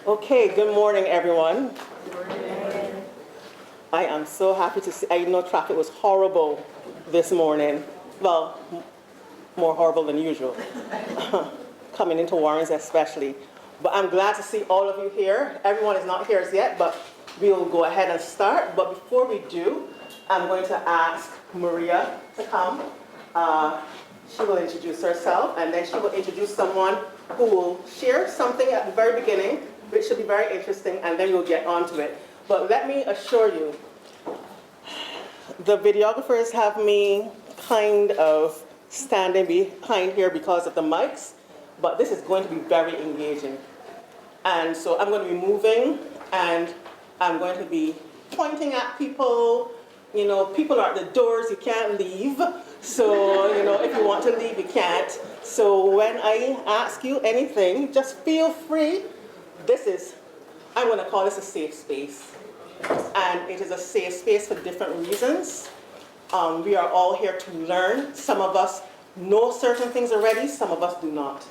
Okay, good morning, everyone. Good morning. I am so happy to see. I know traffic was horrible this morning. Well, more horrible than usual. Coming into Warrens especially. But I'm glad to see all of you here. Everyone is not here as yet, but we'll go ahead and start. But before we do, I'm going to ask Maria to come. She will introduce herself, and then she will introduce someone who will share something at the very beginning, which should be very interesting, and then we'll get on to it. But let me assure you, the videographers have me kind of standing behind here because of the mics, but this is going to be very engaging. And so I'm going to be moving, and I'm going to be pointing at people. You know, people are at the doors, you can't leave. So, you know, if you want to leave, you can't. So when I ask you anything, just feel free. I'm going to call this a safe space. And it is a safe space for different reasons. We are all here to learn. Some of us know certain things already, some of us do not.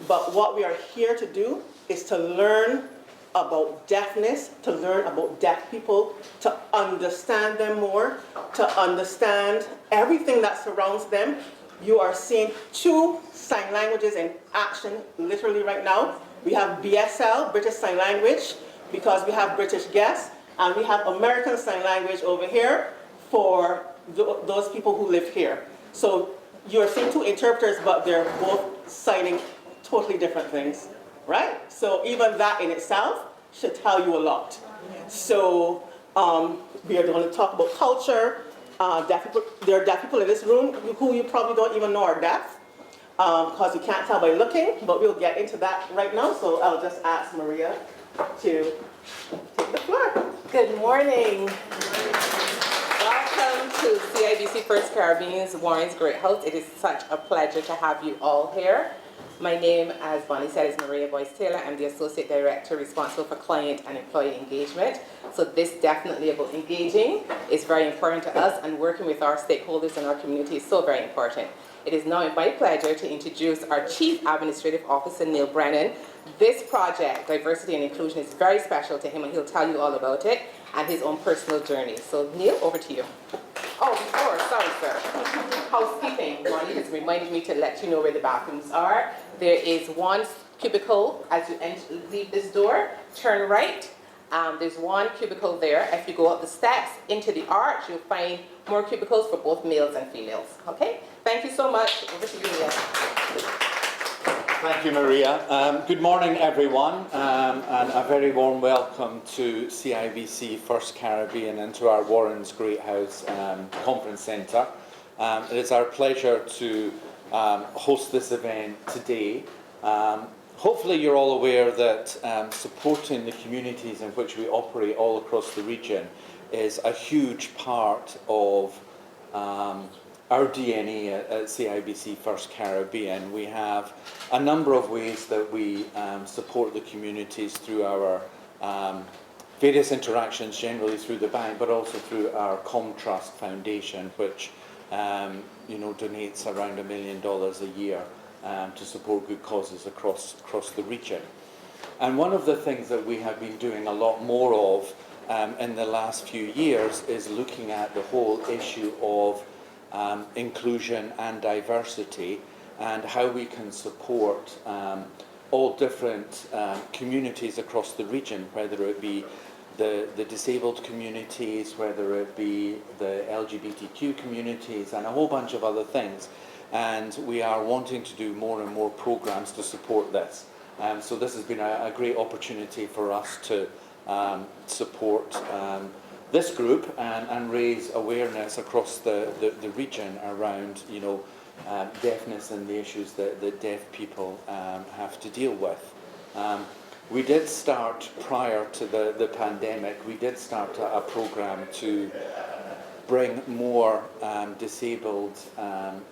But what we are here to do is to learn about deafness, to learn about deaf people, to understand them more, to understand everything that surrounds them. You are seeing 2 sign languages in action literally right now. We have BSL, British Sign Language, because we have British guests, and we have American Sign Language over here for those people who live here. So you're seeing 2 interpreters, but they're both signing totally different things. Right? So even that in itself should tell you a lot. So we are going to talk about culture. There are deaf people in this room who you probably don't even know are deaf, because you can't tell by looking, but we'll get into that right now. So I'll just ask Maria to take the floor. Good morning. Welcome to CIBC First Caribbean's Warren's Great House. It is such a pleasure to have you all here. My name, as Bonnie said, is Maria Boyce-Taylor. I'm the Associate Director responsible for client and employee engagement. So this definitely about engaging is very important to us, and working with our stakeholders in our community is so very important. It is now my pleasure to introduce our Chief Administrative Officer, Neil Brennan. This project, Diversity and Inclusion, is very special to him, and he'll tell you all about it and his own personal journey. So Neil, over to you. Oh, before, sorry, sir. Housekeeping. Bonnie has reminded me to let you know where the bathrooms are. There is one cubicle as you leave this door. Turn right. There's one cubicle there. If you go up the steps into the arch, you'll find more cubicles for both males and females. Okay? Thank you so much. Over to you, Neil. Thank you, Maria. Good morning, everyone, and a very warm welcome to CIBC First Caribbean and to our Warren's Great House Conference Centre. It is our pleasure to host this event today. Hopefully you're all aware that supporting the communities in which we operate all across the region is a huge part of our DNA at CIBC First Caribbean. We have a number of ways that we support the communities through our various interactions, generally through the bank, but also through our ComTrust Foundation, which donates around $1 million a year to support good causes across the region. And one of the things that we have been doing a lot more of in the last few years is looking at the whole issue of inclusion and diversity, and how we can support all different communities across the region, whether it be the disabled communities, whether it be the LGBTQ communities, and a whole bunch of other things. And we are wanting to do more and more programs to support this. So this has been a great opportunity for us to support this group and raise awareness across the region around, deafness and the issues that deaf people have to deal with. We did start, prior to the pandemic, we did start a program to bring more disabled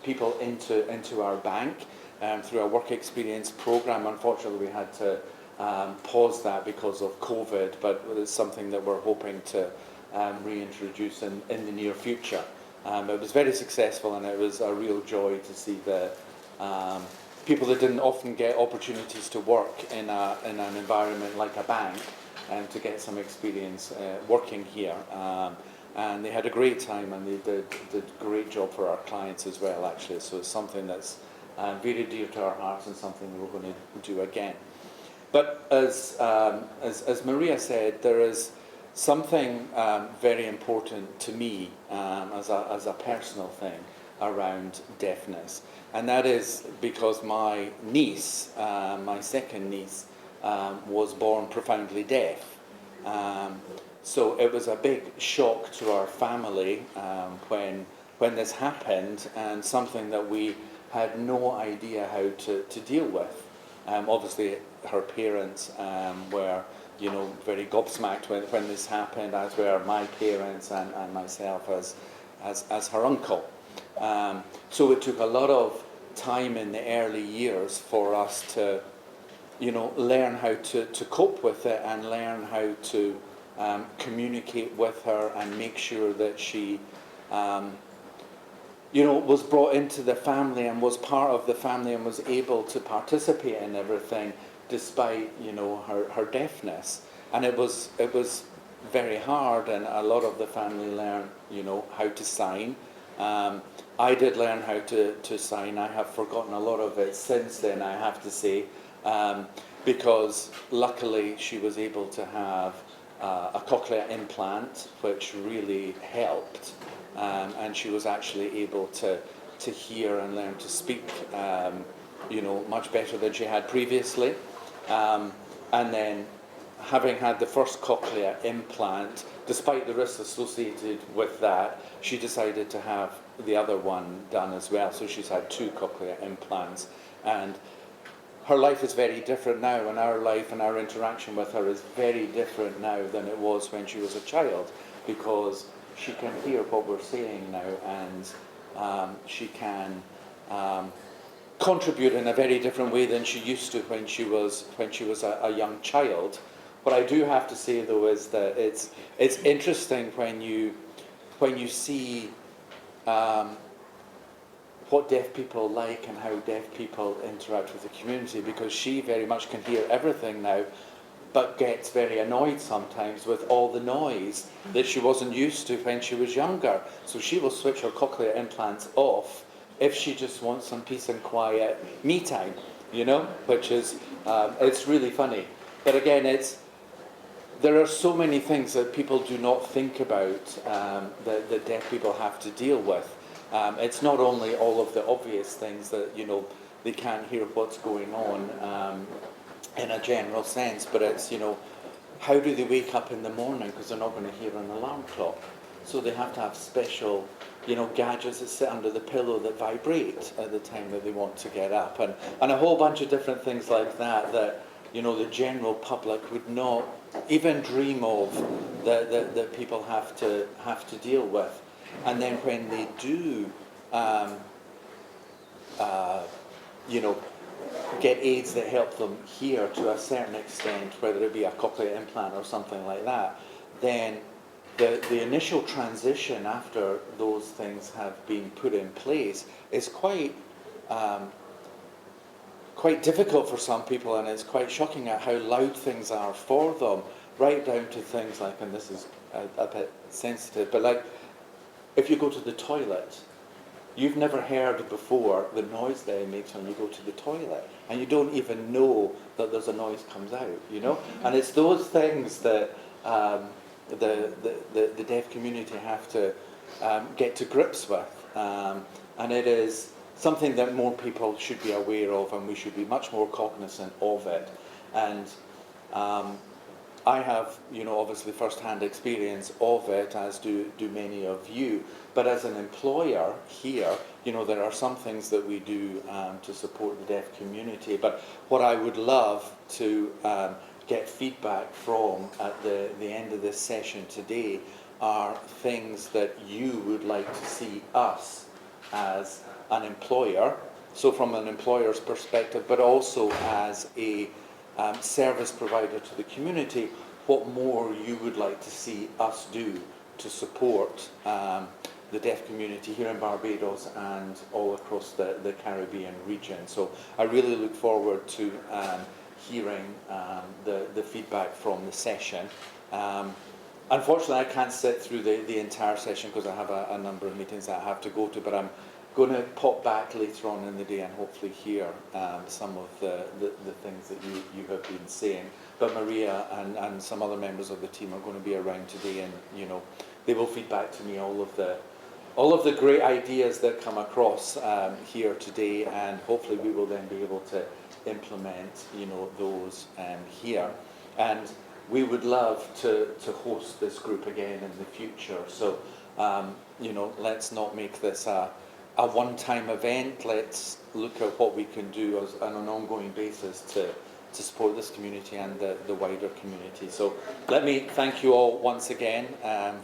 people into our bank through a work experience program. Unfortunately, we had to pause that because of COVID, but it's something that we're hoping to reintroduce in the near future. It was very successful, and it was a real joy to see the people that didn't often get opportunities to work in an environment like a bank and to get some experience working here. And they had a great time, and they did a great job for our clients as well, actually. So it's something that's very dear to our hearts and something we're going to do again. But as Maria said, there is something very important to me as a personal thing around deafness. And that is because my niece, my second niece, was born profoundly deaf. So it was a big shock to our family when this happened, and something that we had no idea how to deal with. Obviously, her parents were, very gobsmacked when this happened, as were my parents and myself as her uncle. So it took a lot of time in the early years for us to, learn how to cope with it and learn how to communicate with her and make sure that she, was brought into the family and was part of the family and was able to participate in everything despite, her deafness. And it was very hard, and a lot of the family learned, how to sign. I did learn how to sign. I have forgotten a lot of it since then, I have to say, because luckily she was able to have a cochlear implant, which really helped, and she was actually able to hear and learn to speak, much better than she had previously. And then, having had the first cochlear implant, despite the risks associated with that, she decided to have the other one done as well. So she's had 2 cochlear implants, and her life is very different now, and our life and our interaction with her is very different now than it was when she was a child, because she can hear what we're saying now, and she can contribute in a very different way than she used to when she was a young child. What I do have to say, though, is that it's interesting when you see what deaf people like and how deaf people interact with the community, because she very much can hear everything now, but gets very annoyed sometimes with all the noise that she wasn't used to when she was younger. So she will switch her cochlear implants off if she just wants some peace and quiet me time, which is, it's really funny. But again, there are so many things that people do not think about that deaf people have to deal with. It's not only all of the obvious things that, they can't hear what's going on in a general sense, but it's, how do they wake up in the morning, because they're not going to hear an alarm clock. So they have to have special, gadgets that sit under the pillow that vibrate at the time that they want to get up, and a whole bunch of different things like that the general public would not even dream of, that people have to deal with. And then when they do, get aids that help them hear to a certain extent, whether it be a cochlear implant or something like that, then the initial transition after those things have been put in place is quite difficult for some people, and it's quite shocking at how loud things are for them, right down to things like, and this is a bit sensitive, but like if you go to the toilet, you've never heard before the noise that it makes when you go to the toilet, and you don't even know that there's a noise comes out, And it's those things that the deaf community have to get to grips with, and it is something that more people should be aware of, and we should be much more cognizant of it. And I have, obviously first-hand experience of it, as do many of you. But as an employer here, there are some things that we do to support the deaf community. But what I would love to get feedback from at the end of this session today are things that you would like to see us as an employer, so from an employer's perspective, but also as a service provider to the community, what more you would like to see us do to support the deaf community here in Barbados and all across the Caribbean region. So I really look forward to hearing the feedback from the session. Unfortunately, I can't sit through the entire session because I have a number of meetings that I have to go to, but I'm going to pop back later on in the day and hopefully hear some of the things that you have been saying. But Maria and some other members of the team are going to be around today, and they will feed back to me all of the great ideas that come across here today, and hopefully we will then be able to implement those here. And we would love to host this group again in the future. So let's not make this a one-time event. Let's look at what we can do on an ongoing basis to support this community and the wider community. So let me thank you all once again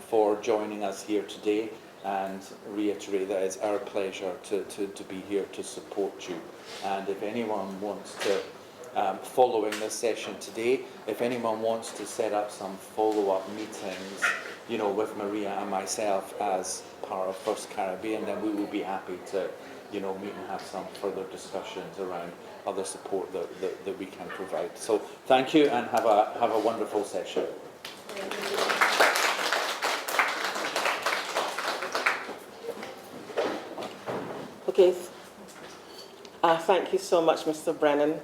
for joining us here today, and reiterate that it's our pleasure to be here to support you. And if anyone wants to, following this session today, if anyone wants to set up some follow-up meetings, with Maria and myself as part of First Caribbean, then we will be happy to, meet and have some further discussions around other support that we can provide. So thank you, and have a wonderful session. Okay. Thank you so much, Mr. Brennan.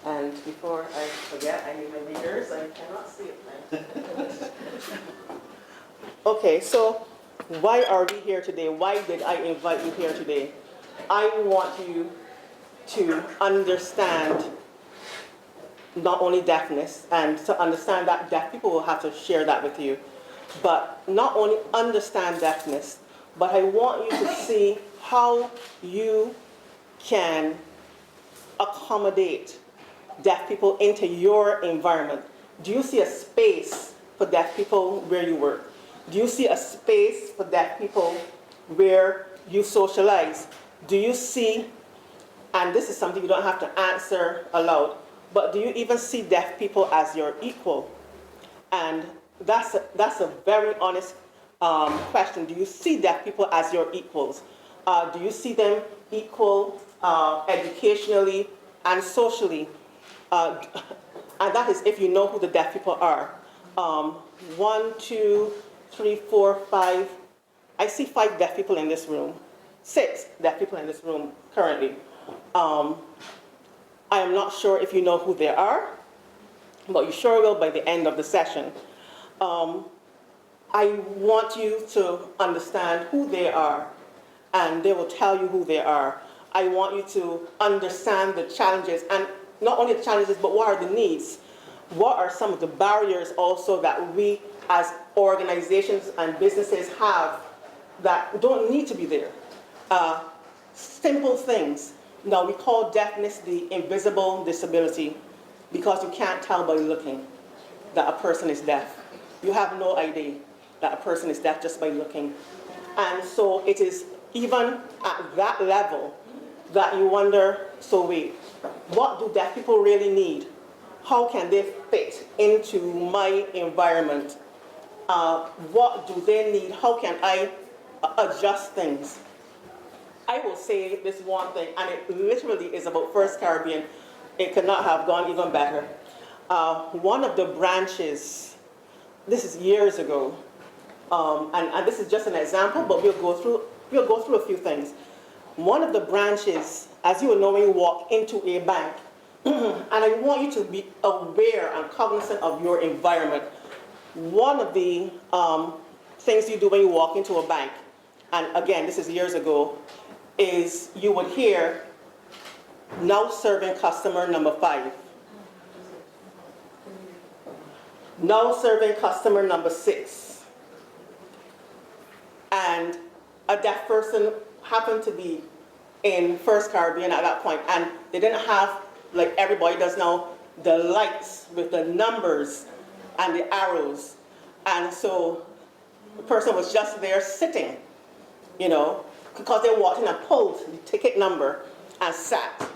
And before I forget, I need my readers. I cannot see it now. Okay, so why are we here today? Why did I invite you here today? I want you to understand not only deafness, and to understand that deaf people will have to share that with you, but not only understand deafness, but I want you to see how you can accommodate deaf people into your environment. Do you see a space for deaf people where you work? Do you see a space for deaf people where you socialize? Do you see, and this is something you don't have to answer aloud, but do you even see deaf people as your equal? And that's a very honest question. Do you see deaf people as your equals? Do you see them equal educationally and socially? And that is if you know who the deaf people are. 1, 2, 3, 4, 5. I see 5 deaf people in this room. 6 deaf people in this room currently. I am not sure if you know who they are, but you sure will by the end of the session. I want you to understand who they are, and they will tell you who they are. I want you to understand the challenges, and not only the challenges, but what are the needs? What are some of the barriers also that we as organizations and businesses have that don't need to be there? Simple things. Now, we call deafness the invisible disability because you can't tell by looking that a person is deaf. You have no idea that a person is deaf just by looking. And so it is even at that level that you wonder, so wait, what do deaf people really need? How can they fit into my environment? What do they need? How can I adjust things? I will say this one thing, and it literally is about First Caribbean. It could not have gone even better. One of the branches, this is years ago, and this is just an example, but we'll go through a few things. One of the branches, as you will know when you walk into a bank, and I want you to be aware and cognizant of your environment. One of the things you do when you walk into a bank, and again, this is years ago, is you would hear, now serving customer number 5. Now serving customer number 6. And a deaf person happened to be in First Caribbean at that point, and they didn't have, like everybody does now, the lights with the numbers and the arrows. And so the person was just there sitting, because they walked in and pulled the ticket number and sat.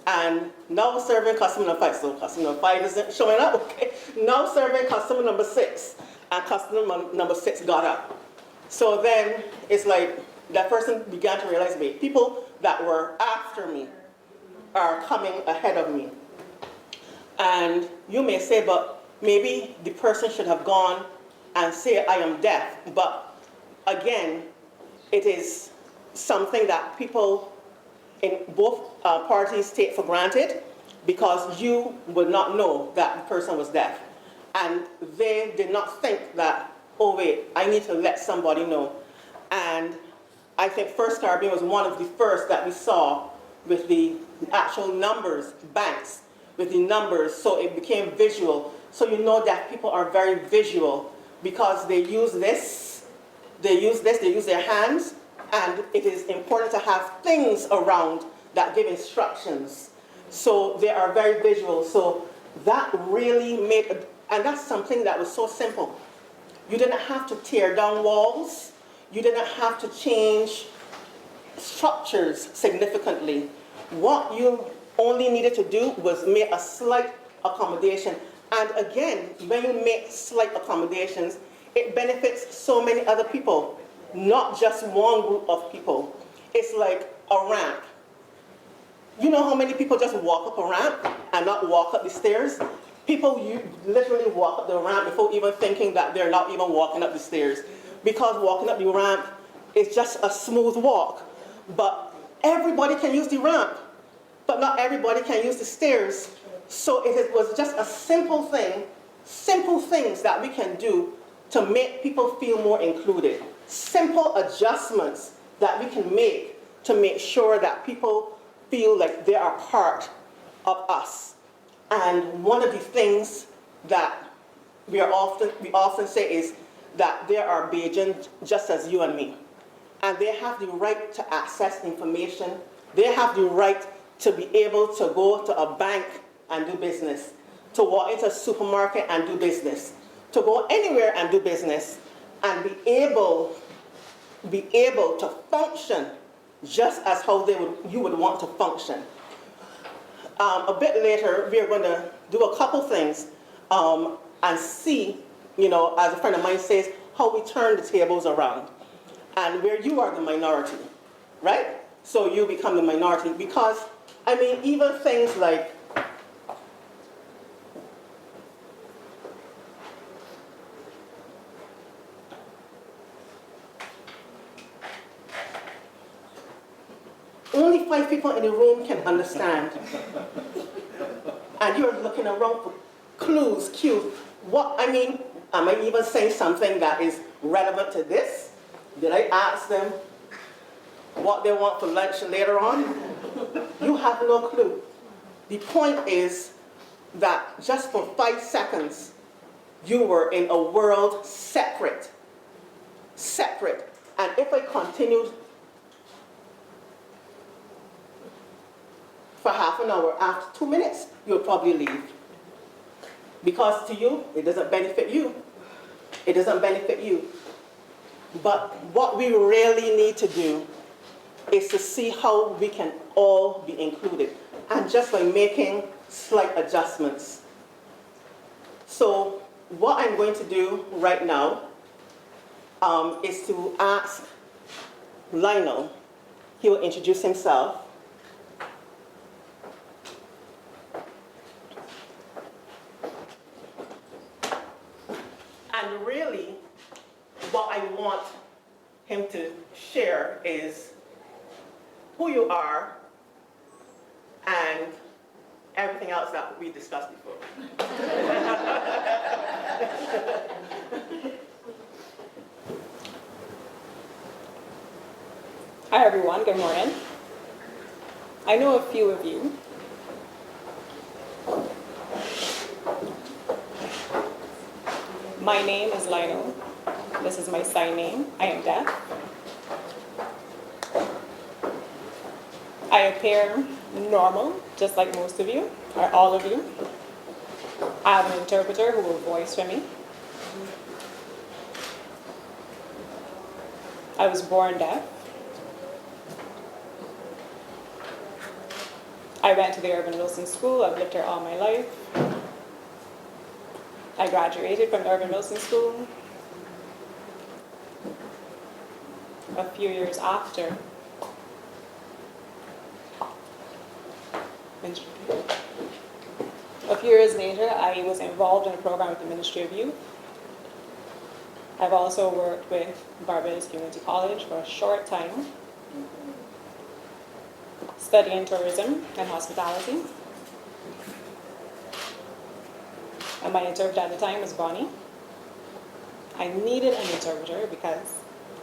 And now serving customer number 5. So customer number 5 isn't showing up, okay? Now serving customer number 6. And customer number 6 got up. So then it's like that person began to realize, wait, people that were after me are coming ahead of me. And you may say, but maybe the person should have gone and say, I am deaf. But again, it is something that people in both parties take for granted, because you would not know that the person was deaf. And they did not think that, oh wait, I need to let somebody know. And I think First Caribbean was one of the first that we saw with the actual numbers, banks, with the numbers, so it became visual. So you know that people are very visual because they use this, they use their hands, and it is important to have things around that give instructions. So they are very visual. So that really made, and that's something that was so simple. You didn't have to tear down walls. You didn't have to change structures significantly. What you only needed to do was make a slight accommodation. And again, when you make slight accommodations, it benefits so many other people, not just one group of people. It's like a ramp. You know how many people just walk up a ramp and not walk up the stairs? People you literally walk up the ramp before even thinking that they're not even walking up the stairs, because walking up the ramp is just a smooth walk. But everybody can use the ramp, but not everybody can use the stairs. So it was just a simple thing, simple things that we can do to make people feel more included. Simple adjustments that we can make to make sure that people feel like they are part of us. And one of the things that we often say is that they are Bajan just as you and me. And they have the right to access information. They have the right to be able to go to a bank and do business, to walk into a supermarket and do business, to go anywhere and do business, and be able to function just as how you would want to function. A bit later, we are going to do a couple things and see, as a friend of mine says, how we turn the tables around. And where you are the minority, right? So you become the minority. Because, even things like, only 5 people in the room can understand. And you're looking around for clues, cues. Am I even saying something that is relevant to this? Did I ask them what they want for lunch later on? You have no clue. The point is that just for 5 seconds, you were in a world separate. And if I continued for half an hour, after 2 minutes, you'll probably leave. Because to you, it doesn't benefit you. It doesn't benefit you. But what we really need to do is to see how we can all be included, and just by making slight adjustments. So what I'm going to do right now is to ask Lionel. He will introduce himself. And really, what I want him to share is who you are and everything else that we discussed before. Hi everyone, good morning. I know a few of you. My name is Lionel. This is my sign name. I am deaf. I appear normal, just like most of you, or all of you. I have an interpreter who will voice for me. I was born deaf. I went to the Irvin Wilson School. I've lived here all my life. I graduated from the Irvin Wilson School. a few years after. A few years later, I was involved in a program with the Ministry of Youth. I've also worked with Barbados Community College for a short time, studying tourism and hospitality. And my interpreter at the time was Bonnie. I needed an interpreter because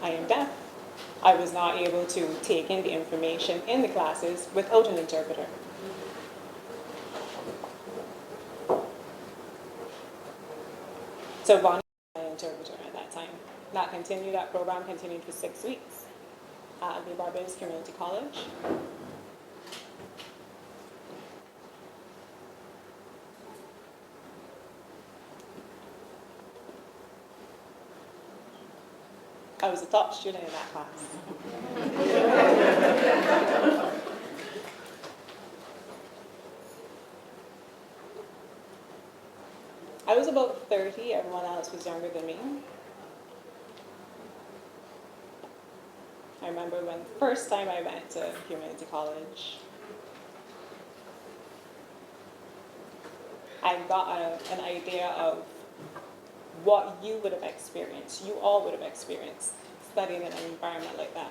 I am deaf. I was not able to take in the information in the classes without an interpreter. So Bonnie was my interpreter at that time. That program continued for 6 weeks at the Barbados Community College. I was a top student in that class. I was about 30, everyone else was younger than me. I remember when the first time I went to community college, I got an idea of what you would have experienced, you all would have experienced studying in an environment like that.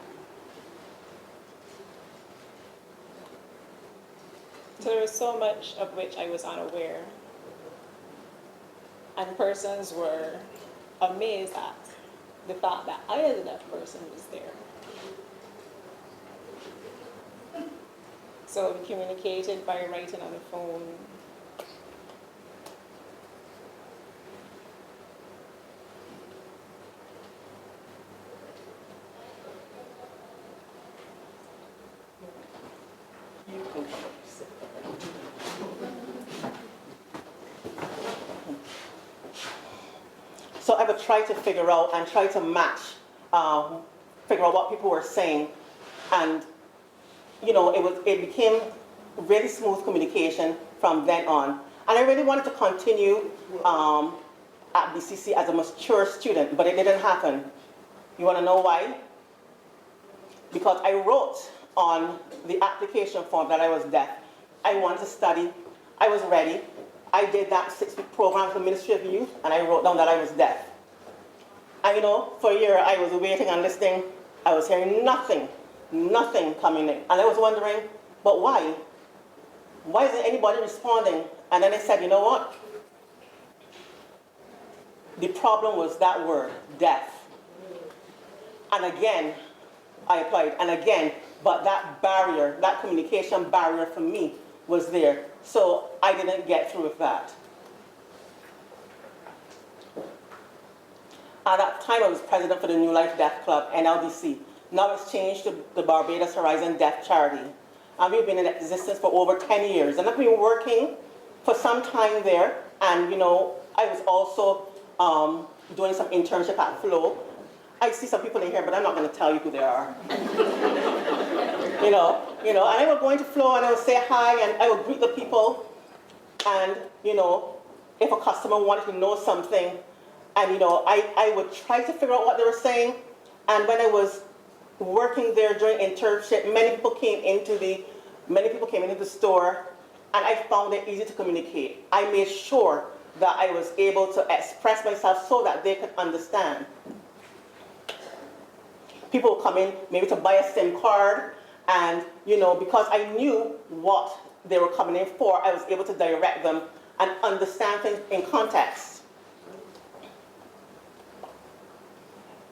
So there was so much of which I was unaware. And persons were amazed at the fact that I, as a deaf person, was there. So we communicated by writing on the phone. So I would try to figure out and try to match, figure out what people were saying. And, you know, it became really smooth communication from then on. And I really wanted to continue at BCC as a mature student, but it didn't happen. You want to know why? Because I wrote on the application form that I was deaf. I wanted to study. I was ready. I did that 6-week program for the Ministry of Youth, and I wrote down that I was deaf. And you know, for a year I was waiting and listening. I was hearing nothing coming in. And I was wondering, but why? Why isn't anybody responding? And then I said, you know what? The problem was that word, deaf. And again, I applied, and again, but that barrier, that communication barrier for me was there. So I didn't get through with that. At that time, I was president for the New Life Deaf Club, NLDC. Now it's changed to the Barbados Horizon Deaf Charity. And we've been in existence for over 10 years. And I've been working for some time there. And, you know, I was also doing some internship at Flow. I see some people in here, but I'm not going to tell you who they are. you know, and I would go into Flow and I would say hi and I would greet the people. And, you know, if a customer wanted to know something, and, you know, I would try to figure out what they were saying. And when I was working there during internship, many people came into the store, and I found it easy to communicate. I made sure that I was able to express myself so that they could understand. People would come in maybe to buy a SIM card, and, you know, because I knew what they were coming in for, I was able to direct them and understand things in context.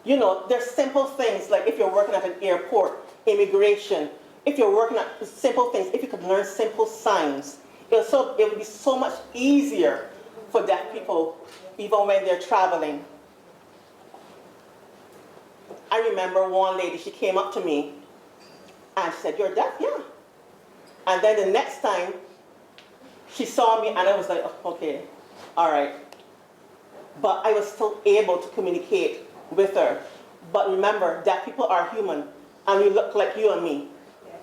You know, there's simple things like if you're working at an airport, immigration, if you're working at simple things, if you could learn simple signs, it would be so much easier for deaf people, even when they're traveling. I remember one lady, she came up to me and she said, "You're deaf?" "Yeah." And then the next time she saw me and I was like, "Oh, okay, all right." But I was still able to communicate with her. But remember, deaf people are human and we look like you and me.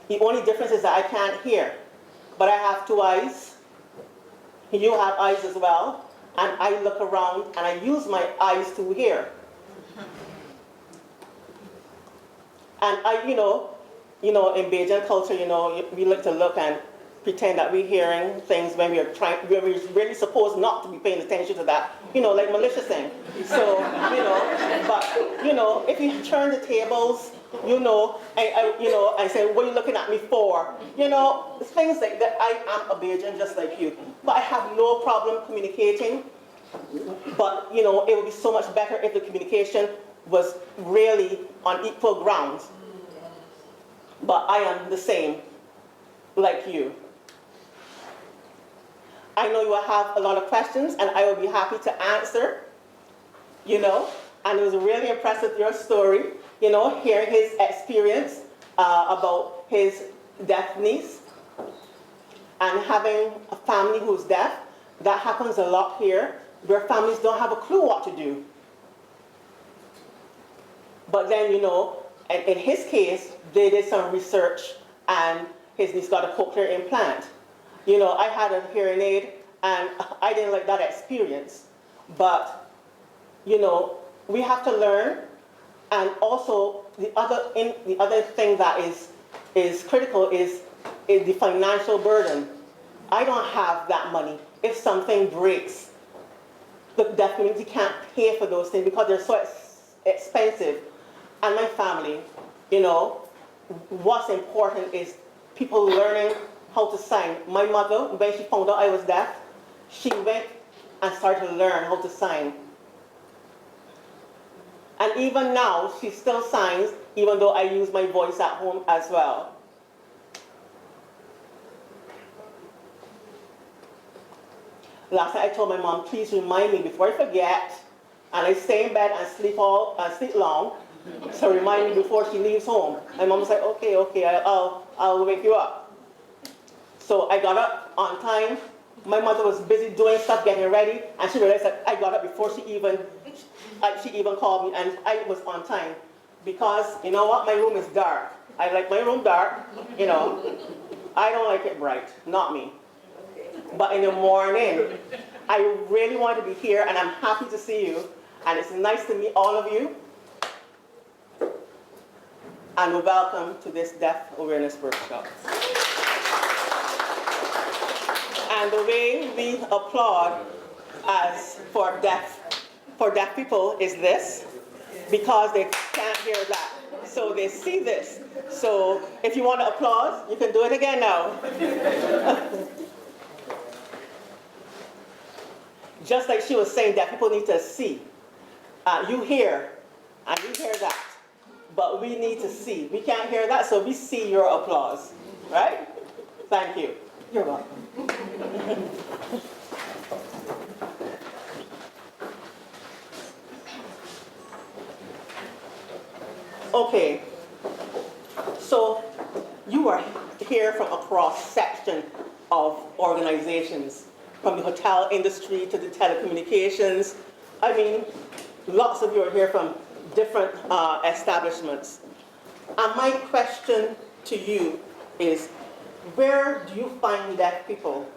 The only difference is that I can't hear, but I have 2 eyes. You have eyes as well, and I look around and I use my eyes to hear. And in Bajan culture, we like to look and pretend that we're hearing things when we're really supposed not to be paying attention to that, like malicious thing. So, but, if you turn the tables, I say, what are you looking at me for? Things like that. I am a Bajan just like you. But I have no problem communicating. But, it would be so much better if the communication was really on equal grounds. But I am the same, like you. I know you will have a lot of questions, and I will be happy to answer, And it was really impressive, your story, hearing his experience about his deaf niece and having a family who's deaf. That happens a lot here, where families don't have a clue what to do. But then, in his case, they did some research, and his niece got a cochlear implant. I had a hearing aid, and I didn't like that experience. But, we have to learn. And also, the other thing that is critical is the financial burden. I don't have that money. If something breaks, the deaf community can't pay for those things because they're so expensive. And my family, what's important is people learning how to sign. My mother, when she found out I was deaf, she went and started to learn how to sign. And even now, she still signs, even though I use my voice at home as well. Last night I told my mom, please remind me before I forget, and I stay in bed and sleep long, so remind me before she leaves home. My mom was like, okay, I'll wake you up. So I got up on time. My mother was busy doing stuff, getting ready, and she realized that I got up before she even called me, and I was on time. Because, you know what, my room is dark. I like my room dark, I don't like it bright, not me. But in the morning, I really want to be here, and I'm happy to see you, and it's nice to meet all of you. And welcome to this Deaf Awareness Workshop. And the way we applaud as for deaf people is this, because they can't hear that. So they see this. So if you want to applaud, you can do it again now. Just like she was saying, that people need to see. You hear, and you hear that. But we need to see. We can't hear that, so we see your applause. Right? Thank you. You're welcome. Okay, so you are here from a cross-section of organizations, from the hotel industry to the telecommunications. I mean, lots of you are here from different establishments. And my question to you is, where do you find deaf people?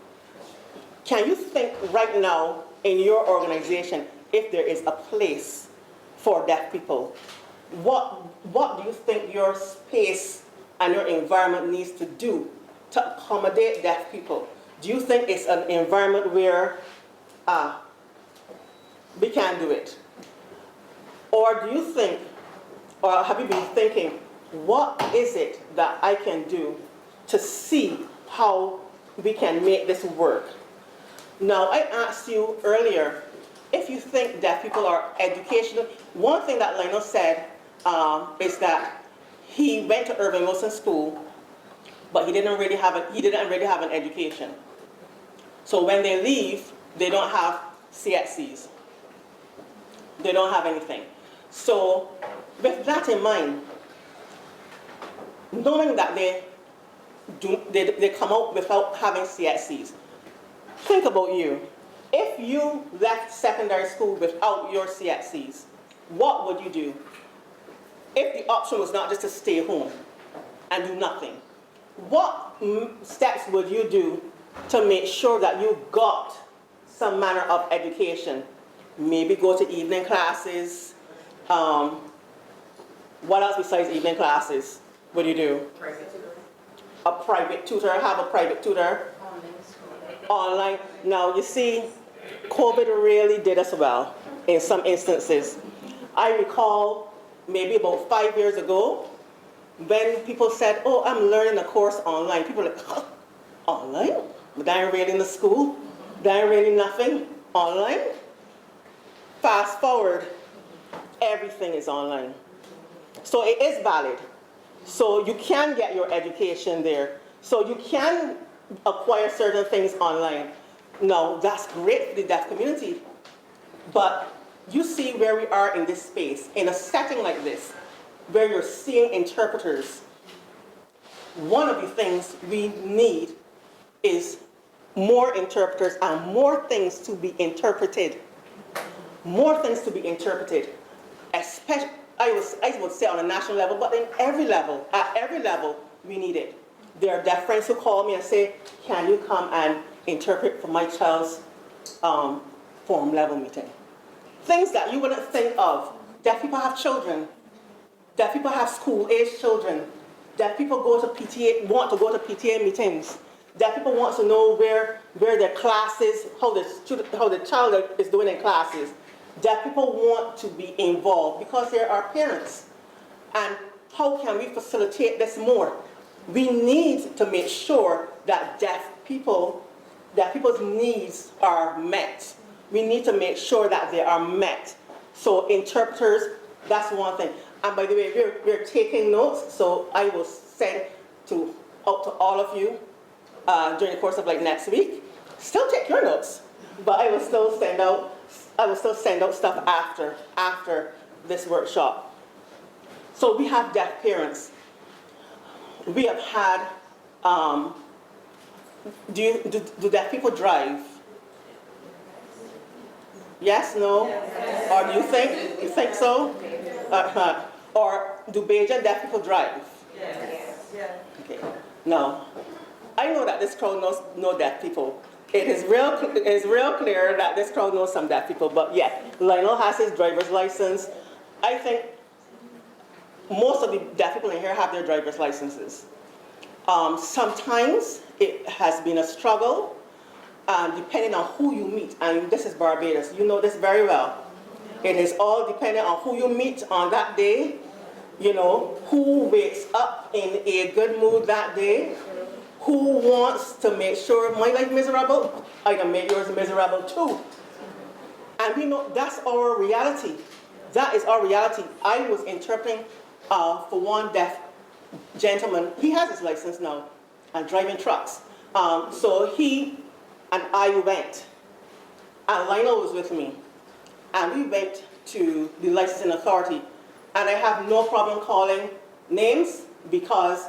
Can you think right now in your organization if there is a place for deaf people? What do you think your space and your environment needs to do to accommodate deaf people? Do you think it's an environment where we can do it? Or do you think, or have you been thinking, what is it that I can do to see how we can make this work? Now, I asked you earlier if you think deaf people are educational. One thing that Lionel said is that he went to Irving Wilson School, but he didn't really have an education. So when they leave, they don't have CXCs. They don't have anything. So with that in mind, knowing that they come out without having CXCs, think about you. If you left secondary school without your CXCs, what would you do? If the option was not just to stay home and do nothing, what steps would you do to make sure that you got some manner of education? Maybe go to evening classes, What else besides evening classes? What do you do? A private tutor, have a private tutor. Online. Now, you see, COVID really did us well in some instances. I recall maybe about 5 years ago when people said, oh, I'm learning a course online. People were like, huh, online? But I ain't really in the school. There ain't really nothing online. Fast forward, everything is online. So it is valid. So you can get your education there. So you can acquire certain things online. Now, that's great for the deaf community. But you see where we are in this space, in a setting like this, where you're seeing interpreters. One of the things we need is more interpreters and more things to be interpreted. More things to be interpreted. Especially, I would say on a national level, but in every level, at every level, we need it. There are deaf friends who call me and say, can you come and interpret for my child's forum level meeting? Things that you wouldn't think of. Deaf people have children. Deaf people have school-age children. Deaf people go to PTA, want to go to PTA meetings. Deaf people want to know where their classes, how the child is doing in classes. Deaf people want to be involved because there are parents. And how can we facilitate this more? We need to make sure that deaf people's needs are met. We need to make sure that they are met. So interpreters, that's one thing. And by the way, we're taking notes, so I will send out to all of you during the course of like next week. Still take your notes, but I will still send out stuff after this workshop. So we have deaf parents. We have had, do deaf people drive? Yes, no? Yes. Or do you think so? Or do Bajan deaf people drive? Yes. Okay. Now, I know that this crowd knows no deaf people. It is real clear that this crowd knows some deaf people, but yeah, Lionel has his driver's license. I think most of the deaf people in here have their driver's licenses. Sometimes it has been a struggle, depending on who you meet, and this is Barbados, you know this very well. It is all dependent on who you meet on that day, you know, who wakes up in a good mood that day, who wants to make sure my life miserable, I can make yours miserable too. And we know that's our reality. That is our reality. I was interpreting for one deaf gentleman. He has his license now and driving trucks. So he and I went, and Lionel was with me, and we went to the licensing authority, and I have no problem calling names because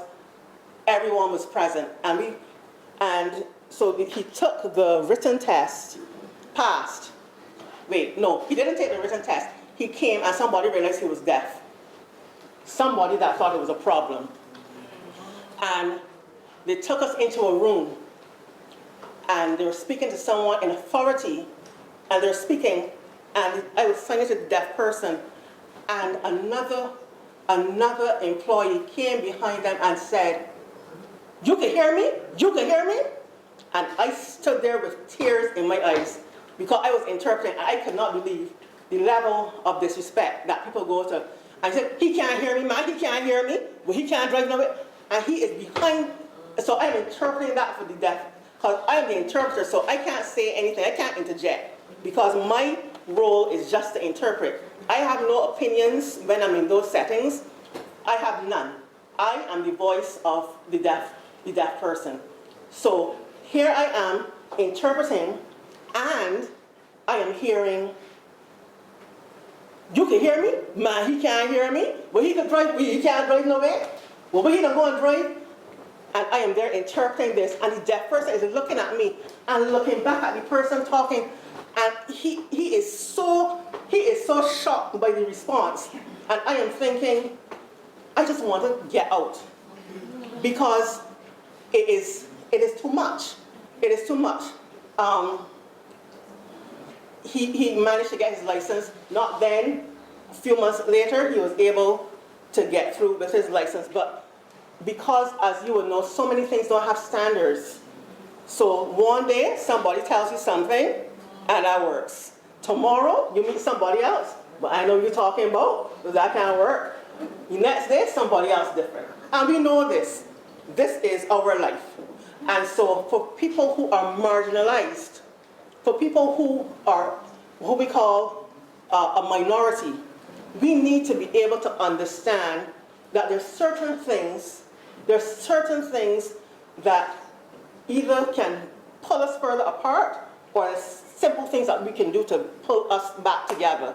everyone was present, and so he took the written test, passed. Wait, no, he didn't take the written test. He came and somebody realized he was deaf. Somebody that thought it was a problem. And they took us into a room, and they were speaking to someone in authority, and they're speaking, and I was signing to the deaf person, and another employee came behind them and said, "You can hear me? You can hear me?" And I stood there with tears in my eyes because I was interpreting, and I could not believe the level of disrespect that people go to. And he said, "He can't hear me, man, he can't hear me, but he can't drive nowhere." And he is behind, so I'm interpreting that for the deaf, because I'm the interpreter, so I can't say anything, I can't interject, because my role is just to interpret. I have no opinions when I'm in those settings. I have none. I am the voice of the deaf person. So here I am interpreting, and I am hearing, "You can hear me? Man, he can't hear me. Well, he can drive, he can't drive nowhere. Well, we don't go and drive." And I am there interpreting this, and the deaf person is looking at me and looking back at the person talking, and he is so shocked by the response. And I am thinking, I just want to get out, because it is too much. It is too much. He managed to get his license. Not then. A few months later, he was able to get through with his license. But because, as you will know, so many things don't have standards. So one day, somebody tells you something, and that works. Tomorrow, you meet somebody else, but I know you're talking about, but that can't work. The next day, somebody else different. And we know this. This is our life. And so for people who are marginalized, for people who are who we call a minority, we need to be able to understand that there's certain things that either can pull us further apart, or there's simple things that we can do to pull us back together.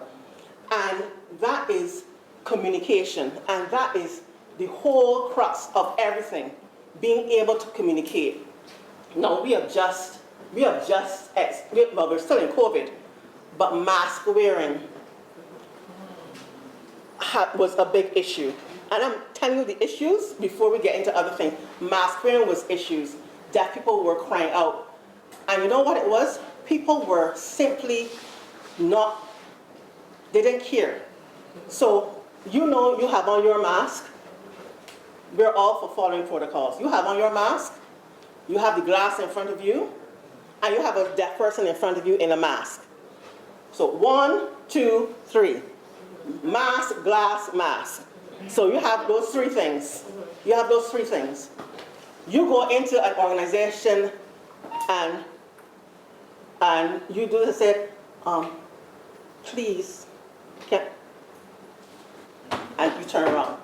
And that is communication, and that is the whole crux of everything, being able to communicate. Now we're still in COVID, but mask wearing was a big issue. And I'm telling you the issues before we get into other things. Mask wearing was issues. Deaf people were crying out. And you know what it was? People were simply not, they didn't care. So you know you have on your mask. We're all for following protocols. You have on your mask, you have the glass in front of you, and you have a deaf person in front of you in a mask. So 1, 2, 3. Mask, glass, mask. So you have those three things. You have those three things. You go into an organization and you do the say, please, and you turn around.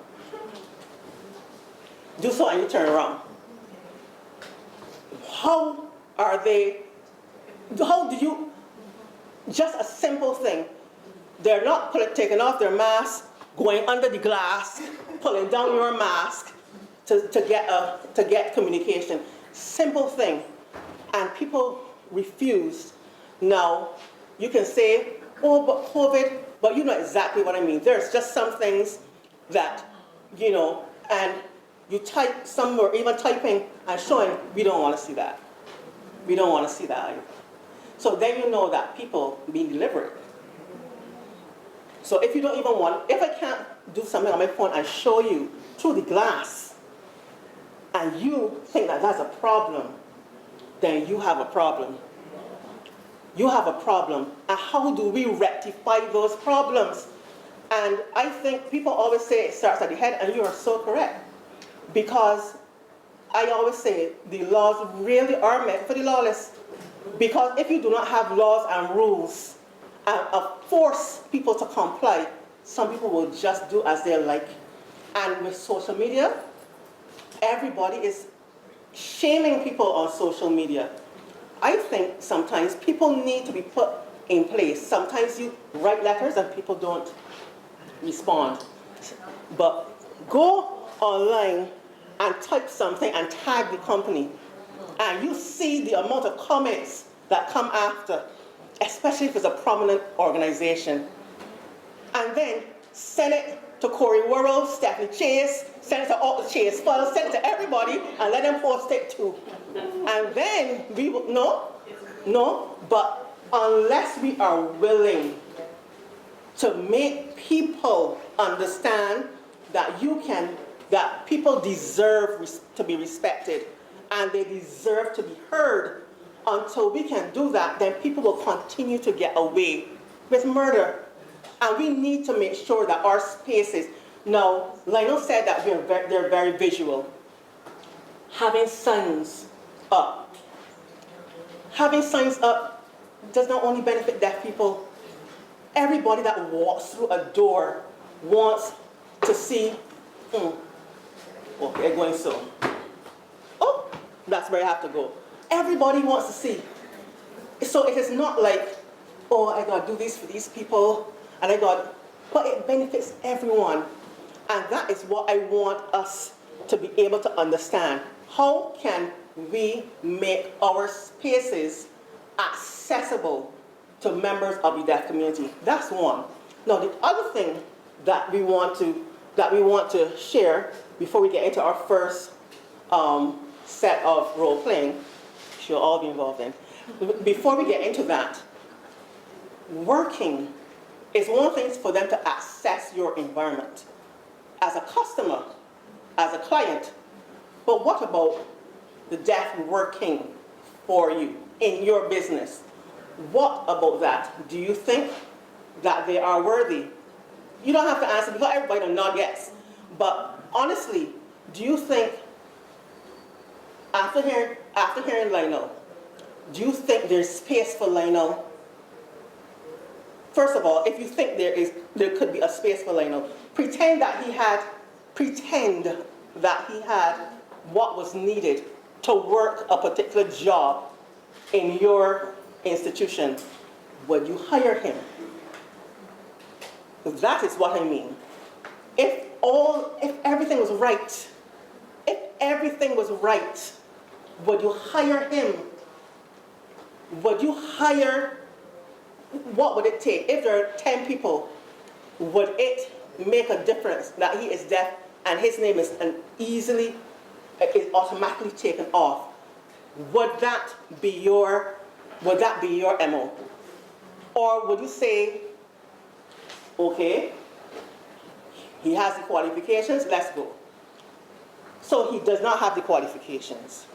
Do so and you turn around. How do you, just a simple thing. They're not taking off their mask, going under the glass, pulling down your mask to get communication. Simple thing. And people refused. Now, you can say, oh, but COVID, but you know exactly what I mean. There's just some things that, you know, and you type somewhere, even typing and showing, we don't want to see that. We don't want to see that either. So then you know that people being deliberate. So if you don't even want, if I can't do something on my phone and show you through the glass, and you think that that's a problem, then you have a problem. You have a problem. And how do we rectify those problems? And I think people always say it starts at the head, and you are so correct. Because I always say the laws really are meant for the lawless. Because if you do not have laws and rules and force people to comply, some people will just do as they like. And with social media, everybody is shaming people on social media. I think sometimes people need to be put in place. Sometimes you write letters and people don't respond. But go online and type something and tag the company, and you see the amount of comments that come after, especially if it's a prominent organization. And then send it to Corey Worrell, Stephanie Chase, send it to all the Chase files, send it to everybody, and let them post it too. And then we will, no, but unless we are willing to make people understand that that people deserve to be respected and they deserve to be heard, until we can do that, then people will continue to get away with murder. And we need to make sure that our spaces, now, Lionel said that they're very visual. Having signs up. Having signs up does not only benefit deaf people. Everybody that walks through a door wants to see, okay, going so. Oh, that's where I have to go. Everybody wants to see. So it is not like, oh, I got to do this for these people, and but it benefits everyone. And that is what I want us to be able to understand. How can we make our spaces accessible to members of the deaf community? That's one. Now, the other thing that we want to share before we get into our first set of role playing, which you'll all be involved in. Before we get into that, working is one of the things for them to access your environment. as a customer, as a client, but what about the deaf working for you in your business? What about that? Do you think that they are worthy? You don't have to answer because everybody will nod yes. But honestly, do you think, after hearing Lionel, do you think there's space for Lionel? First of all, if you think there could be a space for Lionel, pretend that he had what was needed to work a particular job in your institution. Would you hire him? That is what I mean. If everything was right, would you hire him? Would you hire? What would it take? If there are 10 people, would it make a difference that he is deaf and his name is automatically taken off? Would that be your MO? Or would you say, okay, he has the qualifications, let's go. So he does not have the qualifications.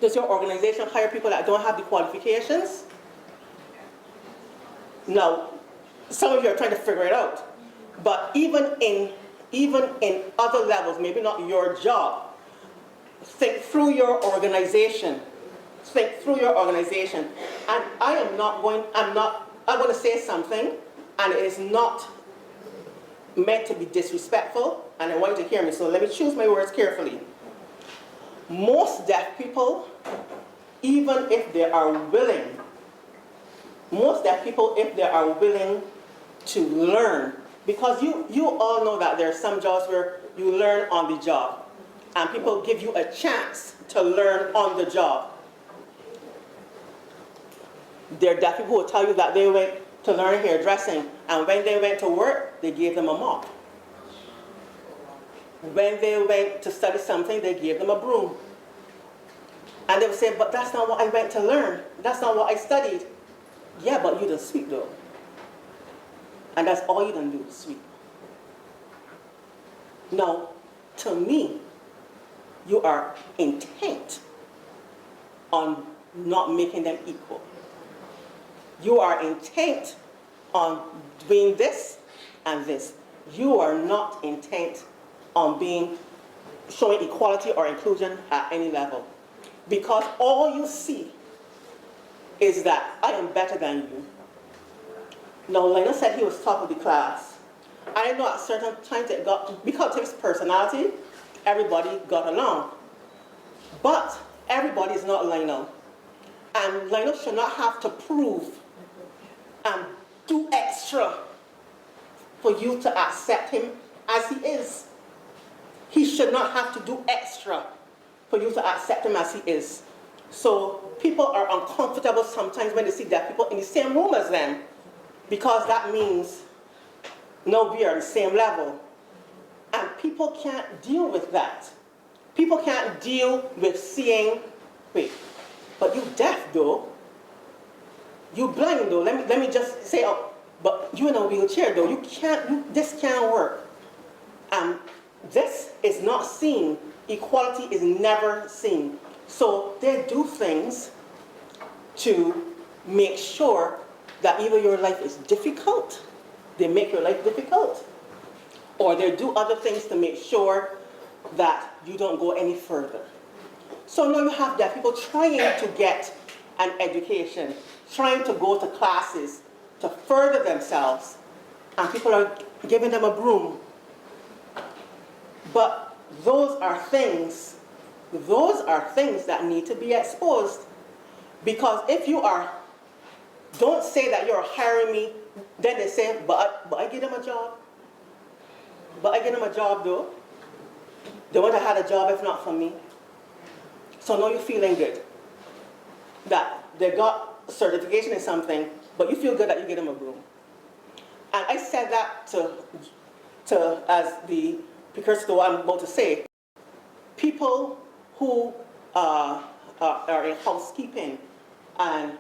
Does your organization hire people that don't have the qualifications? No. Some of you are trying to figure it out. But even in other levels, maybe not your job, think through your organization. Think through your organization. And I'm going to say something, and it is not meant to be disrespectful, and I want you to hear me, so let me choose my words carefully. Most deaf people, even if they are willing, to learn, because you all know that there are some jobs where you learn on the job, and people give you a chance to learn on the job. There are deaf people who will tell you that they went to learn hairdressing, and when they went to work, they gave them a mop. When they went to study something, they gave them a broom. And they would say, but that's not what I went to learn. That's not what I studied. Yeah, but you done sweep though. And that's all you done do, sweep. Now, to me, you are intent on not making them equal. You are intent on doing this and this. You are not intent on showing equality or inclusion at any level. Because all you see is that I am better than you. Now, Lena said he was top of the class. I know at certain times because of his personality, everybody got along. But everybody is not Lionel. And Lionel should not have to prove and do extra for you to accept him as he is. He should not have to do extra for you to accept him as he is. So people are uncomfortable sometimes when they see deaf people in the same room as them, because that means, no, we are on the same level. And people can't deal with that. People can't deal with seeing, wait, but you deaf though. You blind though. Let me just say, oh, but you in a wheelchair though. This can't work. This is not seen. Equality is never seen. So they do things to make sure that either your life is difficult, they make your life difficult, or they do other things to make sure that you don't go any further. So now you have deaf people trying to get an education, trying to go to classes to further themselves, and people are giving them a broom. But those are things that need to be exposed. Because if you are, don't say that you're hiring me, then they say, but I give them a job. But I give them a job though. They wouldn't have had a job if not for me. So now you're feeling good. That they got a certification in something, but you feel good that you give them a broom. And I said that to as the precursor to what I'm about to say. People who are in housekeeping and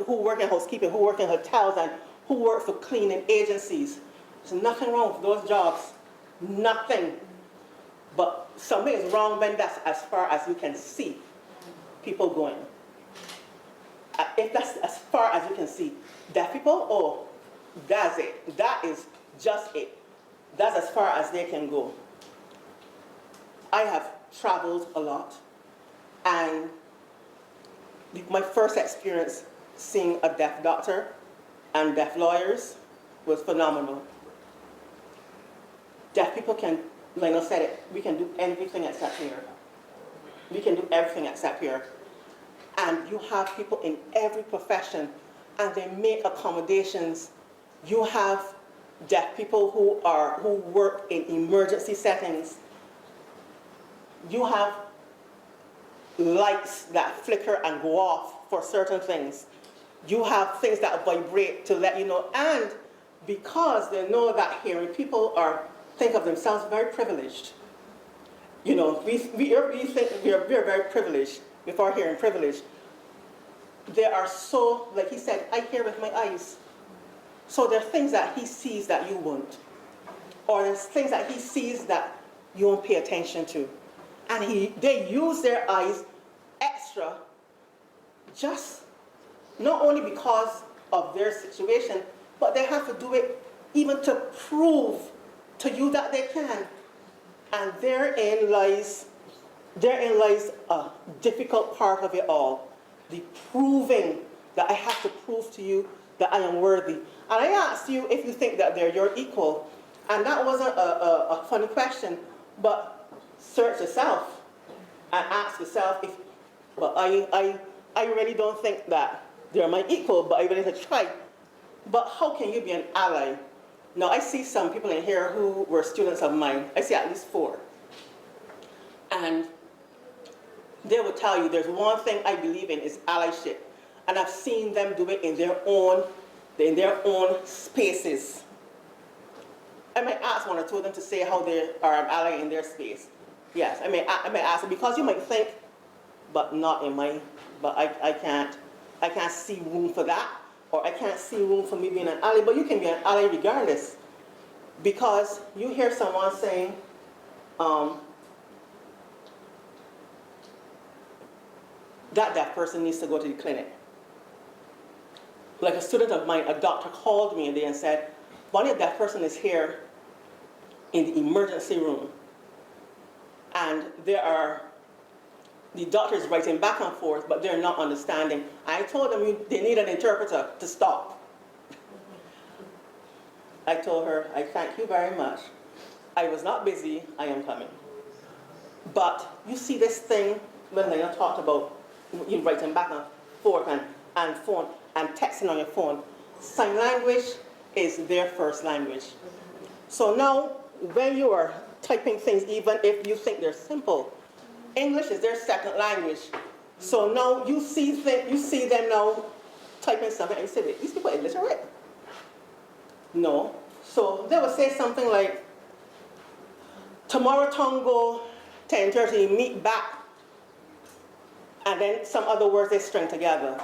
who work in hotels and who work for cleaning agencies. There's nothing wrong with those jobs. Nothing. But something is wrong when that's as far as you can see people going. If that's as far as you can see deaf people, oh, that's it. That is just it. That's as far as they can go. I have traveled a lot, and my first experience seeing a deaf doctor and deaf lawyers was phenomenal. Deaf people can, Lionel said it, we can do everything except hear. We can do everything except hear. And you have people in every profession, and they make accommodations. You have deaf people who work in emergency settings. You have lights that flicker and go off for certain things. You have things that vibrate to let you know. And because they know that hearing people think of themselves very privileged. You know, we think we are very privileged before hearing privilege. They are so, like he said, I hear with my eyes. So there are things that he sees that you won't. Or there's things that he sees that you won't pay attention to. And they use their eyes extra, just not only because of their situation, but they have to do it even to prove to you that they can. And therein lies a difficult part of it all. The proving that I have to prove to you that I am worthy. And I asked you if you think that they're your equal. And that wasn't a funny question, but search yourself and ask yourself if, well, I really don't think that they're my equal, but I willing to try. But how can you be an ally? Now, I see some people in here who were students of mine. I see at least 4. And they will tell you there's one thing I believe in is allyship. And I've seen them do it in their own spaces. I might ask one or two of them to say how they are an ally in their space. Yes, I may ask them, because you might think, but not in my, but I can't see room for that, or I can't see room for me being an ally. But you can be an ally regardless, because you hear someone saying, that person needs to go to the clinic. Like a student of mine, a doctor called me and said, Bonnie, that person is here in the emergency room. And the doctor is writing back and forth, but they're not understanding. I told them they need an interpreter to stop. I told her, I thank you very much. I was not busy, I am coming. But you see this thing when they talked about you writing back and forth and phone and texting on your phone. Sign language is their first language. So now, when you are typing things, even if you think they're simple, English is their second language. So now you see them now typing something, and you say, these people are illiterate. No. So they will say something like, tomorrow Tongo, 10:30, meet back. And then some other words they string together.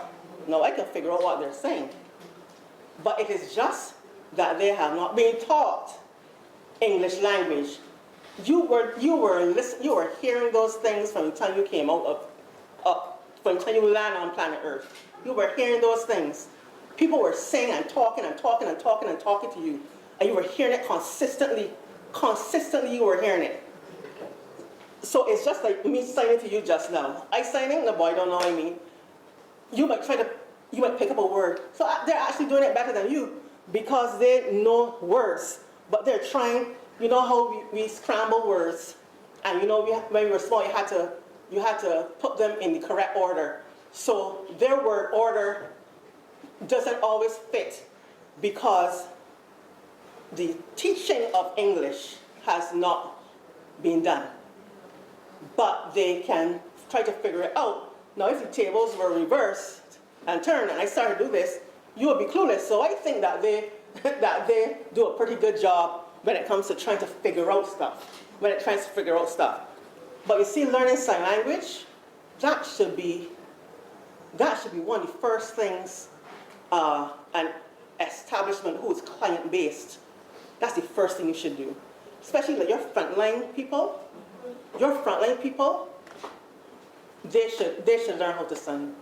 Now I can figure out what they're saying. But it is just that they have not been taught English language. You were hearing those things from the time you came out from the time you landed on planet Earth. You were hearing those things. People were saying and talking and talking and talking and talking to you, and you were hearing it consistently. Consistently, you were hearing it. So it's just like me signing to you just now. I signing, the boy don't know what I mean. You might pick up a word. So they're actually doing it better than you because they know words. But they're trying, you know how we scramble words. And you know, when we were small, you had to put them in the correct order. So their word order doesn't always fit because the teaching of English has not been done. But they can try to figure it out. Now, if the tables were reversed and turned, and I started to do this, you would be clueless. So I think that they do a pretty good job when it comes to trying to figure out stuff. But you see, learning sign language, that should be one of the first things an establishment who is client-based That's the first thing you should do. Especially like your frontline people. Your frontline people, they should learn how to sign.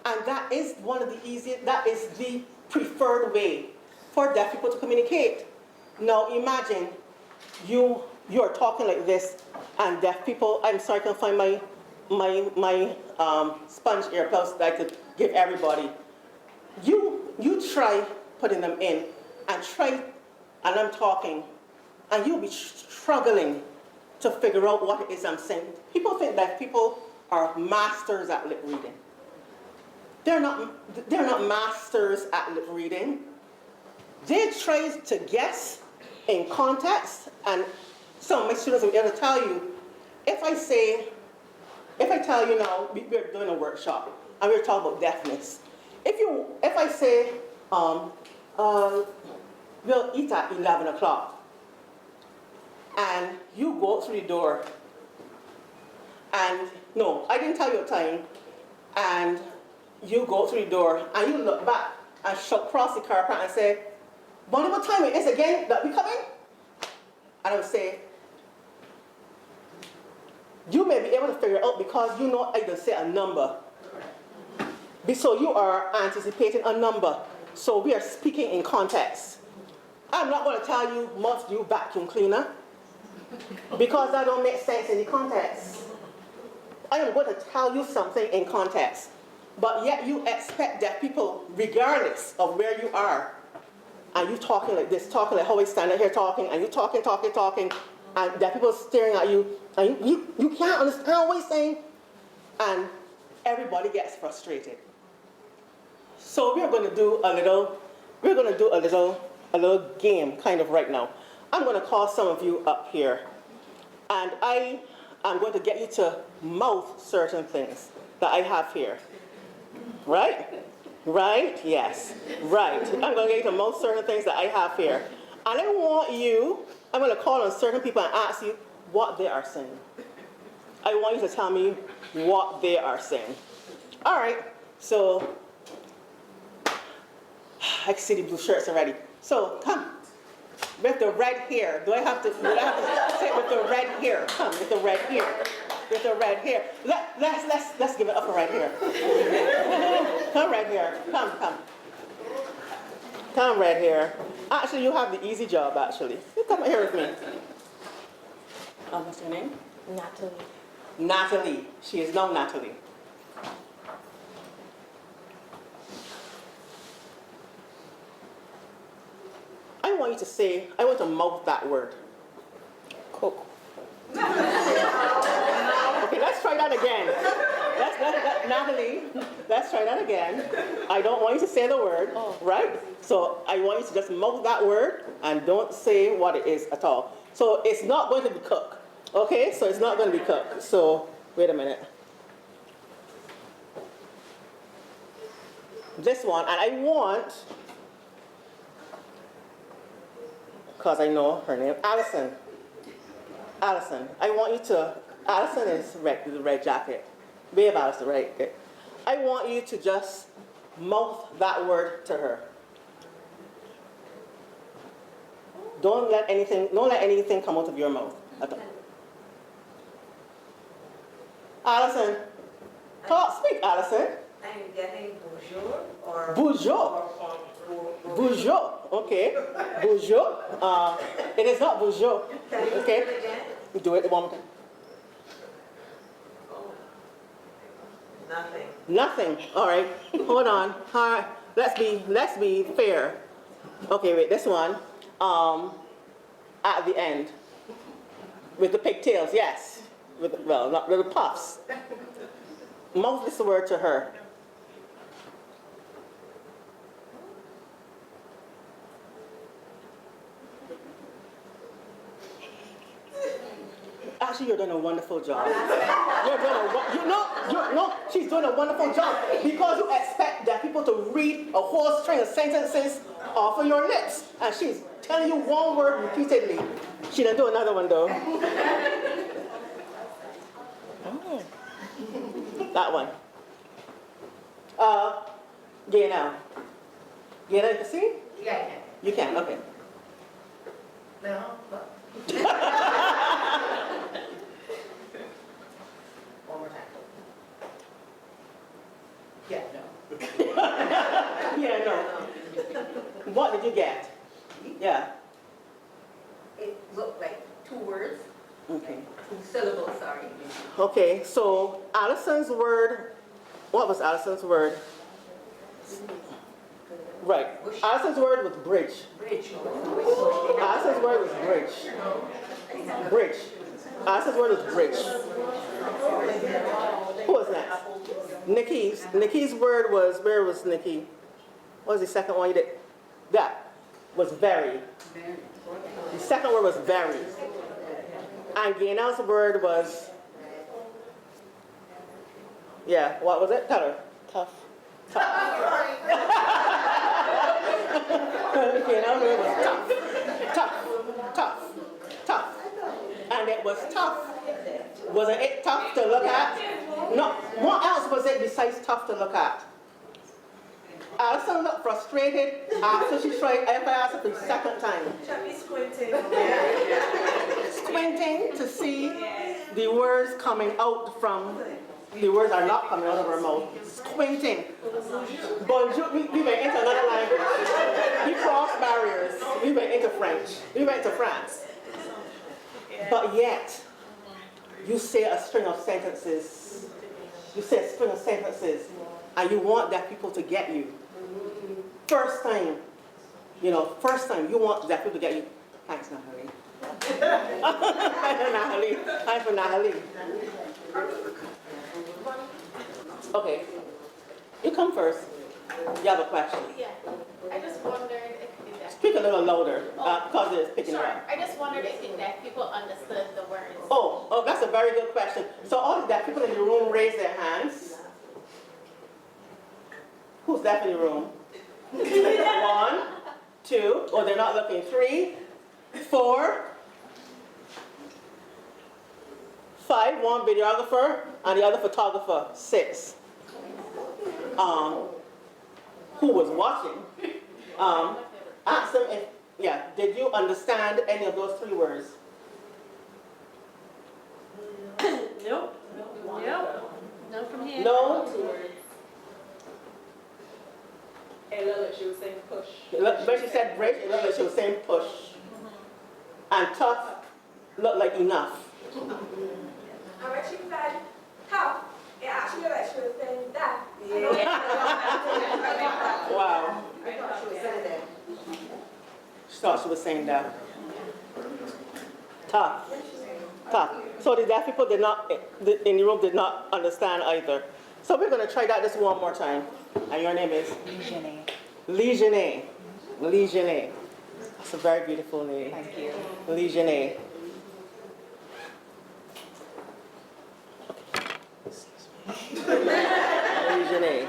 And that is one of the easiest, that is the preferred way for deaf people to communicate. Now imagine you're talking like this and deaf people, I'm sorry, I can't find my sponge earplugs that I could give everybody. You try putting them in and I'm talking, and you'll be struggling to figure out what it is I'm saying. People think that people are masters at lip reading. They're not masters at lip reading. They try to guess in context, and some of my students will be able to tell you, if I tell you now, we're doing a workshop, and we're talking about deafness. If I say, we'll eat at 11 o'clock, and you go through the door, and no, I didn't tell you a time, and you go through the door, and you look back and shout across the carpet and say, Bonnie, what time it is again that we coming? And I would say, you may be able to figure it out because you know I didn't say a number. So you are anticipating a number. So we are speaking in context. I'm not going to tell you, must you vacuum cleaner? Because that don't make sense in the context. I am going to tell you something in context. But yet you expect deaf people, regardless of where you are, and you talking like this, talking like how I stand here talking, and you talking, and deaf people staring at you, and you can't understand what he's saying, and everybody gets frustrated. So we're going to do a little game kind of right now. I'm going to call some of you up here, and I am going to get you to mouth certain things that I have here. Right? Right? Yes. Right. I'm going to get you to mouth certain things that I have here. And I'm going to call on certain people and ask you what they are saying. I want you to tell me what they are saying. All right. So, I can see the blue shirts already. So, come. With the red hair. Do I have to say it with the red hair? Come, with the red hair. With the red hair. Let's give it up for red hair. Come, red hair. Come. Come, red hair. Actually, you have the easy job, actually. You come here with me. What's your name? Natalie. Natalie. She is now Natalie. I want to mouth that word. Coke. Okay, let's try that again. Natalie, let's try that again. I don't want you to say the word, right? So I want you to just mouth that word and don't say what it is at all. So it's not going to be cook. Okay, so it's not going to be cook. So wait a minute. This one, and I want, because I know her name, Allison. Allison, I want you to, Allison is red, the red jacket. Wave, Allison, right? Okay. I want you to just mouth that word to her. Don't let anything come out of your mouth at all. Allison, speak, Allison. I'm getting bonjour or Bonjour. Bonjour, okay. Bonjour. It is not bonjour. Can you do Okay. it again? Do it one more time. Nothing. Nothing. All right. Hold on. All right. Let's be fair. Okay, wait. This one. At the end, with the pigtails. Yes. Not with the puffs. Mouth this word to her. Actually, you're doing a wonderful job. She's doing a wonderful job because you expect that people to read a whole string of sentences off of your lips. And she's telling you one word repeatedly. She didn't do another one though. That one. Gaynell. Gaynell, you can see? Yeah. You can, okay. No, but. One more time. Yeah, no. Yeah, no. What did you get? Yeah. It looked like 2 words, Okay. 2 syllables, sorry. Okay, so Allison's word, what was Allison's word? Right. Allison's word was bridge. Bridge. Allison's word was bridge. Bridge. Allison's word was bridge. Who was next? Nikki's. Nikki's word was, where was Nikki? What was the second one you did? That was very. The second word was very. And Gainell's word was, yeah, what was it? Tell her. Tough. Gainell's word was tough. Tough. Tough. Tough. And it was tough. Wasn't it tough to look at? No. What else was it besides tough to look at? Allison looked frustrated after she tried, after I asked her for the second time. Squinting to see the words coming out from, the words are not coming out of her mouth. Squinting. Bonjour, we went into another language. We crossed barriers. We went into French. We went to France. But yet, you say a string of sentences. You say a string of sentences, and you want deaf people to get you. First time, first time you want deaf people to get you. Thanks, Natalie. Natalie. Hi for Natalie. Okay. You come first. You have a question. Yeah, I just wondered if the deaf Speak a little louder, because it's picking Sure. up. I just wondered if the deaf people understood the words. Oh, that's a very good question. So all the deaf people in the room raise their hands. Who's deaf in the room? 1, 2, oh, they're not looking. 3, 4, 5, one videographer and the other photographer. 6. Who was watching? Ask them if, did you understand any of those 3 words? Nope. Nope. No from here. No? It looked like she was saying push. When she said bridge, it looked like she was saying push. And tough looked like enough. And when she said tough, it actually looked like she was saying that. Wow. I thought she was saying that. She thought she was saying that. Tough. Tough. So the deaf people in the room did not understand either. So we're going to try that just one more time. And your name is? Legionnaire. Legionnaire. Legionnaire. That's a very beautiful name. Thank you. Legionnaire. Legionnaire.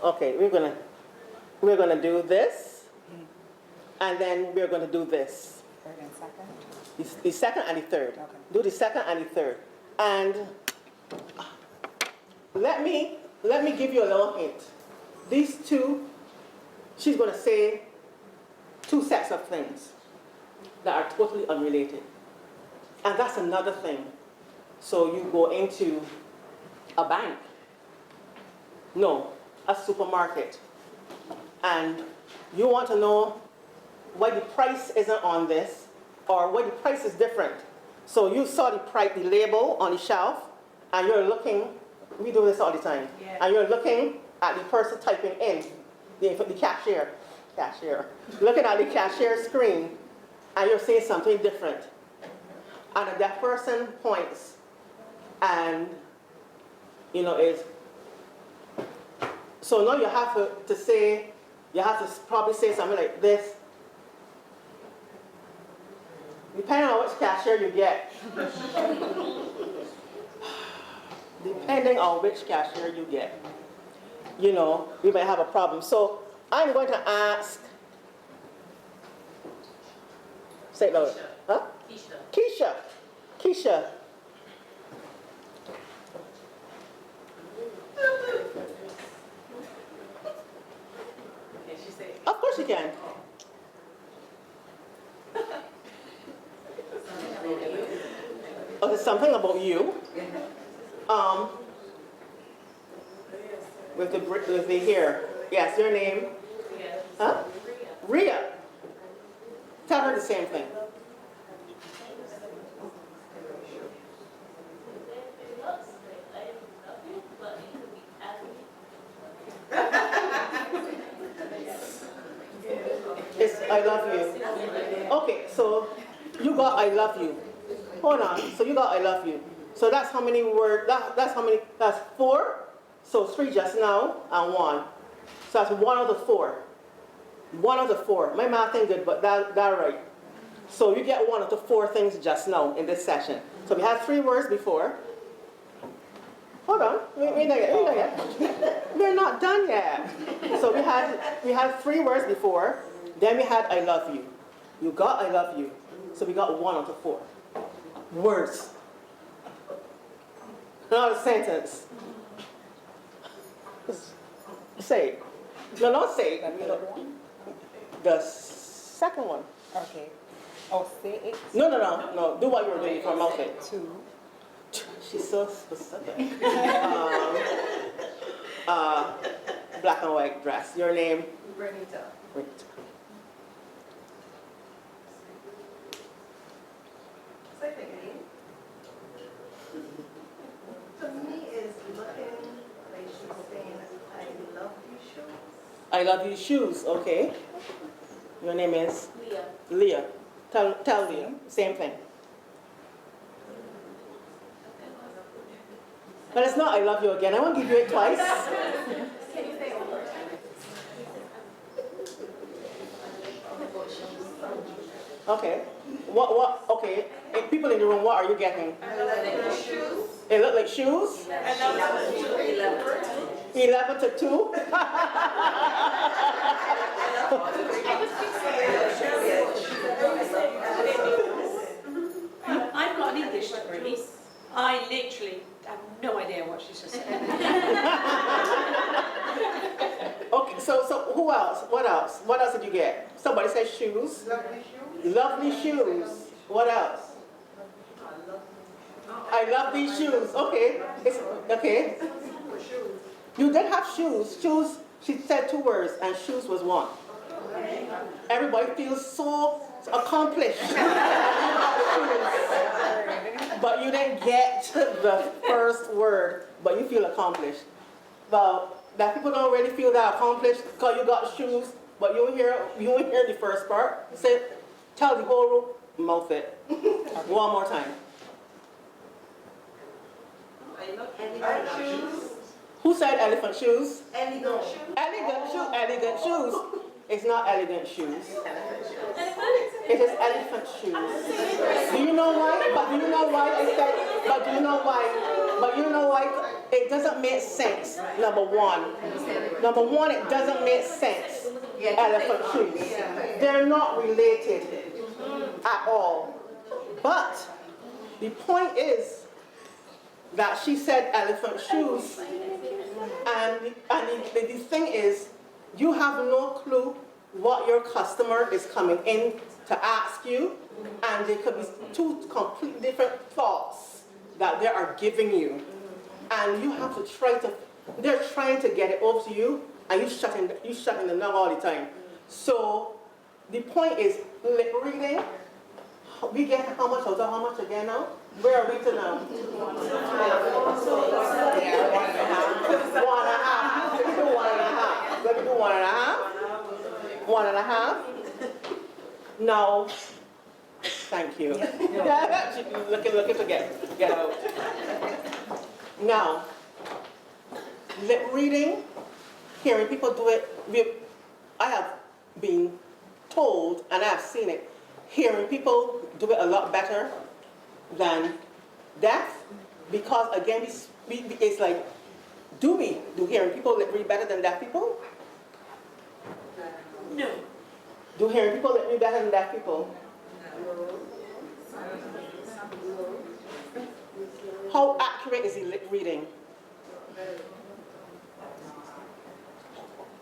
Okay, we're gonna do this, and then we're gonna do this. Third and second. The second and the third. Okay. Do the second and the third. And let me give you a little hint. These 2, she's gonna say 2 sets of things that are totally unrelated. And that's another thing. So you go into a bank. No, a supermarket. And you want to know why the price isn't on this, or why the price is different. So you saw the price, the label on the shelf, and you're looking, we do this all the time, and you're looking at the person typing in, the cashier, looking at the cashier screen, and you're saying something different. And a deaf person points, and, is, so now you have to say, you have to probably say something like this. Depending on which cashier you get. Depending on which cashier you get. We may have a problem. So I'm going to ask, say it louder. Huh? Keisha. Keisha. weekend? Oh, there's something about you. With the hair. Yes, your name? Huh? Rhea. Tell her the same thing. It's I love you. Okay, so you got I love you. Hold on. So you got I love you. So that's how many words? That's how many? That's 4. So 3 just now and 1. So that's 1 out of 4. 1 out of 4. My math ain't good, but that right. So you get 1 out of 4 things just now in this session. So we had 3 words before. Hold on. We're not yet. We're not done yet. So we had 3 words before. Then we had I love you. You got I love you. So we got 1 out of 4 words. Not a sentence. Say it. No, don't say it. The second one. Okay. Oh, say it. No. Do what you were doing before. Mouth it. 2. She's so specific. Black and white dress. Your name? Bernita. Wait. Say it again. To me, is looking like she's saying, I love you shoes. I love you shoes. Okay. Your name is? Leah. Leah. Tell Leah. Same thing. But it's not I love you again. I won't give you it twice. Can you say it one more time? Okay. What? Okay. If people in the room, what are you getting? I love your shoes. It look like shoes? 11 to 2? I've got an English degree. I literally have no idea what she's just said. Okay, so who else? What else? What else did you get? Somebody said shoes. Lovely shoes. Lovely shoes. What else? I love these shoes. Okay. Okay. You did have shoes. Shoes, she said 2 words, and shoes was 1. Everybody feels so accomplished. But you didn't get the first word, but you feel accomplished. Well, that people don't really feel that accomplished because you got shoes, but you won't hear the first part. Say, tell the whole room, mouth it. One more time. Elegant shoes. Who said elephant shoes? Elegant shoes. Elegant shoes. It's not elegant shoes. It is elephant shoes. Do you know why? But do you know why I said, but do you know why? But you know why? It doesn't make sense, number 1. Number 1, it doesn't make sense. Elephant shoes. They're not related at all. But the point is that she said elephant shoes. And the thing is, you have no clue what your customer is coming in to ask you, and there could be 2 completely different thoughts that they are giving you. And you have to they're trying to get it over to you, and you shutting them down all the time. So the point is, lip reading, we get how much out of how much again now? Where are we to now? 1.5. 1.5. Let me do 1.5. 1.5. Now, thank you. Looking to get out. Now, lip reading, hearing people do it, I have been told, and I have seen it, hearing people do it a lot better than deaf, because again, it's like, do hearing people read better than deaf people? No. Do hearing people read better than deaf people? How accurate is the lip reading?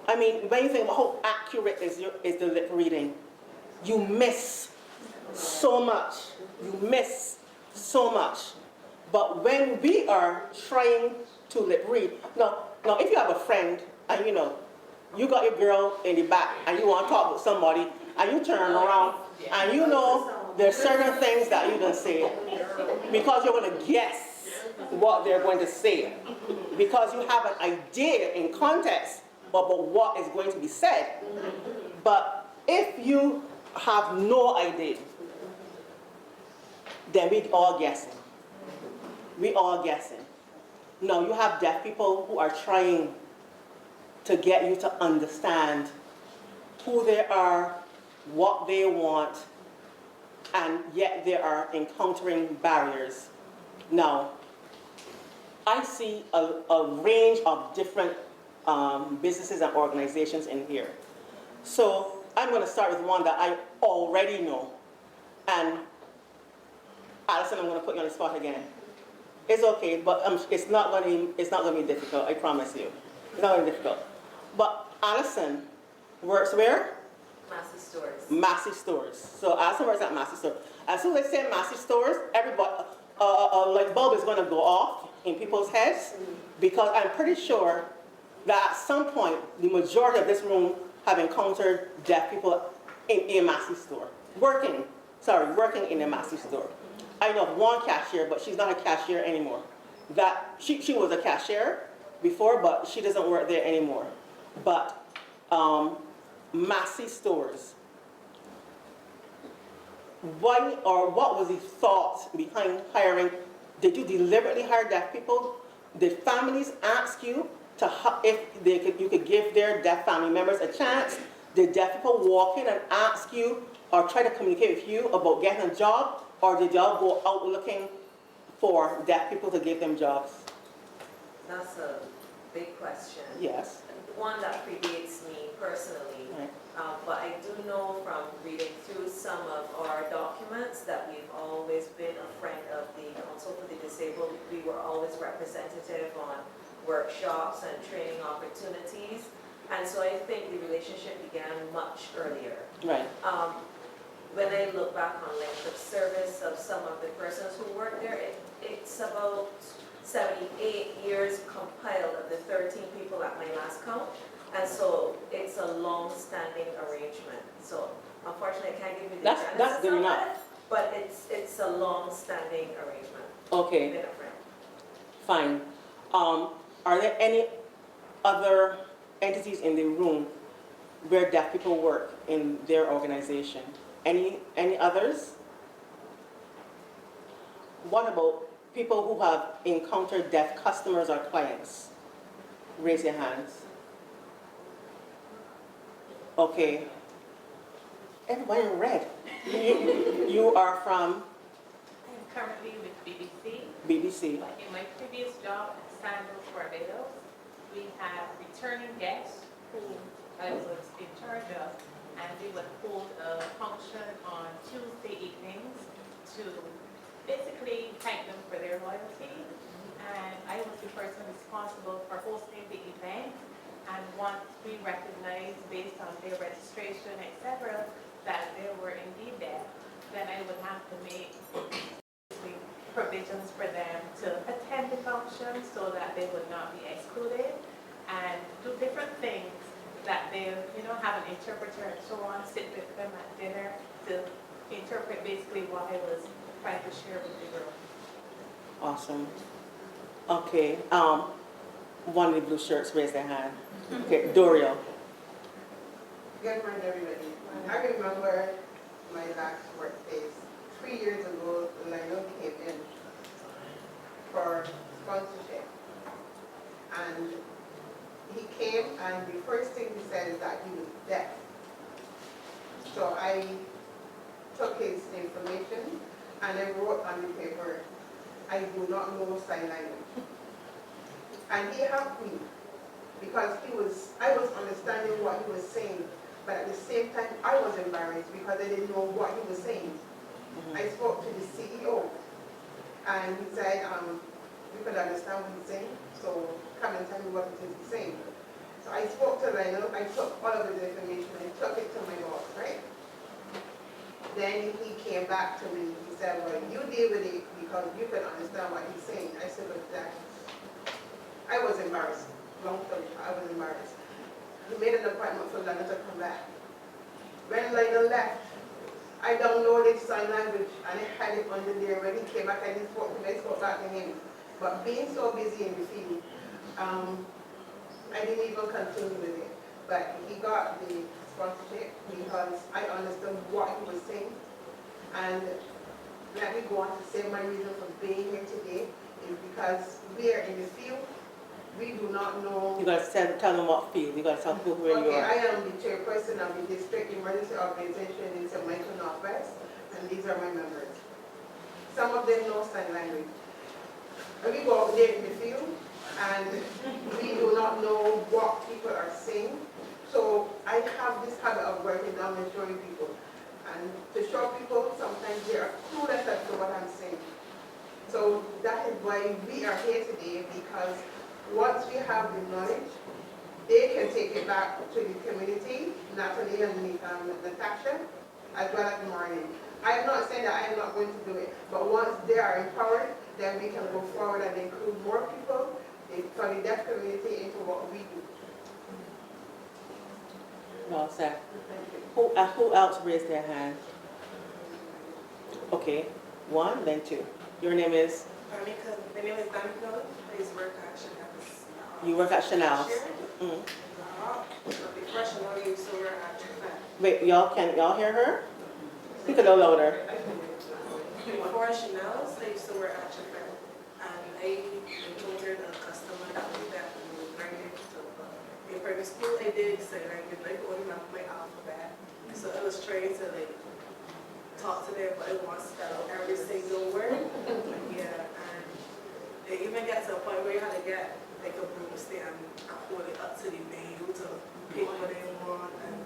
I mean, when you think about how accurate is the lip reading, you miss so much. You miss so much. But when we are trying to lip read, now if you have a friend and you got your girl in the back and you want to talk with somebody and you turn around and there's certain things that you don't say because you're going to guess what they're going to say because you have an idea in context about what is going to be said. But if you have no idea, then we all guessing. We all guessing. No, you have deaf people who are trying to get you to understand who they are, what they want, and yet they are encountering barriers. Now, I see a range of different businesses and organizations in here. So I'm going to start with one that I already know. And Alison, I'm going to put you on the spot again. It's okay, but it's not going to be difficult, I promise you. It's not going to be difficult. But Alison works where? Massey Stores. Massey Stores. So Alison works at Massey Stores. As soon as they say Massey Stores, everybody, like bulb is going to go off in people's heads because I'm pretty sure that at some point the majority of this room have encountered deaf people in a Massey store. Working in a Massey store. I know of one cashier, but she's not a cashier anymore. She was a cashier before, but she doesn't work there anymore. But Massey Stores. Why or what was the thought behind hiring? Did you deliberately hire deaf people? Did families ask you if you could give their deaf family members a chance? Did deaf people walk in and ask you or try to communicate with you about getting a job? Or did y'all go out looking for deaf people to give them jobs? That's a big question. Yes. One that predates me personally. Right. But I do know from reading through some of our documents that we've always been a friend of the Council for the Disabled. We were always representative on workshops and training opportunities. And so I think the relationship began much earlier. Right. When I look back on length of service of some of the persons who work there, it's about 78 years compiled of the 13 people at my last count. And so it's a long-standing arrangement. So unfortunately, I can't give you the That's good enough. But it's a long-standing arrangement. Okay. Been a friend. Fine. Are there any other entities in the room where deaf people work in their organization? Any others? What about people who have encountered deaf customers or clients? Raise your hands. Okay. Everybody in red. You are from? I'm currently with BBC. BBC. But in my previous job at Sandals, Barbados, we had returning guests who I was in charge of, and we would hold a function on Tuesday evenings to basically thank them for their loyalty. And I was the person responsible for hosting the event. And once we recognized based on their registration, etc., that they were indeed deaf, then I would have to make provisions for them to attend the function so that they would not be excluded, and do different things that they, have an interpreter and so on, sit with them at dinner to interpret basically what I was trying to share with the group. Awesome. Okay. One of the blue shirts raised their hand. Okay, Dorio. Good morning, everybody. I remember my last workplace 3 years ago. Lionel came in for sponsorship, and he came, and the first thing he said is that he was deaf. So I took his information and I wrote on the paper, "I do not know sign language." And he helped me because I was understanding what he was saying, but at the same time I was embarrassed because I didn't know what he was saying. I spoke to the CEO and he said, "We could understand what he's saying, so come and tell me what it is he's saying." So I spoke to Lionel, I took all of his information and took it to my boss, right? Then he came back to me, he said, well, you deal with it because you can understand what he's saying. I said, but that, I was embarrassed. Long story short, I was embarrassed. He made an appointment for Lionel to come back. When Lionel left, I downloaded sign language and I had it under there. When he came back, I didn't spoke to him, I spoke back to him. But being so busy in the field, I didn't even continue with it. But he got the sponsorship because I understood what he was saying. And let me go on to say my reason for being here today is because we are in the field. We do not know. You gotta tell them what field. You gotta tell people where you Okay, are. I am the chairperson of the district emergency organization in St. Michael Northwest, and these are my members. Some of them know sign language. And we go out there in the field, and we do not know what people are saying. So I have this habit of working down and showing people. And to show people, sometimes they are clueless as to what I'm saying. So that is why we are here today, because once we have the knowledge, they can take it back to the community, Natalie and Natasha, as well as Maureen. I'm not saying that I am not going to do it, but once they are empowered, then we can go forward and include more people from the deaf community into what we do. Well said. Who else raised their hand? Okay, one, then two. Your name is? My name is Danica. I used to work at Chanel's. You work at Chanel's. Mm-hmm. Before Chanel, I used to work at Chanel. Wait, y'all hear her? Speak a little louder. Before Chanel's, I used to work at Chanel. And I encountered a customer that was deaf and was learning to in primary school. I did sign language, like going off my alphabet. So I was trying to like talk to them, but I want to spell out every single word. Yeah, and it even got to a point where you had to get like a broomstick and hold it up to the nail to pick what they want. And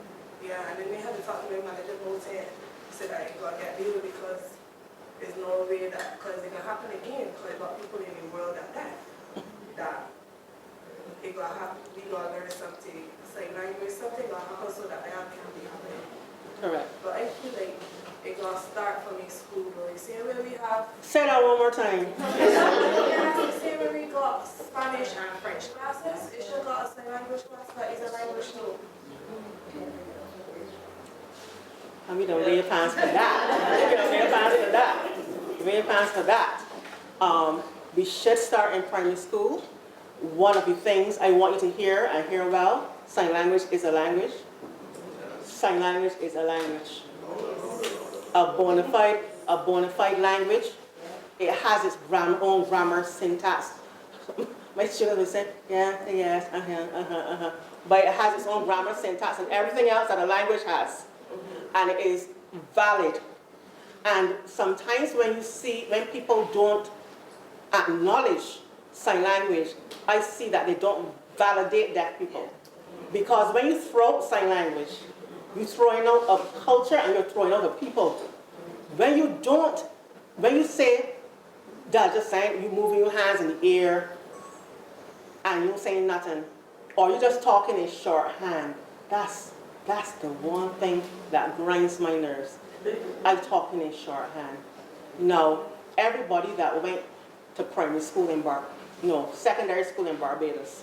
yeah, and then we had to talk to my manager about it. He said I ain't gonna get deal because there's no way that, because it can happen again, because a lot of people in the world are deaf. That it gonna happen, we gonna learn something, sign language, something gonna happen so that I can be happening. Correct. But I feel like it's gonna start from in school, bro. You see where we have Say that one more time. you see where we got Spanish and French classes, it should got a sign language class, but it's a language too. And we don't lay pants for that. We don't lay pants for that. We lay pants for that. We should start in primary school. One of the things I want you to hear and hear well, sign language is a language. Sign language is a language. A bona fide language. It has its own grammar, syntax. My students will say, yeah, yes, But it has its own grammar, syntax, and everything else that a language has. And it is valid. And sometimes when people don't acknowledge sign language, I see that they don't validate deaf people. Because when you throw out sign language, you're throwing out a culture and you're throwing out a people. When you say that, just saying, you're moving your hands in the air and you're saying nothing, or you're just talking in shorthand, that's the one thing that grinds my nerves. I'm talking in shorthand. No, everybody that went to primary school secondary school in Barbados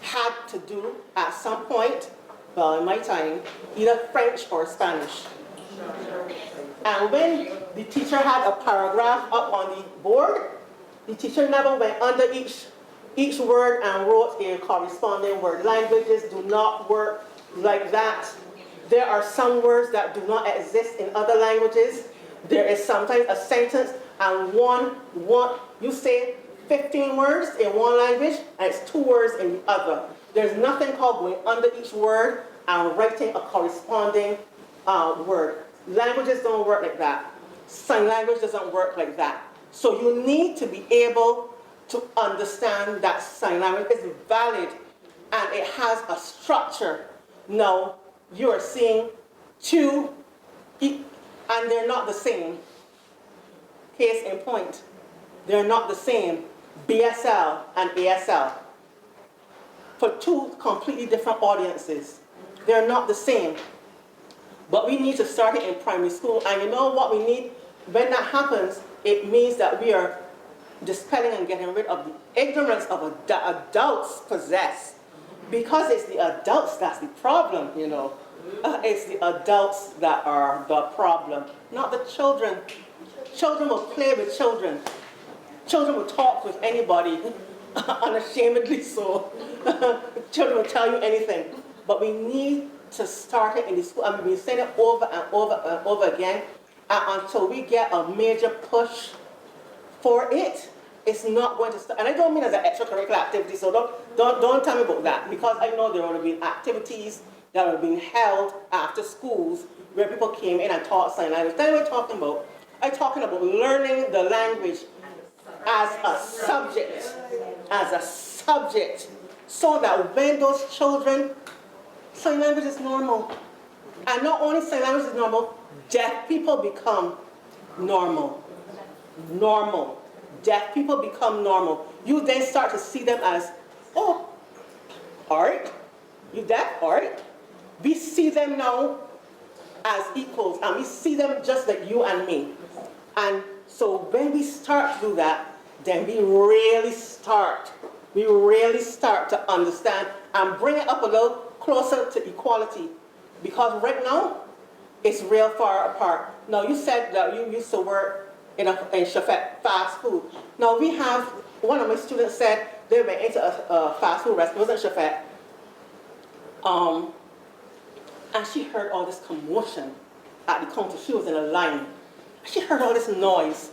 had to do at some point, well, in my time, either French or Spanish. And when the teacher had a paragraph up on the board, the teacher never went under each word and wrote a corresponding word. Languages do not work like that. There are some words that do not exist in other languages. There is sometimes a sentence and you say 15 words in one language and it's 2 words in the other. There's nothing called going under each word and writing a corresponding word. Languages don't work like that. Sign language doesn't work like that. So you need to be able to understand that sign language is valid and it has a structure. No, you are seeing two, and they're not the same. Case in point, they're not the same. BSL and ASL. for two completely different audiences. They're not the same. But we need to start it in primary school. And you know what we need? When that happens, it means that we are dispelling and getting rid of the ignorance of adults possess. Because it's the adults that's the problem, you know. It's the adults that are the problem, not the children. Children will play with children. Children will talk with anybody, unashamedly so. Children will tell you anything. But we need to start it in the school. I mean, we say it over and over and over again, and until we get a major push for it, it's not going to start. And I don't mean as an extracurricular activity, so don't tell me about that, because I know there would have been activities that have been held after schools where people came in and taught sign language. That's what I'm talking about. I'm talking about learning the language as a subject, so that when those children, sign language is normal. And not only sign language is normal, deaf people become normal. Normal. Deaf people become normal. You then start to see them as, oh, all right, you deaf, all right. We see them now as equals, and we see them just like you and me. And so when we start to do that, then we really start to understand and bring it up a little closer to equality. Because right now, it's real far apart. Now, you said that you used to work in Shafet fast food. Now, we have, one of my students said they went into a fast food restaurant, it wasn't Shafet. And she heard all this commotion at the counter. She was in a line. She heard all this noise.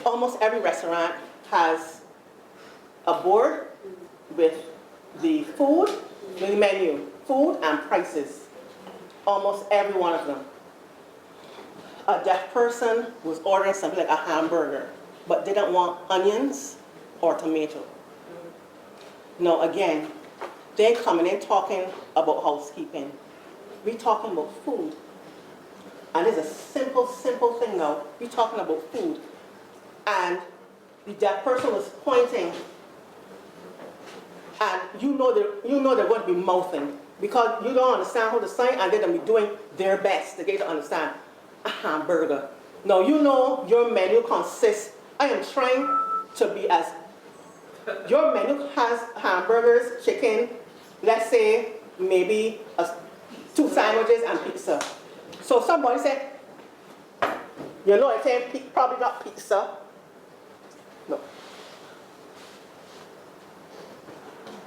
Almost every restaurant has a board with the food, the menu, food and prices. Almost every one of them. A deaf person was ordering something like a hamburger, but they didn't want onions or tomato. Now again, they're coming in talking about housekeeping. We're talking about food. And it's a simple thing now. We're talking about food. And the deaf person was pointing, and you know they're going to be mouthing, because you don't understand how to sign, and they're going to be doing their best to get you to understand a hamburger. Now you know your menu consists, I am trying to be as, your menu has hamburgers, chicken, let's say maybe 2 sandwiches and pizza. So somebody said, you know, it's saying probably not pizza. No.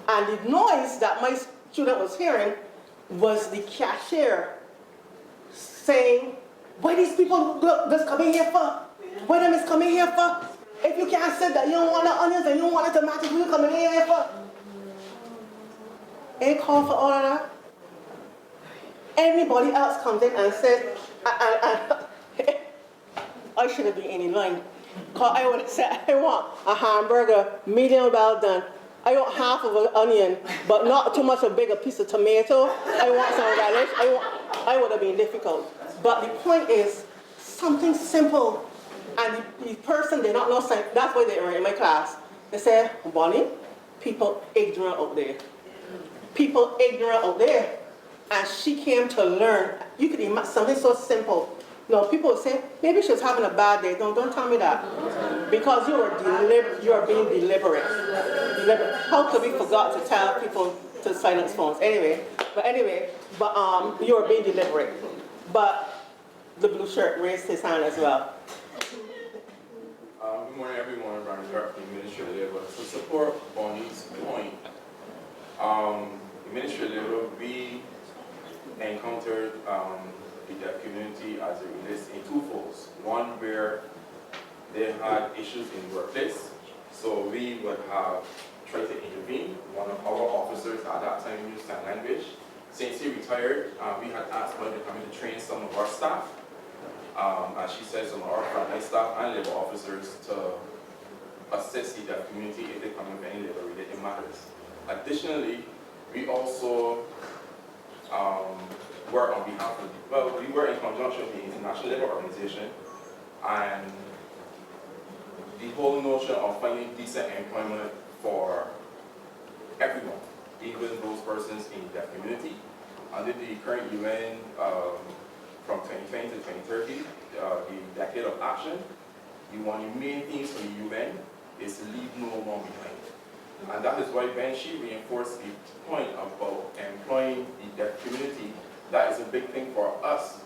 And the noise that my student was hearing was the cashier saying, what these people just coming here for? What them is coming here for? If you can't say that you don't want the onions and you don't want the tomatoes, what you coming here for? Ain't call for all of that. Everybody else comes in and says, I shouldn't be in line. Because I would say, I want a hamburger, medium well done. I want half of an onion, but not too much a bigger piece of tomato. I want some relish. I would have been difficult. But the point is, something simple. And the person did not know sign. That's why they were in my class. They said, Bonnie, people ignorant out there. People ignorant out there. And she came to learn. You could imagine something so simple. No, people would say, maybe she was having a bad day. No, don't tell me that. Because you are being deliberate. How could we forgot to tell people to silence phones? Anyway, you are being deliberate. But the blue shirt raised his hand as well. Good morning, everyone. Ronnie Sharp, Administrative Labor. To support Bonnie's point, Administrative Labor, we encountered the deaf community as it relates in two folds. One where they had issues in the workplace, so we would have tried to intervene. One of our officers at that time used sign language. Since he retired, we had asked Bonnie to come in to train some of our staff. As she said, some of our frontline staff and labor officers to assist the deaf community if they come in with any labor-related matters. Additionally, we also work on behalf of, we work in conjunction with the International Labour Organization, and the whole notion of finding decent employment for persons in the deaf community. Under the current UN from 2020 to 2030, the decade of action, one of the main things for the UN is to leave no one behind. And that is why Banshee reinforced the point about employing the deaf community. That is a big thing for us,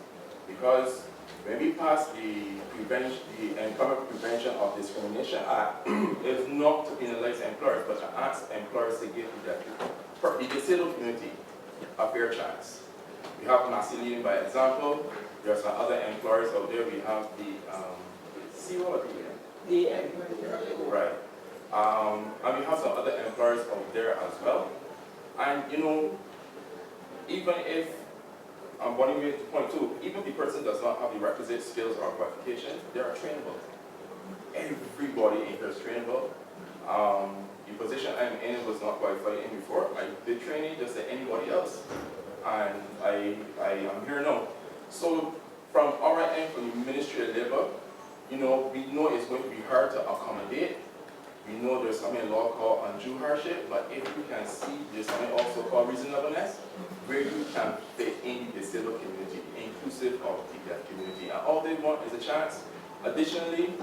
because when we pass the Employment Prevention of Discrimination Act, it's not to penalize employers, but to ask employers to give the disabled community a fair chance. We have Massey leading by example. There are some other employers out there. We have the right. And we have some other employers out there as well. And even if Bonnie made the point too, even if the person does not have the requisite skills or qualifications, they are trainable. Everybody in here is trainable. The position I'm in was not qualified in before. I did training just like anybody else. And I am here now. So from our end, from the Ministry of Labor, we know it's going to be hard to accommodate. We know there's something in law called undue hardship, but if you can see there's something also called reasonableness, where you can fit in the disabled community, inclusive of the deaf community. And all they want is a chance. Additionally,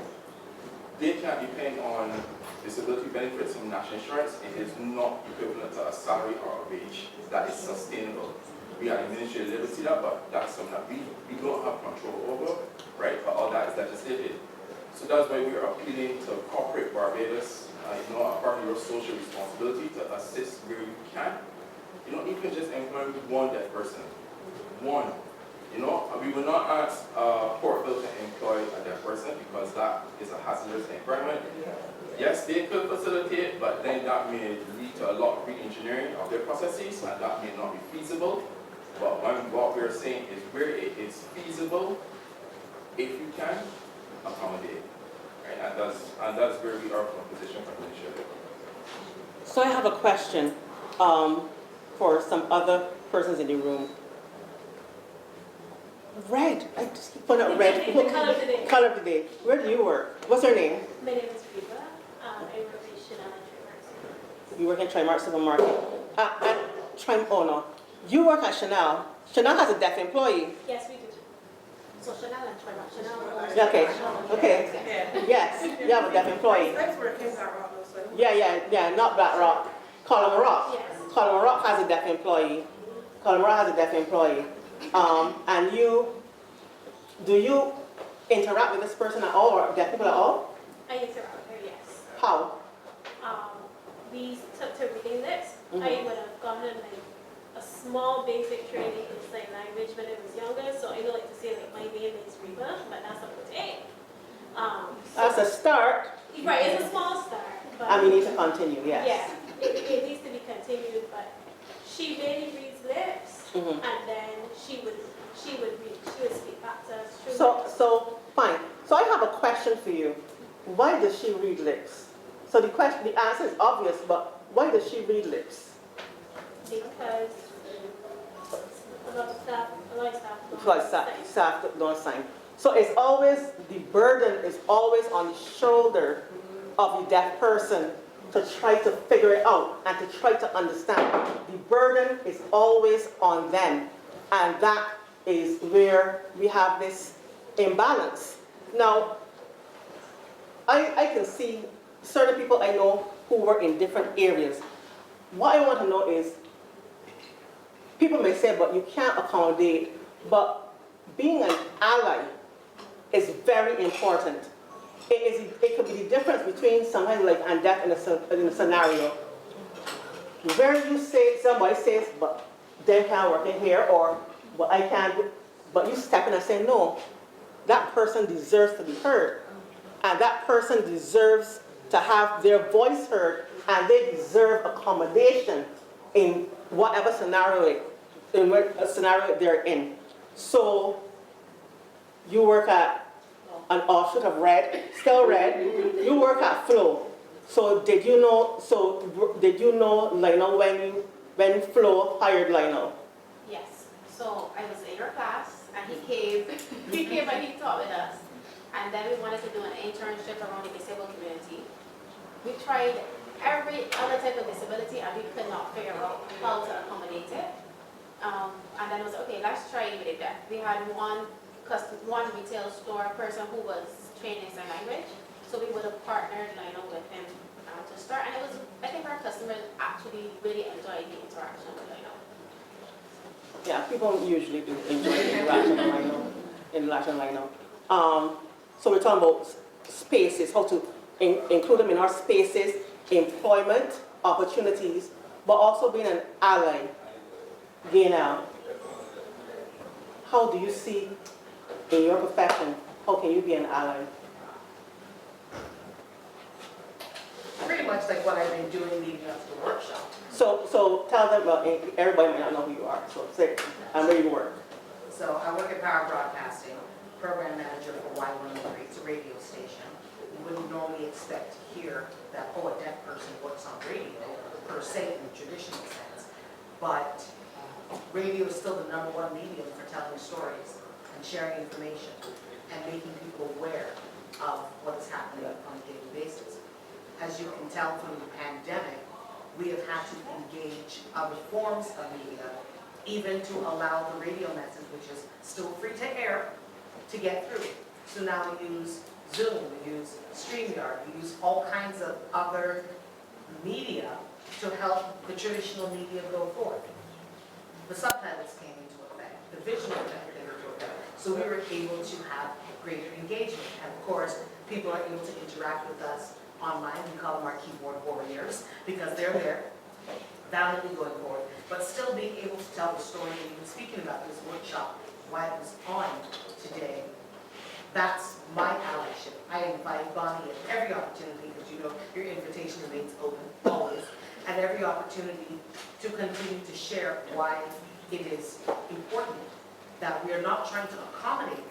they can't depend on disability benefits from national insurance. It is not equivalent to a salary or a wage that is sustainable. We are in the Ministry of Labor see that, but that's something that we don't have control over, right? But all that is legislated. So that's why we are appealing to corporate Barbados, a part of your social responsibility to assist where you can. Even just employing one deaf person. One. We will not ask Portville to employ a deaf person because that is a hazardous environment. Yes, they could facilitate, but then that may lead to a lot of re-engineering of their processes, and that may not be feasible. But what we're saying is where it is feasible, if you can, accommodate. Right? And that's where we are from a position from the initiative. So I have a question for some other persons in the room. Red. I just keep putting up red. The color of the day. Color of the day. Where do you work? What's your name? My name is Reba. I work at Chanel and Traverse. You work in Trimark Supermarket. Oh no. You work at Chanel. Chanel has a deaf employee. Yes, we do. So Chanel and Traverse. Chanel. Okay. Yes. You have a deaf employee. That's where Kim's at, Rock. Yeah. Not Black Rock. Column Rock. Yes. Column Rock has a deaf employee. Column Rock has a deaf employee. And do you interact with this person at all, or deaf people at all? I interact with her, yes. How? We took to reading lips. I would have gotten a small basic training in sign language when I was younger, so I know to say my name is Reba, but that's up to date. That's a start. Right, it's a small start. But And we need to continue, yes. Yeah, it needs to be continued, but she mainly reads lips, and then she would speak back to us. So fine. So I have a question for you. Why does she read lips? So the answer is obvious, but why does she read lips? Because a lot of Staff don't sign. So it's always, the burden is always on the shoulder of the deaf person to try to figure it out and to try to understand. The burden is always on them. And that is where we have this imbalance. Now, I can see certain people I know who work in different areas. What I want to know is, people may say, but you can't accommodate, but being an ally is very important. It could be the difference between somebody like and deaf in a scenario where you say, somebody says, but they can't work in here, or but I can't, but you step in and say, no, that person deserves to be heard. And that person deserves to have their voice heard, and they deserve accommodation in whatever scenario, they're in. So you work at an offshoot of Red, still Red, you work at Flow. So did you know Lionel when Flo hired Lionel? Yes. So I was in your class, and he came and he taught with us. And then we wanted to do an internship around the disabled community. We tried every other type of disability, and we could not figure out how to accommodate And then I was like, okay, let's try it with it. We had one retail store person who was trained in sign language, so we would have partnered with him to start. And it was, I think our customers actually really enjoyed the interaction with Lino. Yeah, people usually do enjoy the interaction in Latin Lino. So we're talking about spaces, how to include them in our spaces, employment opportunities, but also being an ally. Gaynell, how do you see in your profession, how can you be an ally? Pretty much like what I've been doing leading up to the workshop. So tell them, well, everybody might not know who you are, so say, and where you work. So I work at Power Broadcasting, program manager for Y103, it's a radio station. You wouldn't normally expect to hear that, oh, a deaf person works on radio, per se, in the traditional sense. But radio is still the #1 medium for telling stories and sharing information and making people aware of what is happening on a daily basis. As you can tell from the pandemic, we have had to engage other forms of media, even to allow the radio message, which is still free to air, to get through. So now we use Zoom, we use StreamYard, we use all kinds of other media to help the traditional media go forward. The subtitles came into effect, the visual effect came into effect, so we were able to have greater engagement. And of course, people are able to interact with us online. We call them our keyboard warriors because they're there, valiantly going forward, but still being able to tell the story. And even speaking about this workshop, why it was on today, that's my allyship. I invite Bonnie at every opportunity, because you know your invitation remains open always, and every opportunity to continue to share why it is important that we are not trying to accommodate,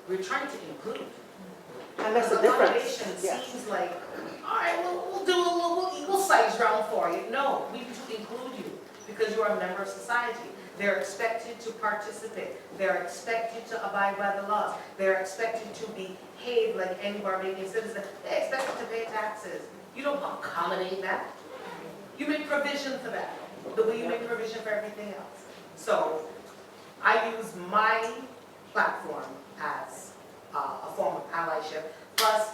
we're trying to include. And that's the difference. Accommodation Yes. seems like, all right, we'll size round for you. No, we need to include you because you are a member of society. They're expected to participate. They're expected to abide by the laws. They're expected to behave like any Barbadian citizen. They're expected to pay taxes. You don't accommodate that. You make provision for that, the way you make provision for everything else. So I use my platform as a form of allyship. Plus,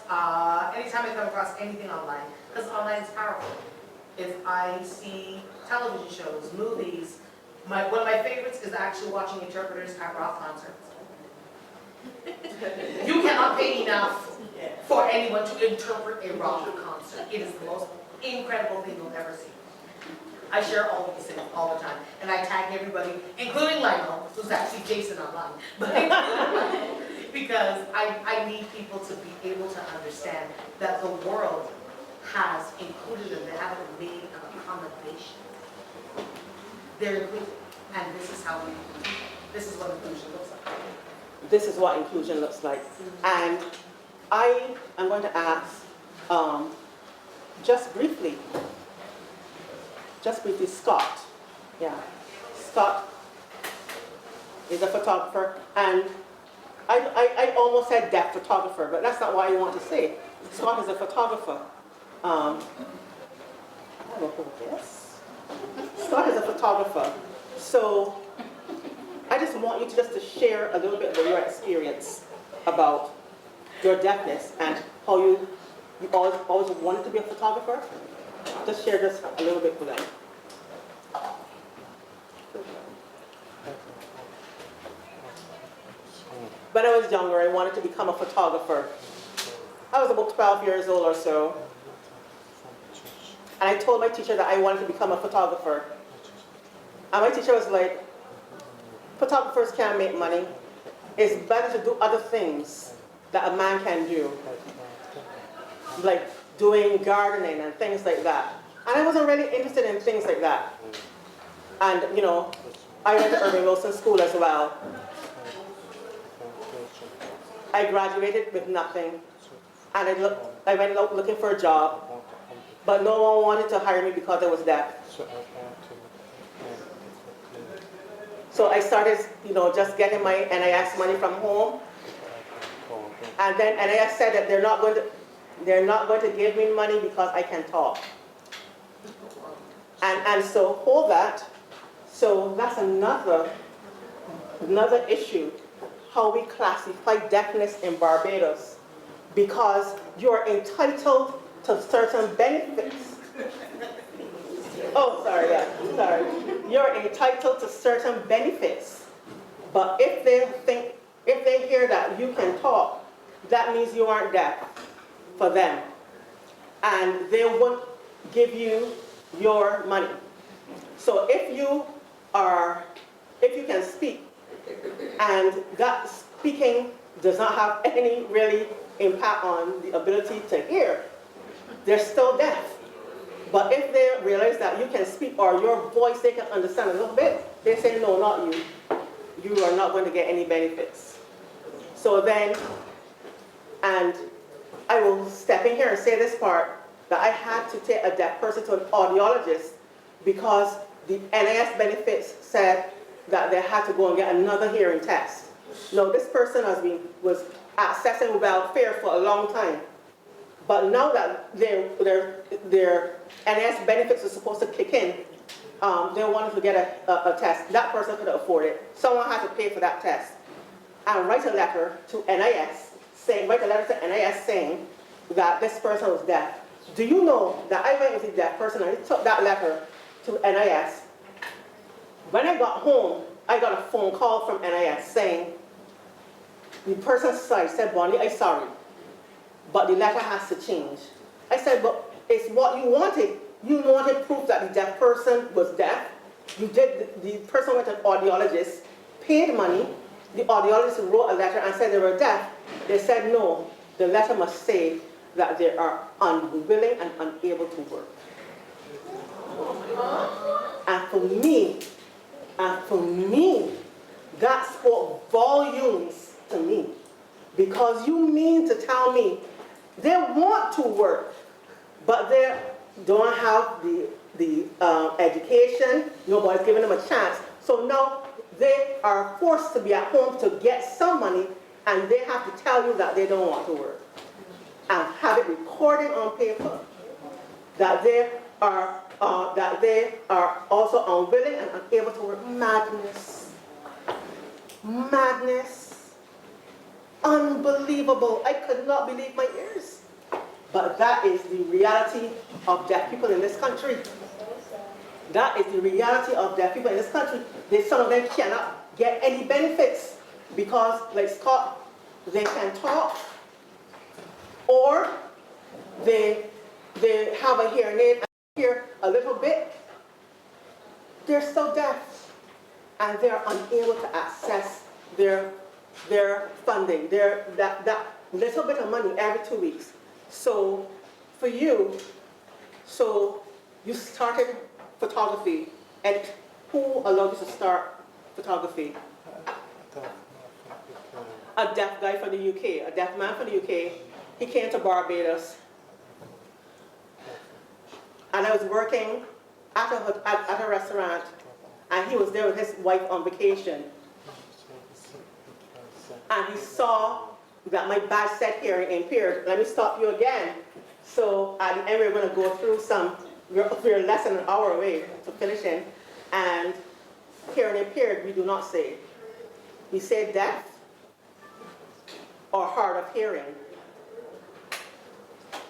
anytime I come across anything online, because online is powerful. If I see television shows, movies, one of my favorites is actually watching interpreters at rock concerts. You cannot pay enough for anyone to interpret a rock concert. It is the most incredible thing you'll ever see. I share all of these things all the time, and I tag everybody, including Lionel, who's actually Jason online, but because I need people to be able to understand that the world has included them. They haven't made an accommodation. They're included, and this is how we include. This is what inclusion looks like. This is what inclusion looks like. And I am going to ask, just briefly, Scott. Yeah, Scott is a photographer, and I almost said deaf photographer, but that's not what I want to say. Scott is a photographer. I don't know who this. Scott is a photographer. So I just want you to share a little bit of your experience about your deafness and how you always wanted to be a photographer. Just share this a little bit with them. When I was younger, I wanted to become a photographer. I was about 12 years old or so. And I told my teacher that I wanted to become a photographer. And my teacher was like, photographers can't make money. It's better to do other things that a man can do. Like doing gardening and things like that. And I wasn't really interested in things like that. And, you know, I went to Irving Wilson School as well. I graduated with nothing. And I went out looking for a job. But no one wanted to hire me because I was deaf. So I started, you know, just getting my NIS money from home. And then NIS said that they're not going to give me money because I can talk. And so hold that. So that's another issue, how we classify deafness in Barbados, because you're entitled to certain benefits. Oh, sorry, yeah, sorry. You're entitled to certain benefits, but if they hear that you can talk, that means you aren't deaf for them, and they won't give you your money. So if you can speak, and that speaking does not have any really impact on the ability to hear, they're still deaf. But if they realize that you can speak or your voice they can understand a little bit, they say, no, not you. You are not going to get any benefits. So then, and I will step in here and say this part, that I had to take a deaf person to an audiologist because the NIS benefits said that they had to go and get another hearing test. Now, this person was accessing welfare for a long time. But now that their NIS benefits are supposed to kick in, they wanted to get a test. That person couldn't afford it. Someone had to pay for that test. And write a letter to NIS, saying that this person was deaf. Do you know that I went with a deaf person and I took that letter to NIS? When I got home, I got a phone call from NIS saying, the person's side said, Bonnie, I'm sorry, but the letter has to change. I said, but it's what you wanted. You wanted proof that the deaf person was deaf. The person went to an audiologist, paid money. The audiologist wrote a letter and said they were deaf. They said, no, the letter must say that they are unwilling and unable to work. And for me, that spoke volumes to me. Because you mean to tell me they want to work, but they don't have the education, nobody's giving them a chance. So now they are forced to be at home to get some money, and they have to tell you that they don't want to work. And have it recorded on paper that they are also unwilling and unable to work. Madness. Madness. Unbelievable. I could not believe my ears. But that is the reality of deaf people in this country. That is the reality of deaf people in this country. Some of them cannot get any benefits because, like Scott, they can talk, or they have a hearing aid and hear a little bit. They're still deaf, and they're unable to access their funding, that little bit of money every 2 weeks. So for you, you started photography, and who allowed you to start photography? A deaf guy from the UK, a deaf man from the UK. He came to Barbados, and I was working at a restaurant, and he was there with his wife on vacation. And he saw that my badge said hearing impaired. Let me stop you again. So at the end, we're going to go through we're less than an hour away to finishing. And hearing impaired, we do not say. We say deaf or hard of hearing.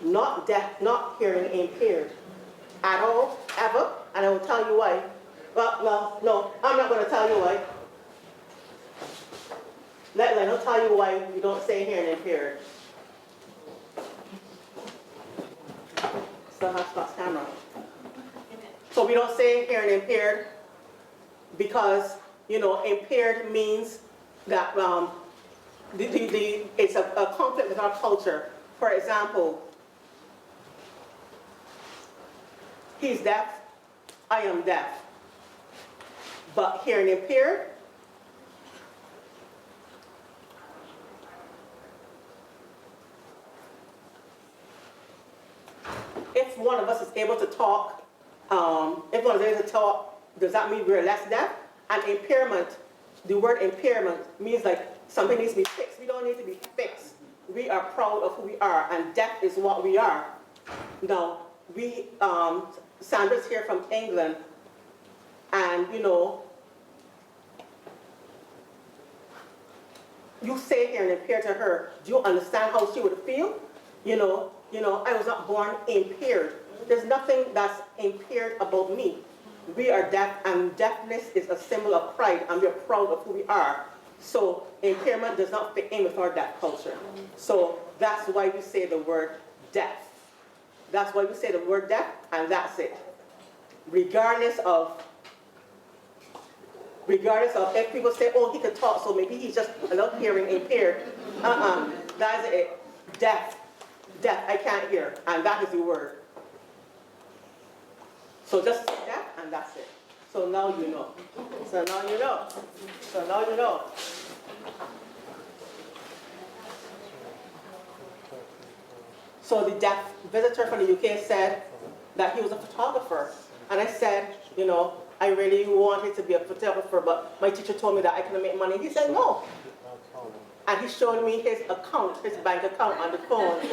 Not deaf, not hearing impaired at all, ever. And I will tell you why. Well, no, I'm not going to tell you why. Let me tell you why we don't say hearing impaired. Still have Scott's camera. So we don't say hearing impaired because, impaired means that it's a conflict with our culture. For example, he's deaf, I am deaf. But hearing impaired, if one of us is able to talk, does that mean we're less deaf? And impairment, the word impairment means like something needs to be fixed. We don't need to be fixed. We are proud of who we are, and deaf is what we are. Now, Sandra's here from England, and you say here and impaired to her, do you understand how she would feel? I was not born impaired. There's nothing that's impaired about me. We are deaf, and deafness is a symbol of pride, and we're proud of who we are. So impairment does not fit in with our deaf culture. So that's why we say the word deaf. That's why we say the word deaf, and that's it. Regardless of if people say, oh, he can talk, so maybe he's just a little hearing impaired. That's it. Deaf. Deaf, I can't hear. And that is the word. So just say deaf, and that's it. So now you know. So now you know. So now you know. So the deaf visitor from the UK said that he was a photographer. And I said, I really wanted to be a photographer, but my teacher told me that I couldn't make money. He said, no. And he showed me his account, his bank account on the phone. And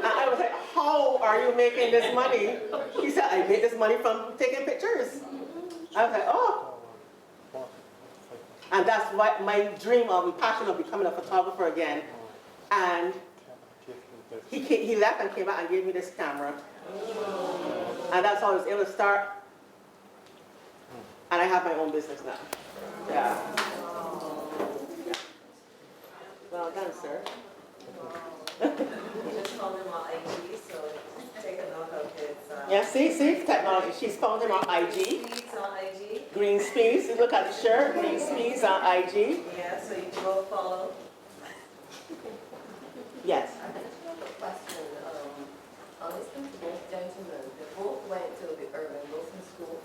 I was like, how are you making this money? He said, I made this money from taking pictures. I was like, oh. And that's what my dream of, passion of becoming a photographer again. And he left and came back and gave me this camera. And that's how I was able to start. And I have my own business now. Yeah. Well done, sir. Just found him on IG, so take a note of his. Yeah, see, technology. She's found him on IG. He's on IG. Green Speeds. Look at the shirt. Green Speeds on IG. Yeah, so you can go follow. Yes. I just have a question. I listened to both gentlemen. They both went to the Urban Wilson School,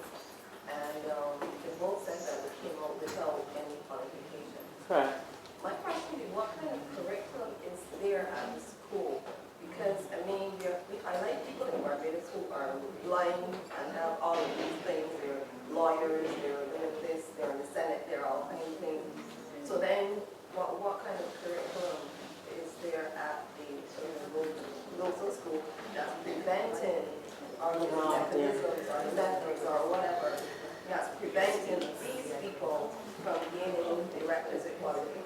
and they both said that they came out without any qualification. Correct. My question is, what kind of curriculum is there at the school? Because, I mean, I like people in Barbados who are blind and have all of these things. They're lawyers, they're this, they're in the Senate, they're all kinds of things. So then, what kind of curriculum is there at the Wilson School that's preventing or mechanisms or methods or whatever that's preventing these people from gaining the requisite qualifications?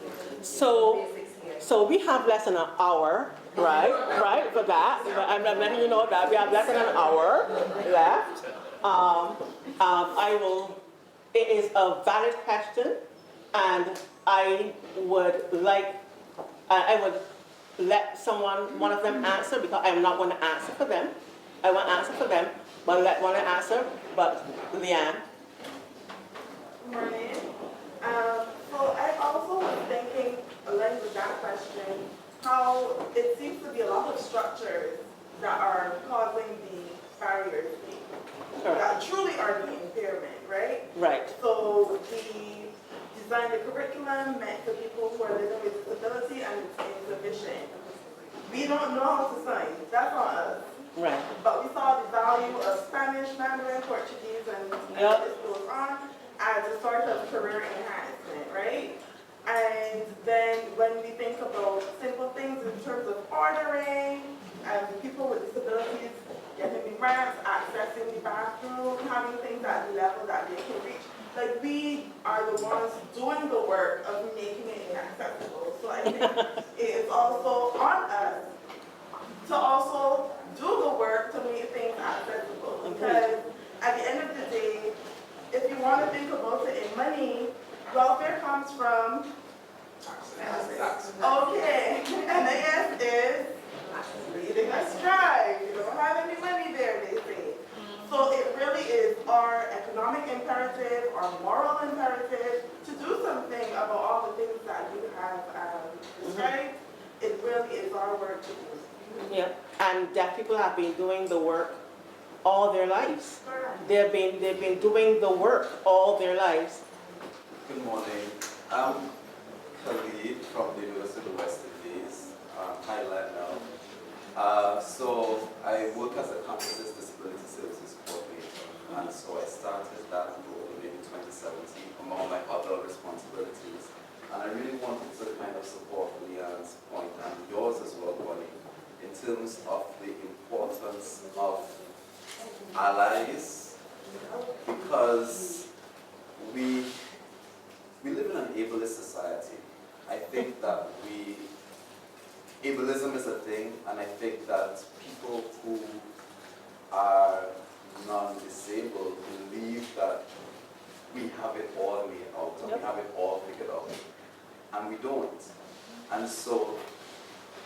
So we have less than an hour, right, for that. I'm letting you know that we have less than an hour left. It is a valid question, and I would let one of them answer, because I'm not going to answer for them. I won't answer for them, but let one answer. But Leanne. Morning. So I also was thinking, along with that question, how it seems to be a lot of structures that are causing the barriers that truly are the impairment, right? Right. So design the curriculum meant for people who are living with disability, and it's insufficient. We don't know how to sign. That's on us. Right. But we saw the value of Spanish, Mandarin, Portuguese, and this goes on as a sort of career enhancement, right? And then when we think about simple things in terms of ordering, and people with disabilities getting the ramps, accessing the bathroom, having things at the level that they can reach, like we are the ones doing the work of making it inaccessible. So I think it is also on us to also do the work to make things accessible. Because at the end of the day, if you want to think about it in money, welfare comes from taxes. Okay, and the yes is breathing a stride. You don't have any money there, they say. So it really is our economic imperative, our moral imperative to do something about all the things that you have described. It really is our work to do. Yeah, and deaf people have been doing the work all their lives. They've been doing the work all their lives. Good morning. I'm Khalid from the University of the West Indies, Thailand now. So I work as a campuses disability services coordinator, and so I started that role in 2017 among my other responsibilities. And I really wanted to kind of support Leanne's point and yours as well, Bonnie, in terms of the importance of allies because we live in an ableist society. I think that ableism is a thing, and I think that people who are non-disabled believe that we have it all made out, and we have it all figured out, and we don't. And so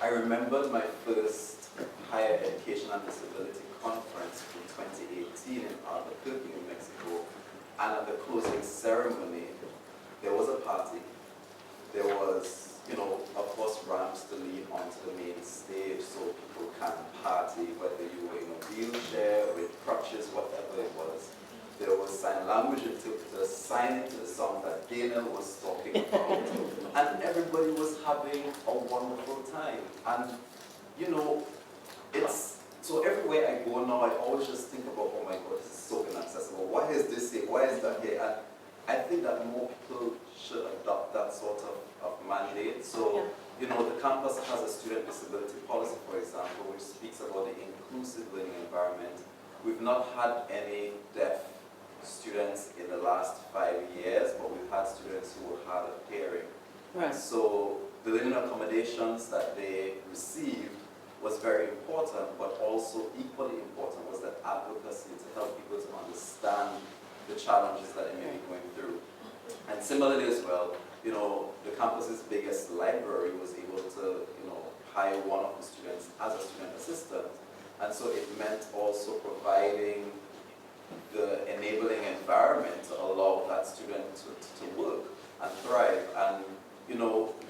I remembered my first higher education and disability conference from 2018 in Albuquerque, New Mexico, and at the closing ceremony, there was a party. There was, of course, ramps to lead onto the main stage so people can party, whether you were in a wheelchair, with crutches, whatever it was. There was sign language interpreters signing to the song that Daniel was talking about. And everybody was having a wonderful time. And, so everywhere I go now, I always just think about, oh my God, this is so inaccessible. Why is this here? Why is that here? And I think that more people should adopt that sort of mandate. So, the campus has a student disability policy, for example, which speaks about the inclusive learning environment. We've not had any deaf students in the last 5 years, but we've had students who were hard of hearing. Right. So the learning accommodations that they received was very important, but also equally important was that advocacy to help people to understand the challenges that they may be going through. And similarly as well, the campus's biggest library was able to, hire one of the students as a student assistant. And so it meant also providing the enabling environment to allow that student to work and thrive. And,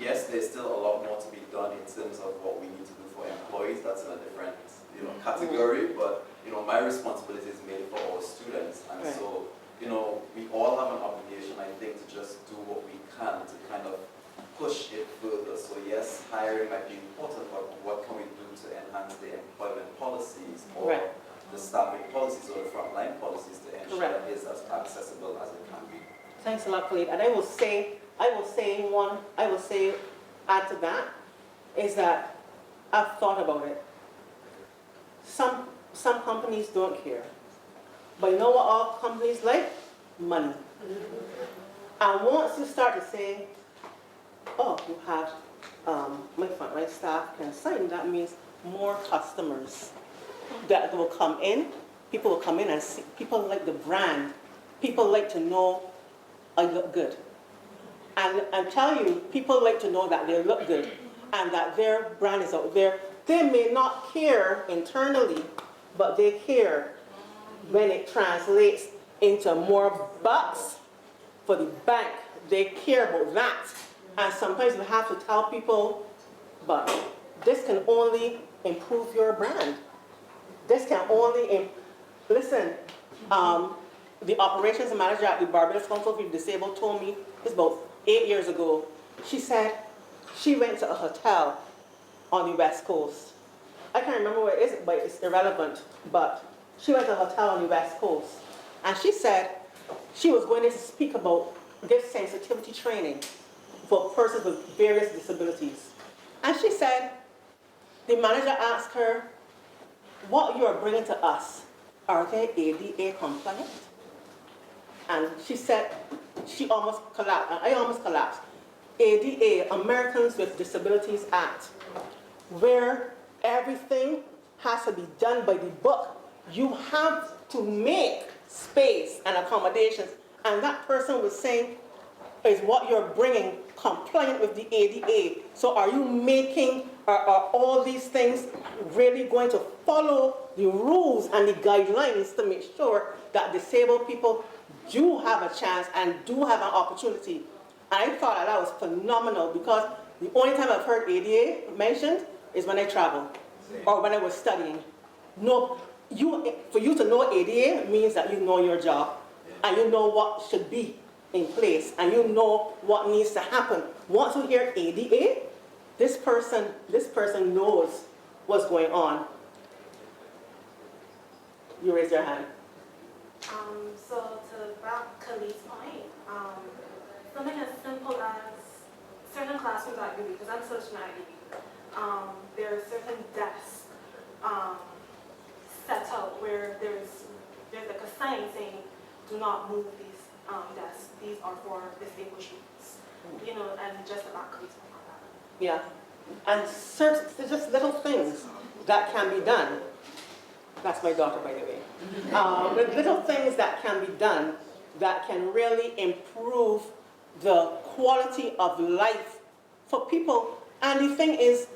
yes, there's still a lot more to be done in terms of what we need to do for employees. That's in a different, category, but, my responsibility is mainly for our students. And so, we all have an obligation, I think, to just do what we can to kind of push it further. So yes, hiring might be important, but what can we do to enhance the employment policies or the staffing policies or the frontline policies to ensure that it's as accessible as it can be? Thanks a lot, Khalid. And I will say, add to that, is that I've thought about it. Some companies don't care. But you know what all companies like? Money. And once you start to say, oh, you have, my frontline staff can sign, that means more customers that will come in. People will come in and see. People like the brand. People like to know I look good. And I'm telling you, people like to know that they look good and that their brand is out there. They may not care internally, but they care when it translates into more bucks for the bank. They care about that. And sometimes you have to tell people, but this can only improve your brand. This can only, listen, the operations manager at the Barbados Council for the Disabled told me, this about 8 years ago, she said she went to a hotel on the West Coast. I can't remember where it is, but it's irrelevant. But she went to a hotel on the West Coast. And she said she was going to speak about this sensitivity training for persons with various disabilities. And she said, the manager asked her, what you are bringing to us, are they ADA compliant? And she said, she almost collapsed, and I almost collapsed. ADA, Americans with Disabilities Act, where everything has to be done by the book. You have to make space and accommodations. And that person was saying, is what you're bringing compliant with the ADA? So are you making, are all these things really going to follow the rules and the guidelines to make sure that disabled people do have a chance and do have an opportunity? And I thought that was phenomenal, because the only time I've heard ADA mentioned is when I travel or when I was studying. No, for you to know ADA means that you know your job and you know what should be in place and you know what needs to happen. Once you hear ADA, this person knows what's going on. You raise your hand. So to back Khalid's point, something as simple as certain classrooms at UB, because I'm social at UB, there are certain desks set out where there's like a sign saying do not move these desks. These are for distinguished groups. You know, and just about comes from that. Yeah. And certain, just little things that can be done. That's my daughter, by the way. The little things that can be done that can really improve the quality of life for people. And the thing is,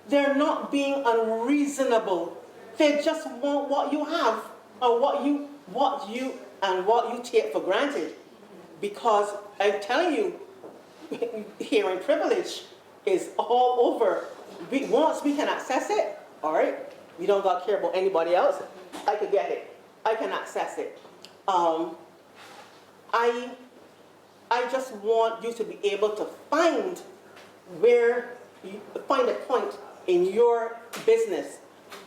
they're not being unreasonable. They just want what you have, or what you take for granted. Because I'm telling you, hearing privilege is all over. Once we can access it, all right, we don't got to care about anybody else. I could get it. I can access it. I just want you to be able to find a point in your business.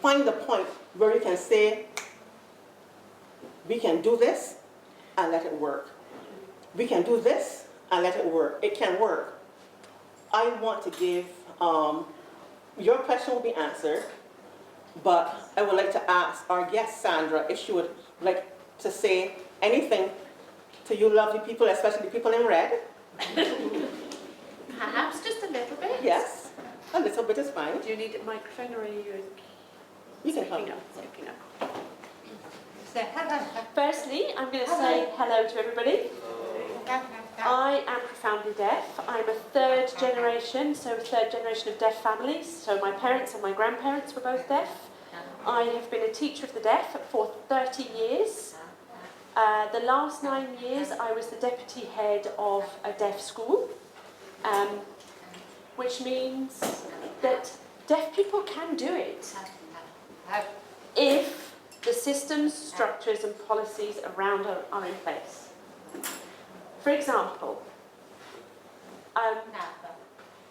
Find the point where you can say, we can do this and let it work. We can do this and let it work. It can work. I want to give, your question will be answered, but I would like to ask our guest, Sandra, if she would like to say anything to you lovely people, especially the people in red. Perhaps just a little bit? Yes, a little bit is fine. Do you need a microphone or are you You can speaking help. up? Speaking up. Firstly, I'm going to say hello to everybody. I am profoundly deaf. I'm a third generation of deaf families. So my parents and my grandparents were both deaf. I have been a teacher of the deaf for 30 years. The last 9 years I was the deputy head of a deaf school, which means that deaf people can do it if the systems, structures and policies around are in place. For example,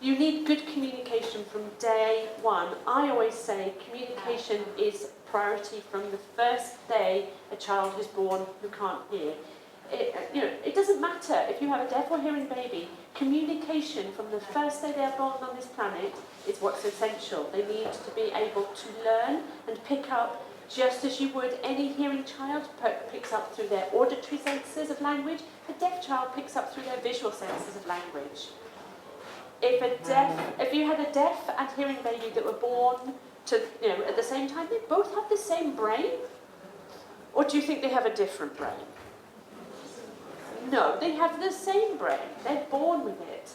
you need good communication from day one. I always say communication is priority from the first day a child is born who can't hear. It doesn't matter if you have a deaf or hearing baby, communication from the first day they're born on this planet is what's essential. They need to be able to learn and pick up just as you would any hearing child picks up through their auditory senses of language, a deaf child picks up through their visual senses of language. If you had a deaf and hearing baby that were born at the same time, they both have the same brain? Or do you think they have a different brain? No, they have the same brain. They're born with it.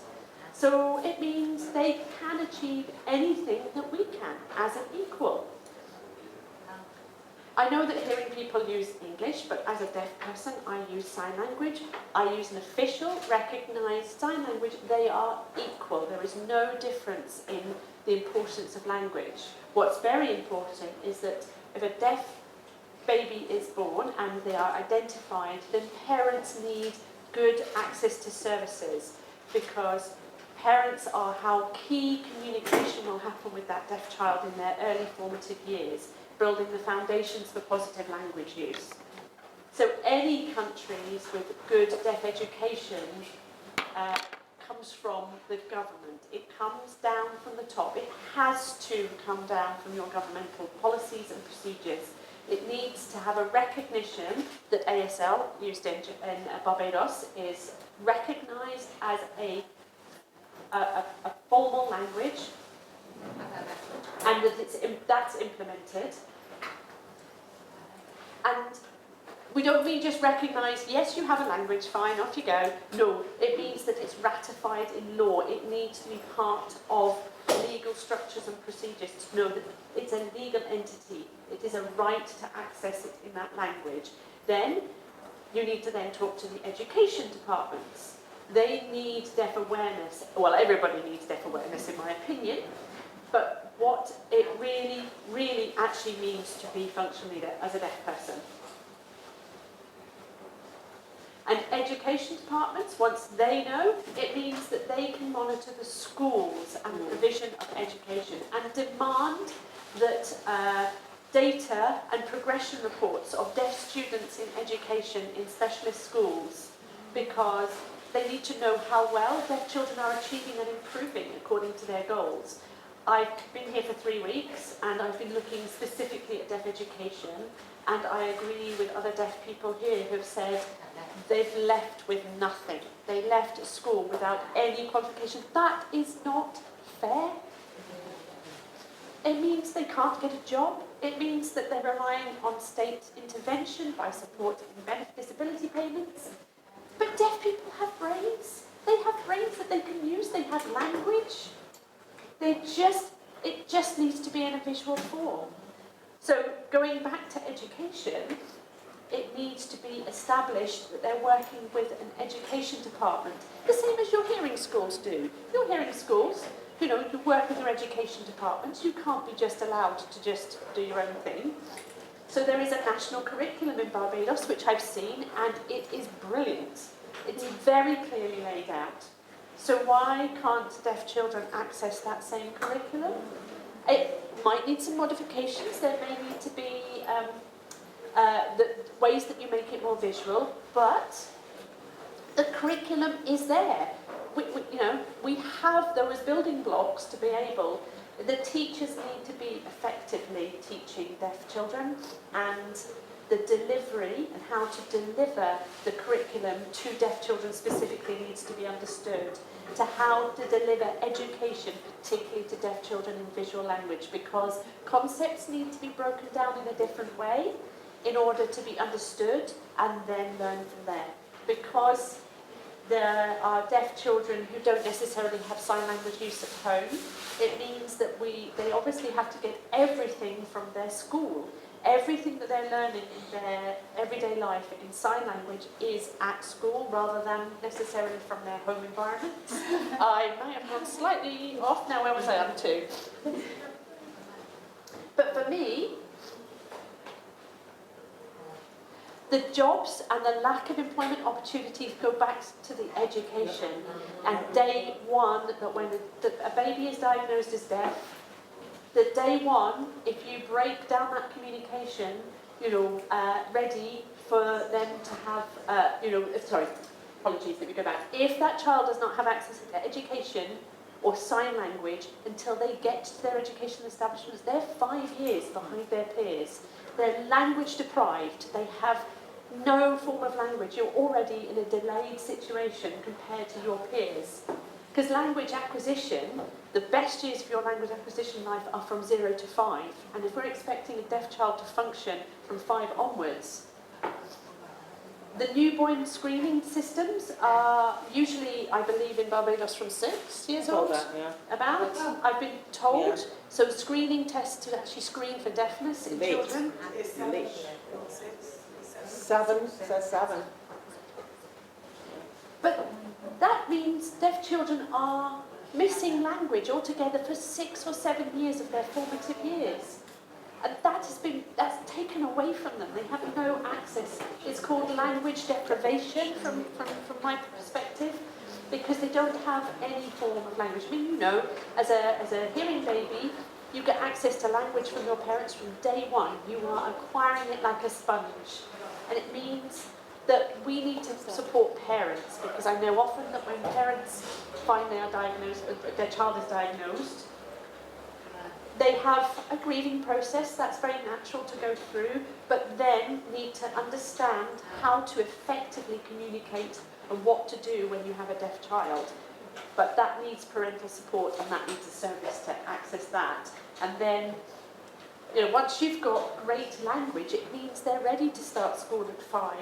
So it means they can achieve anything that we can as an equal. I know that hearing people use English, but as a deaf person, I use sign language. I use an official, recognised sign language. They are equal. There is no difference in the importance of language. What's very important is that if a deaf baby is born and they are identified, then parents need good access to services, because parents are how key communication will happen with that deaf child in their early formative years, building the foundations for positive language use. So any countries with good deaf education comes from the government. It comes down from the top. It has to come down from your governmental policies and procedures. It needs to have a recognition that ASL, used in Barbados, is recognised as a formal language, and that that's implemented. And we don't mean just recognise, yes, you have a language, fine, off you go. No, it means that it's ratified in law. It needs to be part of legal structures and procedures to know that it's a legal entity. It is a right to access it in that language. Then you need to then talk to the education departments. They need deaf awareness. Well, everybody needs deaf awareness, in my opinion. But what it really, really actually means to be functionally deaf as a deaf person. And education departments, once they know, it means that they can monitor the schools and the provision of education and demand that data and progression reports of deaf students in education in specialist schools, because they need to know how well deaf children are achieving and improving according to their goals. I've been here for 3 weeks and I've been looking specifically at deaf education, and I agree with other deaf people here who have said they've left with nothing. They left school without any qualification. That is not fair. It means they can't get a job. It means that they're relying on state intervention by support and disability payments. But deaf people have brains. They have brains that they can use. They have language. It just needs to be in a visual form. So going back to education, it needs to be established that they're working with an education department, the same as your hearing schools do. Your hearing schools, you work with your education departments. You can't be just allowed to just do your own thing. So there is a national curriculum in Barbados, which I've seen, and it is brilliant. It's very clearly laid out. So why can't deaf children access that same curriculum? It might need some modifications. There may need to be the ways that you make it more visual, but the curriculum is there. We have those building blocks to be able. The teachers need to be effectively teaching deaf children, and the delivery and how to deliver the curriculum to deaf children specifically needs to be understood, to how to deliver education, particularly to deaf children in visual language, because concepts need to be broken down in a different way in order to be understood and then learn from there. Because there are deaf children who don't necessarily have sign language use at home, it means that they obviously have to get everything from their school. Everything that they're learning in their everyday life in sign language is at school rather than necessarily from their home environment. I might have gone slightly off now. Where was I up to? But for me, the jobs and the lack of employment opportunities go back to the education. And day one, that when a baby is diagnosed as deaf, the day one, if you break down that communication, ready for them to have, apologies, let me go back. If that child does not have access to education or sign language until they get to their educational establishments, they're 5 years behind their peers. They're language deprived. They have no form of language. You're already in a delayed situation compared to your peers. Because language acquisition, the best years of your language acquisition life are from 0 to 5. And if we're expecting a deaf child to function from 5 onwards, the newborn screening systems are usually, I believe, in Barbados from 6 years old. About, I've been told. So screening tests to actually screen for deafness in children. Late. 7, says 7. But that means deaf children are missing language altogether for 6 or 7 years of their formative years. And that's taken away from them. They have no access. It's called language deprivation from my perspective, because they don't have any form of language. I mean, as a hearing baby, you get access to language from your parents from day one. You are acquiring it like a sponge. And it means that we need to support parents, because I know often that when parents find their child is diagnosed, they have a grieving process. That's very natural to go through, but then need to understand how to effectively communicate and what to do when you have a deaf child. But that needs parental support, and that needs a service to access that. And then, once you've got great language, it means they're ready to start school at 5,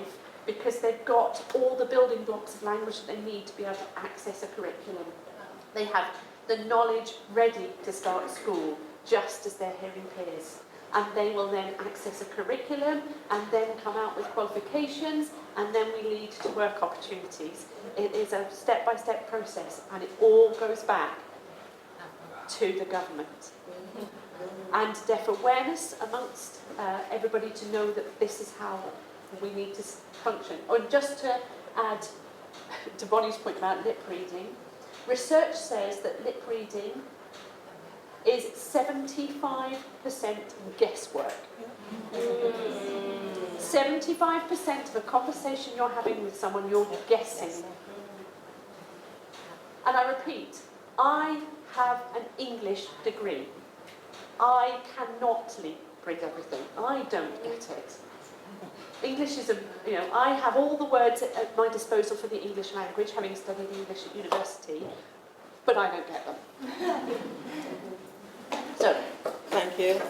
because they've got all the building blocks of language that they need to be able to access a curriculum. They have the knowledge ready to start school, just as their hearing peers. And they will then access a curriculum and then come out with qualifications, and then we lead to work opportunities. It is a step-by-step process, and it all goes back to the government. And deaf awareness amongst everybody to know that this is how we need to function. Or just to add to Bonnie's point about lip reading, research says that lip reading is 75% guesswork. 75% of a conversation you're having with someone, you're guessing. And I repeat, I have an English degree. I cannot read everything. I don't get it. English is I have all the words at my disposal for the English language, having studied English at university, but I don't get them. So, Thank you.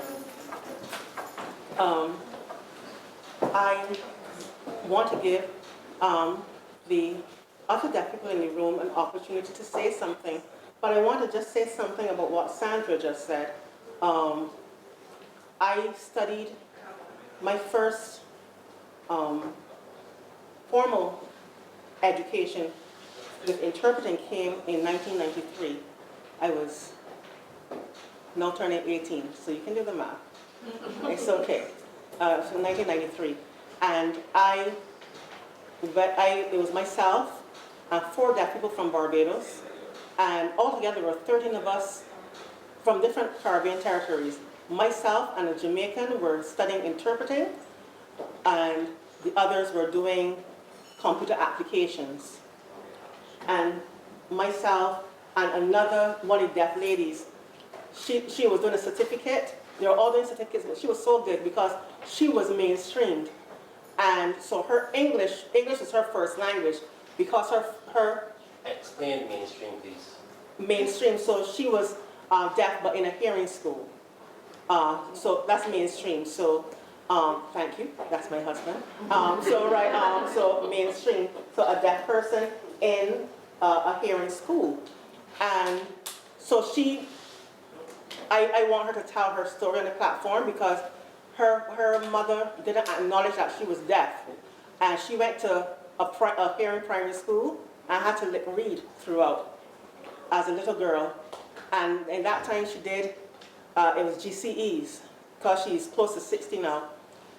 I want to give the other deaf people in the room an opportunity to say something, but I want to just say something about what Sandra just said. I studied my first formal education with interpreting came in 1993. I was now turning 18, so you can do the math. It's okay. So 1993. And it was myself and 4 deaf people from Barbados, and altogether there were 13 of us from different Caribbean territories. Myself and a Jamaican were studying interpreting, and the others were doing computer applications. And myself and another one of the deaf ladies, she was doing a certificate. They were all doing certificates, but she was so good because she was mainstreamed. And so her English is her first language because her Explain mainstream, please. Mainstream, so she was deaf but in a hearing school. So that's mainstream. So thank you, that's my husband. So mainstream, so a deaf person in a hearing school. And so I want her to tell her story on the platform because her mother didn't acknowledge that she was deaf. And she went to a hearing primary school and had to read throughout as a little girl. And in that time she did, it was GCEs, because she's close to 60 now.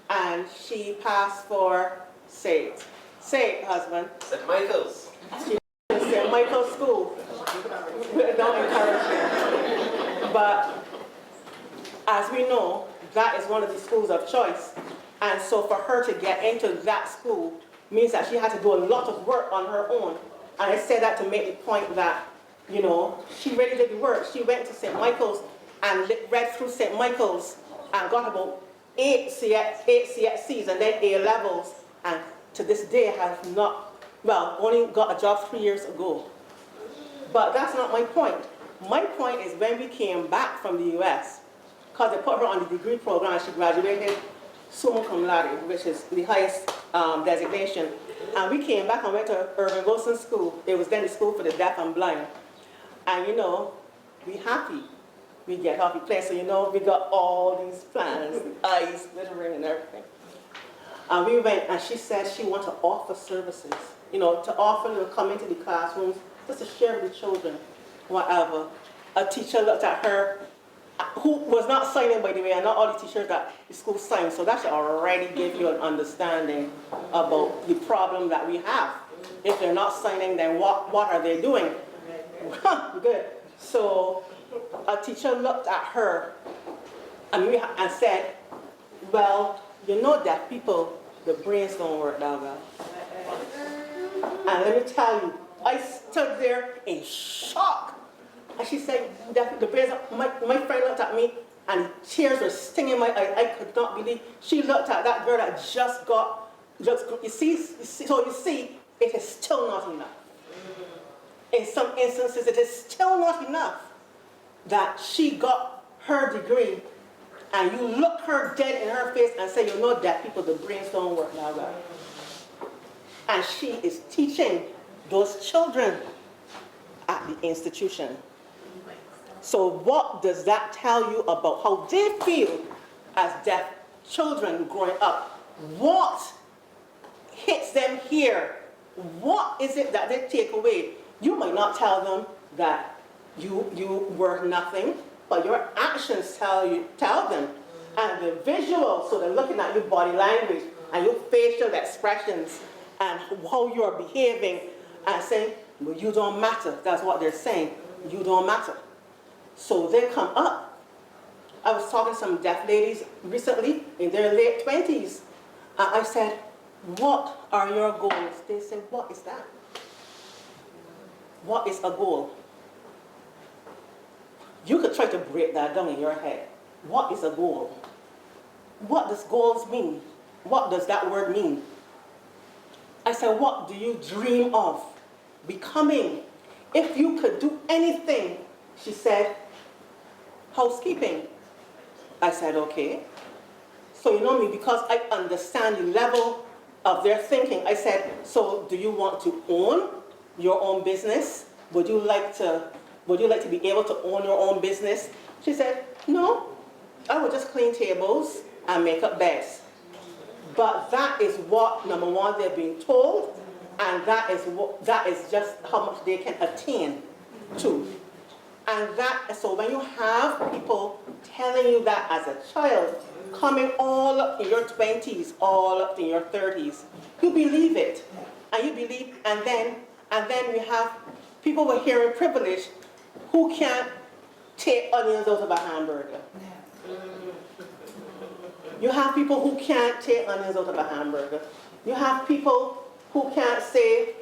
And she passed for, say it, husband. St. Michael's. St. Michael's School. Don't encourage her. But as we know, that is one of the schools of choice. And so for her to get into that school means that she had to do a lot of work on her own. And I say that to make the point that, she really did the work. She went to St. Michael's and read through St. Michael's and got about 8 CXCs and then A levels. And to this day has only got a job 3 years ago. But that's not my point. My point is when we came back from the US, because they put her on the degree program and she graduated summa cum laude, which is the highest designation. And we came back and went to Irving Wilson School. It was then the school for the deaf and blind. And we happy. We get happy place. So we got all these plans, eyes glittering and everything. And we went, and she said she wanted to offer services, to offer, come into the classrooms, just to share with the children, whatever. A teacher looked at her, who was not signing, by the way, and not all the teachers that the school signed, so that should already give you an understanding about the problem that we have. If they're not signing, then what are they doing? Good. So a teacher looked at her and said, well, deaf people, the brains don't work that well. And let me tell you, I stood there in shock. And she said, the brains, my friend looked at me and tears were stinging my eyes. I could not believe. She looked at that girl that you see, it is still not enough. In some instances, it is still not enough that she got her degree and you look her dead in her face and say, deaf people, the brains don't work that well. And she is teaching those children at the institution. So what does that tell you about how they feel as deaf children growing up? What hits them here? What is it that they take away? You might not tell them that you were nothing, but your actions tell them. And the visual, so they're looking at your body language and your facial expressions and how you're behaving and saying, well, you don't matter. That's what they're saying. You don't matter. So they come up. I was talking to some deaf ladies recently in their late 20s. And I said, what are your goals? They said, what is that? What is a goal? You could try to break that down in your head. What is a goal? What does goals mean? what does that word mean? I said, what do you dream of becoming? If you could do anything, she said, housekeeping. I said, okay. So you know me, because I understand the level of their thinking, I said, so do you want to own your own business? Would you like to be able to own your own business? She said, no, I would just clean tables and make up beds. But that is what, number one, they're being told, and that is just how much they can attain to. And so when you have people telling you that as a child, coming all up in your 20s, all up in your 30s, you believe it. And then we have people with hearing privilege who can't take onions out of a hamburger. You have people who can't take onions out of a hamburger. You have people who can't say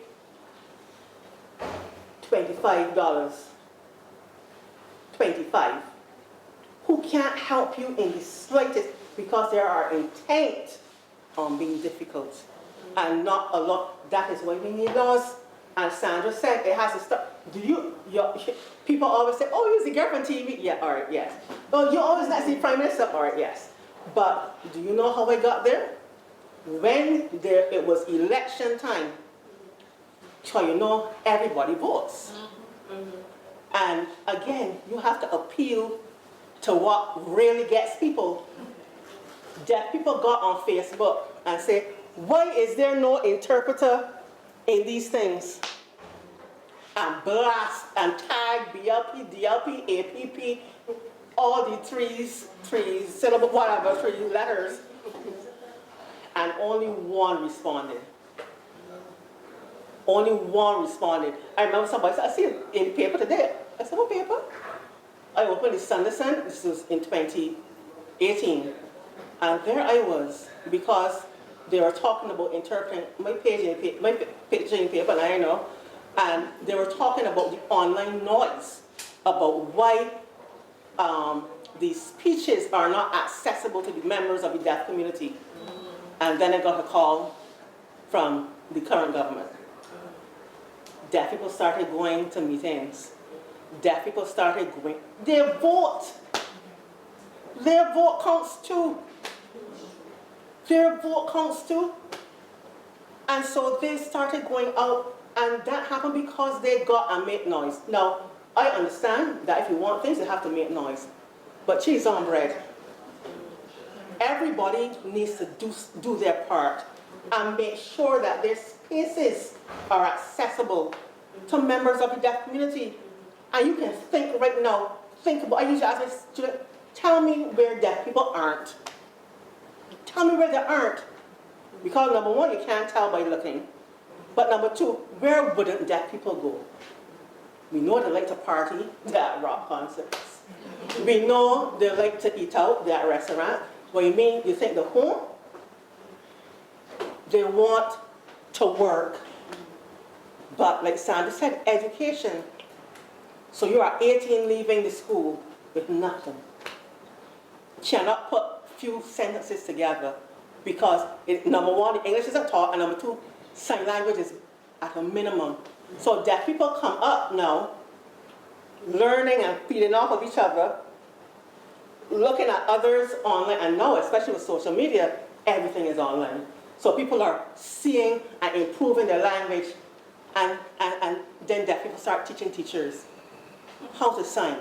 $25. 25. Who can't help you in the slightest because they are intent on being difficult and not a lot. That is why we need laws. And Sandra said it has to stop. People always say, oh, you're the girl from TV. Yeah, all right, yes. Oh, you always not see Prime Minister. All right, yes. But do you know how I got there? When it was election time, so you know everybody votes. And again, you have to appeal to what really gets people. Deaf people got on Facebook and say, why is there no interpreter in these things? And blast and tag BLP, DLP, APP, all the three syllable, whatever, 3 letters. And only one responded. Only one responded. I remember somebody said, I see it in the paper today. I said, what paper? I opened the Sunday Sun. This was in 2018. And there I was, because they were talking about interpreting my page in paper, and I know. And they were talking about the online noise, about why these speeches are not accessible to the members of the deaf community. And then I got a call from the current government. Deaf people started going to meetings. Deaf people started going. Their vote counts too. Their vote counts too. And so they started going out, and that happened because they got and made noise. Now, I understand that if you want things, you have to make noise. But cheese on bread. Everybody needs to do their part and make sure that their spaces are accessible to members of the deaf community. And you can think right now, I usually ask my students, tell me where deaf people aren't. Tell me where they aren't. Because number one, you can't tell by looking. But number two, where wouldn't deaf people go? We know they like to party, they're at rock concerts. We know they like to eat out, they're at a restaurant. What you mean, you think the home? They want to work. But like Sandra said, education. So you are 18 leaving the school with nothing. Cannot put few sentences together because number one, the English isn't taught, and number two, sign language is at a minimum. So deaf people come up now, learning and feeding off of each other, looking at others online, and now, especially with social media, everything is online. So people are seeing and improving their language, and then deaf people start teaching teachers how to sign.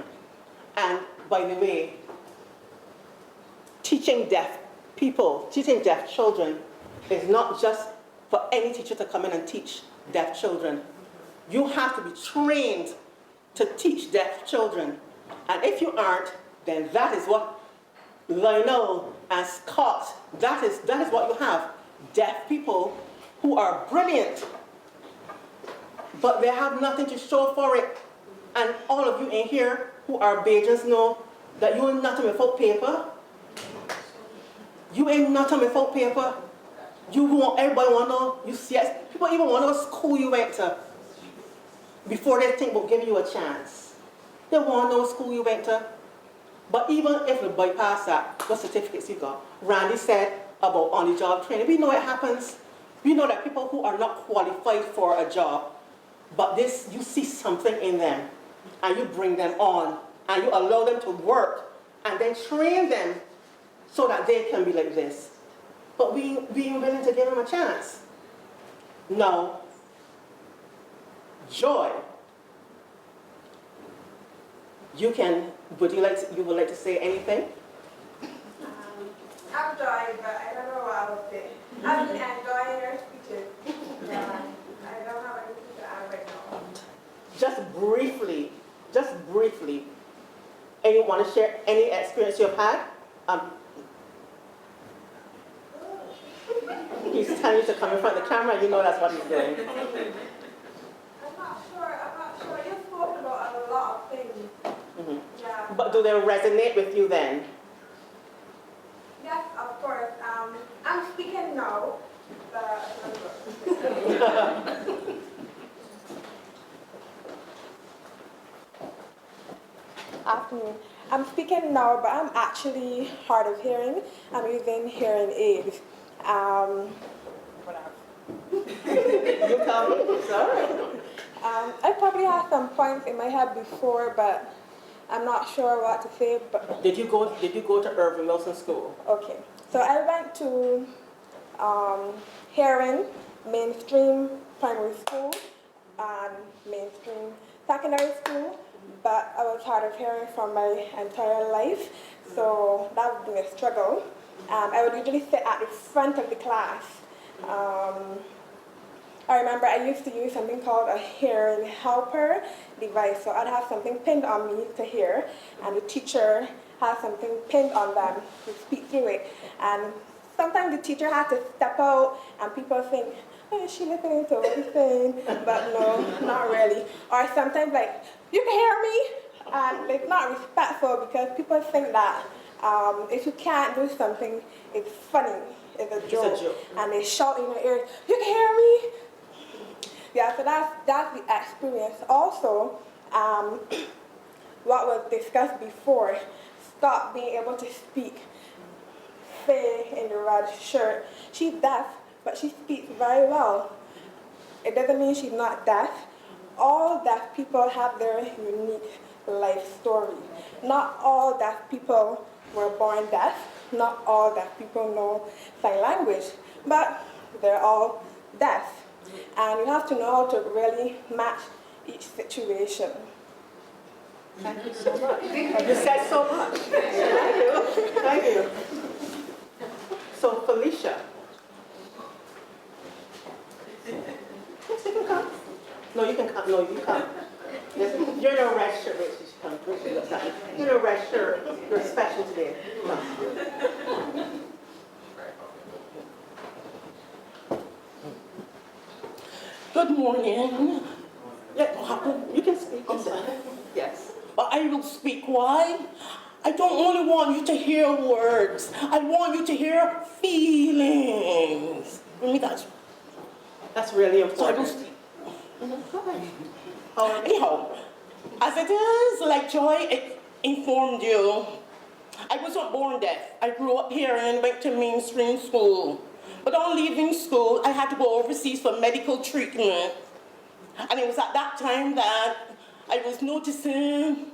And by the way, teaching deaf people, teaching deaf children is not just for any teacher to come in and teach deaf children. You have to be trained to teach deaf children. And if you aren't, then that is what Lionel and Scott, that is what you have. Deaf people who are brilliant, but they have nothing to show for it. And all of you in here who are Bajans know that you ain't nothing without paper. You ain't nothing without paper. Everybody want to know, you see, people even want to know what school you went to before they think about giving you a chance. They want to know what school you went to. But even if we bypass that, what certificates you got? Randy said, about on-the-job training. We know it happens. We know that people who are not qualified for a job, but this, you see something in them, and you bring them on, and you allow them to work, and then train them so that they can be like this. But we being willing to give them a chance. No. Joy. You would you like to say anything? I'm Joy, but I don't know what I would say. I've been enjoying your speeches. I don't have anything to add right now. Just briefly, anyone want to share any experience you've had? He's telling you to come in front of the camera, you know that's what he's doing. I'm not sure. You spoke about a lot of things. Mm-hmm. Yeah. But do they resonate with you then? Yes, of course. I'm speaking now, but afternoon. I'm speaking now, but I'm actually hard of hearing. I'm using hearing aids. Whatever. You tell me, it's all right. I probably had some points in my head before, but I'm not sure what to say. But Did you go to Irving Wilson School? okay, so I went to Heron Mainstream Primary School and Mainstream Secondary School, but I was hard of hearing for my entire life, so that would be a struggle. I would usually sit at the front of the class. I remember I used to use something called a hearing helper device, so I'd have something pinned on me to hear, and the teacher has something pinned on them to speak through it. And sometimes the teacher had to step out, and people think, oh, is she listening to what he's saying? But no, not really. Or sometimes like, you can hear me? And it's not respectful because people think that if you can't do something, it's funny, it's a joke. It's a joke. And they shout in your ear, you can hear me? Yeah, so that's the experience. Also, what was discussed before, stop being able to speak. Faye in the red shirt, she's deaf, but she speaks very well. It doesn't mean she's not deaf. All deaf people have their unique life story. Not all deaf people were born deaf. Not all deaf people know sign language, but they're all deaf. And you have to know how to really match each situation. Thank you so much. You said so much. Thank you. Thank you. So Felicia. Yes, you can come. No, you can come. No, you come. Yes, you're in a red shirt. Wait, she should come. You're in a red shirt. You're special today. Come. Good morning. Yeah, you can speak. Yes. But I will speak. Why? I don't only want you to hear words. I want you to hear feelings. For me, that's really important. So I will speak. Mm-hmm. Anyhow, as it is, like Joy informed you, I wasn't born deaf. I grew up here and went to mainstream school. But on leaving school, I had to go overseas for medical treatment. And it was at that time that I was noticing,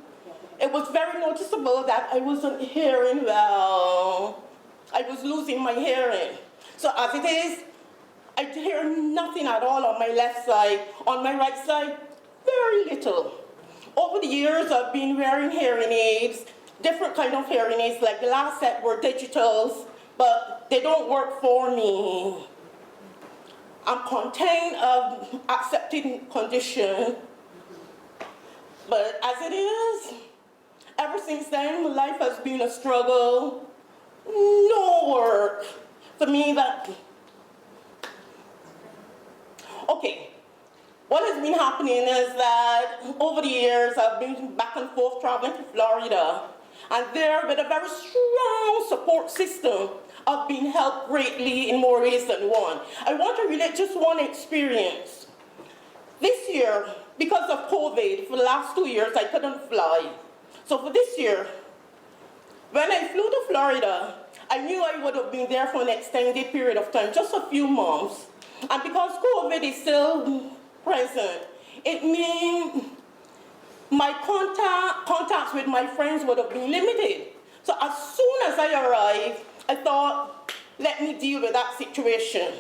it was very noticeable that I wasn't hearing well. I was losing my hearing. So as it is, I hear nothing at all on my left side. On my right side, very little. Over the years, I've been wearing hearing aids, different kind of hearing aids, like the last set were digitals, but they don't work for me. I'm content of accepting condition, but as it is, ever since then, life has been a struggle. No work. For me, that... Okay, what has been happening is that over the years, I've been back and forth traveling to Florida, and there, with a very strong support system, I've been helped greatly in more ways than one. I want to relate just one experience. This year, because of COVID, for the last 2 years, I couldn't fly. So for this year, when I flew to Florida, I knew I would have been there for an extended period of time, just a few months. And because COVID is still present, it means my contacts with my friends would have been limited. So as soon as I arrived, I thought, let me deal with that situation.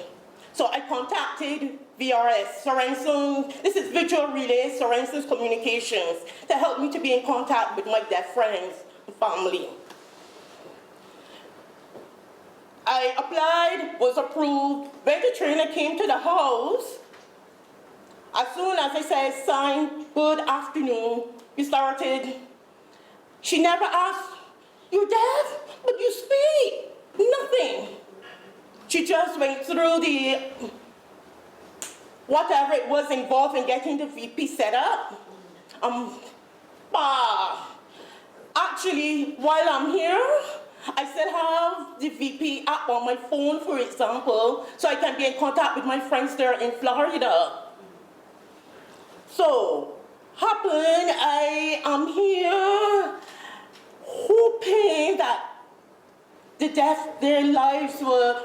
So I contacted VRS, Sorensen, this is Visual Relay, Sorensen's Communications, to help me to be in contact with my deaf friends and family. I applied, was approved, when the trainer came to the house, as soon as I said, sign, good afternoon, we started. She never asked, you're deaf, but you speak, nothing. She just went through the, whatever it was involved in getting the VP set up. Actually, while I'm here, I still have the VP app on my phone, for example, so I can be in contact with my friends there in Florida. So, I am here hoping that the deaf, their lives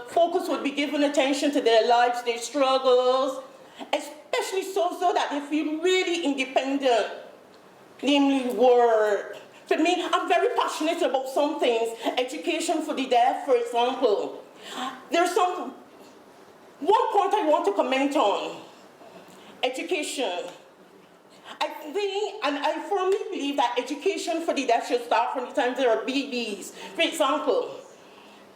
focus would be given attention to their lives, their struggles, especially so that they feel really independent, namely work. For me, I'm very passionate about some things. Education for the deaf, for example. There's one point I want to comment on. Education. I think, and I firmly believe that education for the deaf should start from the time they are babies. For example,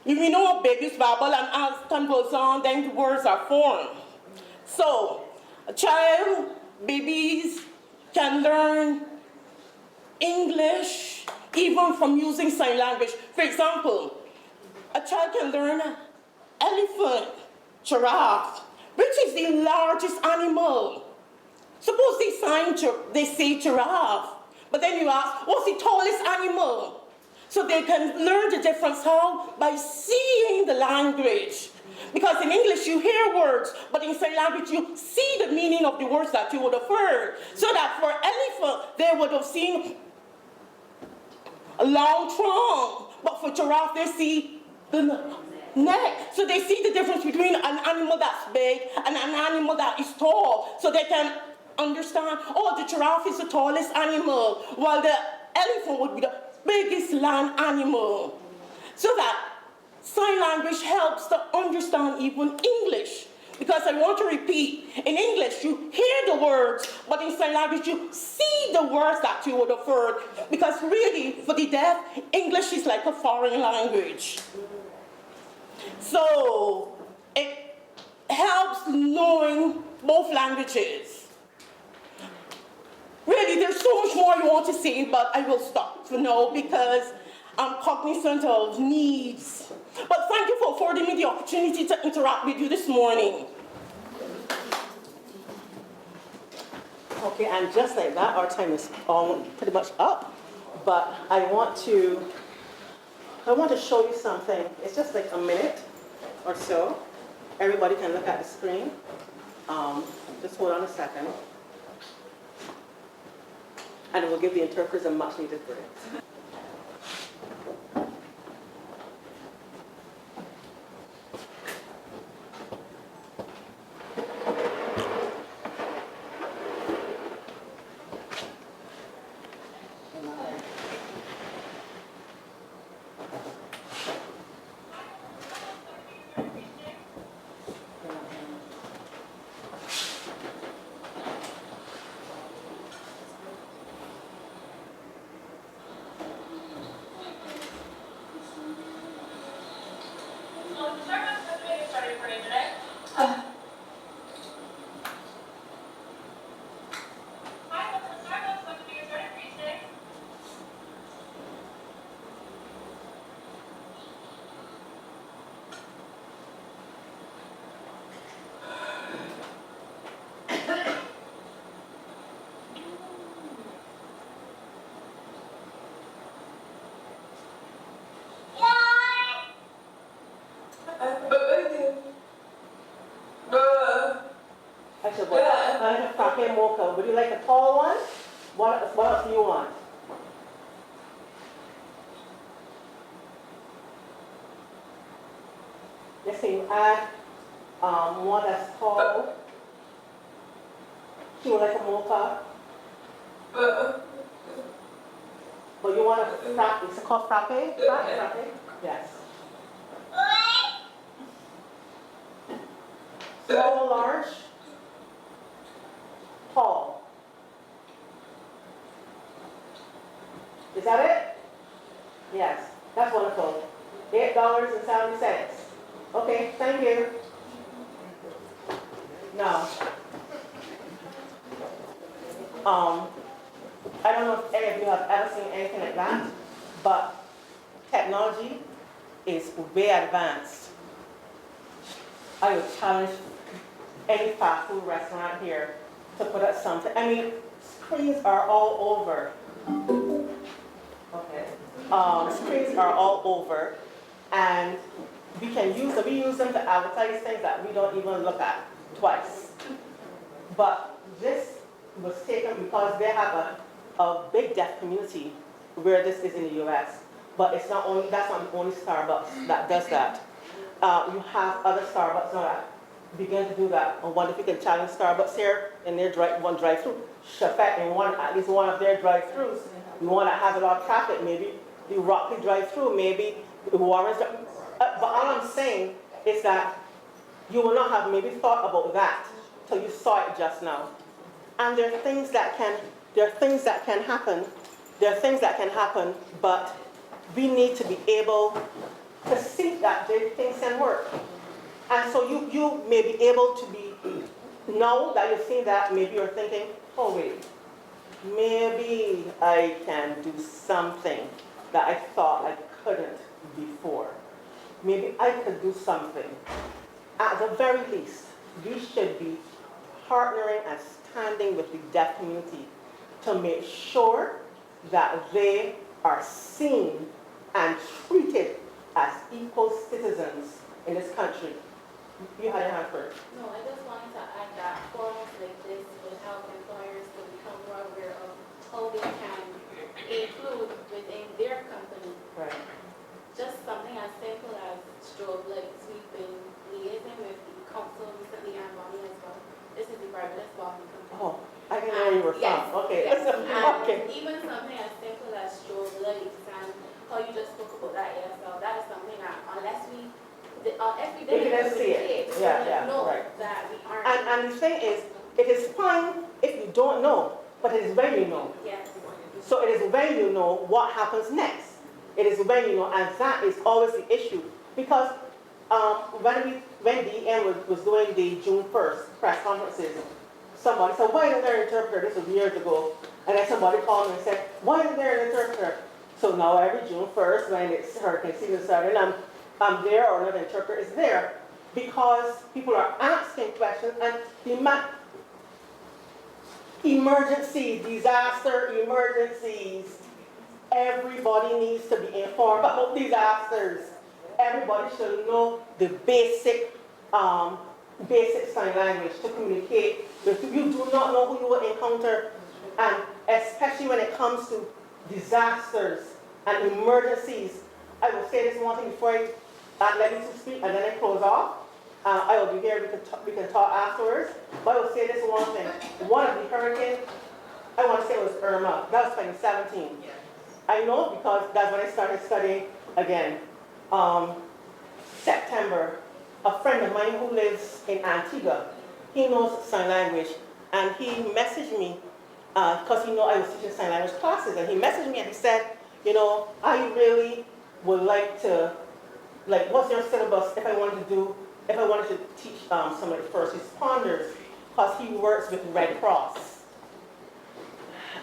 we know babies babble, and as time goes on, then the words are formed. So, babies can learn English even from using sign language. For example, a child can learn elephant, giraffe, which is the largest animal. Suppose they say giraffe, but then you ask, what's the tallest animal? So they can learn the difference how? By seeing the language. Because in English you hear words, but in sign language you see the meaning of the words that you would have heard. So that for elephant, they would have seen a long trunk, but for giraffe they see the neck. So they see the difference between an animal that's big and an animal that is tall. So they can understand, oh, the giraffe is the tallest animal, while the elephant would be the biggest land animal. So that sign language helps to understand even English. Because I want to repeat, in English you hear the words, but in sign language you see the words that you would have heard. Because really, for the deaf, English is like a foreign language. So it helps knowing both languages. Really, there's so much more I want to say, but I will stop for now because I'm cognizant of needs. But thank you for affording me the opportunity to interact with you this morning. Okay, and just like that, our time is pretty much up. But I want to show you something. It's just like a minute or so. Everybody can look at the screen. Just hold on a second. And it will give the interpreters a much needed break. Mocha. Would you like a tall one? What else do you want? add one that's tall. She would like a mocha. But you want a frappe? It's called frappe? Frappe? Yes. Small, large, tall. Is that it? Yes, that's wonderful. $8.70. Okay, thank you. Now, I don't know if any of you have ever seen anything like that, but technology is way advanced. I would challenge any fast food restaurant here to put up something. I mean, screens are all over. Okay. Screens are all over, and we can use them. We use them to advertise things that we don't even look at twice. But this was taken because they have a big deaf community where this is in the U.S. But it's not only, that's not the only Starbucks that does that. You have other Starbucks now that begin to do that. I wonder if you can challenge Starbucks here in their drive-through. Chefette in at least one of their drive-throughs. The one that has a lot of traffic, maybe the Rocky drive-through, maybe the Warren's. But all I'm saying is that you will not have maybe thought about that till you saw it just now. And there are things that can happen. There are things that can happen, but we need to be able to see that things can work. And so you may be able to be, now that you've seen that, maybe you're thinking, oh wait, maybe I can do something that I thought I couldn't before. Maybe I could do something. At the very least, we should be partnering and standing with the deaf community to make sure that they are seen and treated as equal citizens in this country. You had your hand first. No, I just wanted to add that forums like this will help employers to become more aware of how they can include within their company. Right. Just something as simple as strobe lights. We've been liaising with the council recently and Bonnie as well. This is the Barbados Bonnie company. Oh, I didn't know where you were yes, from. Okay. Yes. Okay. Even something as simple as strobe lights and how you just spoke about that ESL, that is something that unless we didn't see it. Yeah, know right. that we aren't. And the thing is, it is fine if you don't know, but it is when you know. Yes. So it is when you know what happens next. It is when you know, and that is always the issue. Because when DEM was doing the June 1st press conferences, somebody said, why isn't there an interpreter? This was years ago. And then somebody called me and said, why isn't there an interpreter? So now every June 1st, when it's hurricane season started, I'm there or another interpreter is there because people are asking questions and emergencies, disaster emergencies. Everybody needs to be informed about disasters. Everybody should know the basic sign language to communicate. If you do not know who you will encounter, and especially when it comes to disasters and emergencies, I will say this one thing before I let you to speak, and then I close off. I will be here, we can talk afterwards. But I will say this one thing. One of the hurricanes, I want to say it was Irma. That was 2017. I know because that's when I started studying again. September, a friend of mine who lives in Antigua, he knows sign language, and he messaged me because he knew I was teaching sign language classes, and he messaged me and he said, you know, I really would like to, what's your syllabus if I wanted to teach some of the first responders, because he works with Red Cross.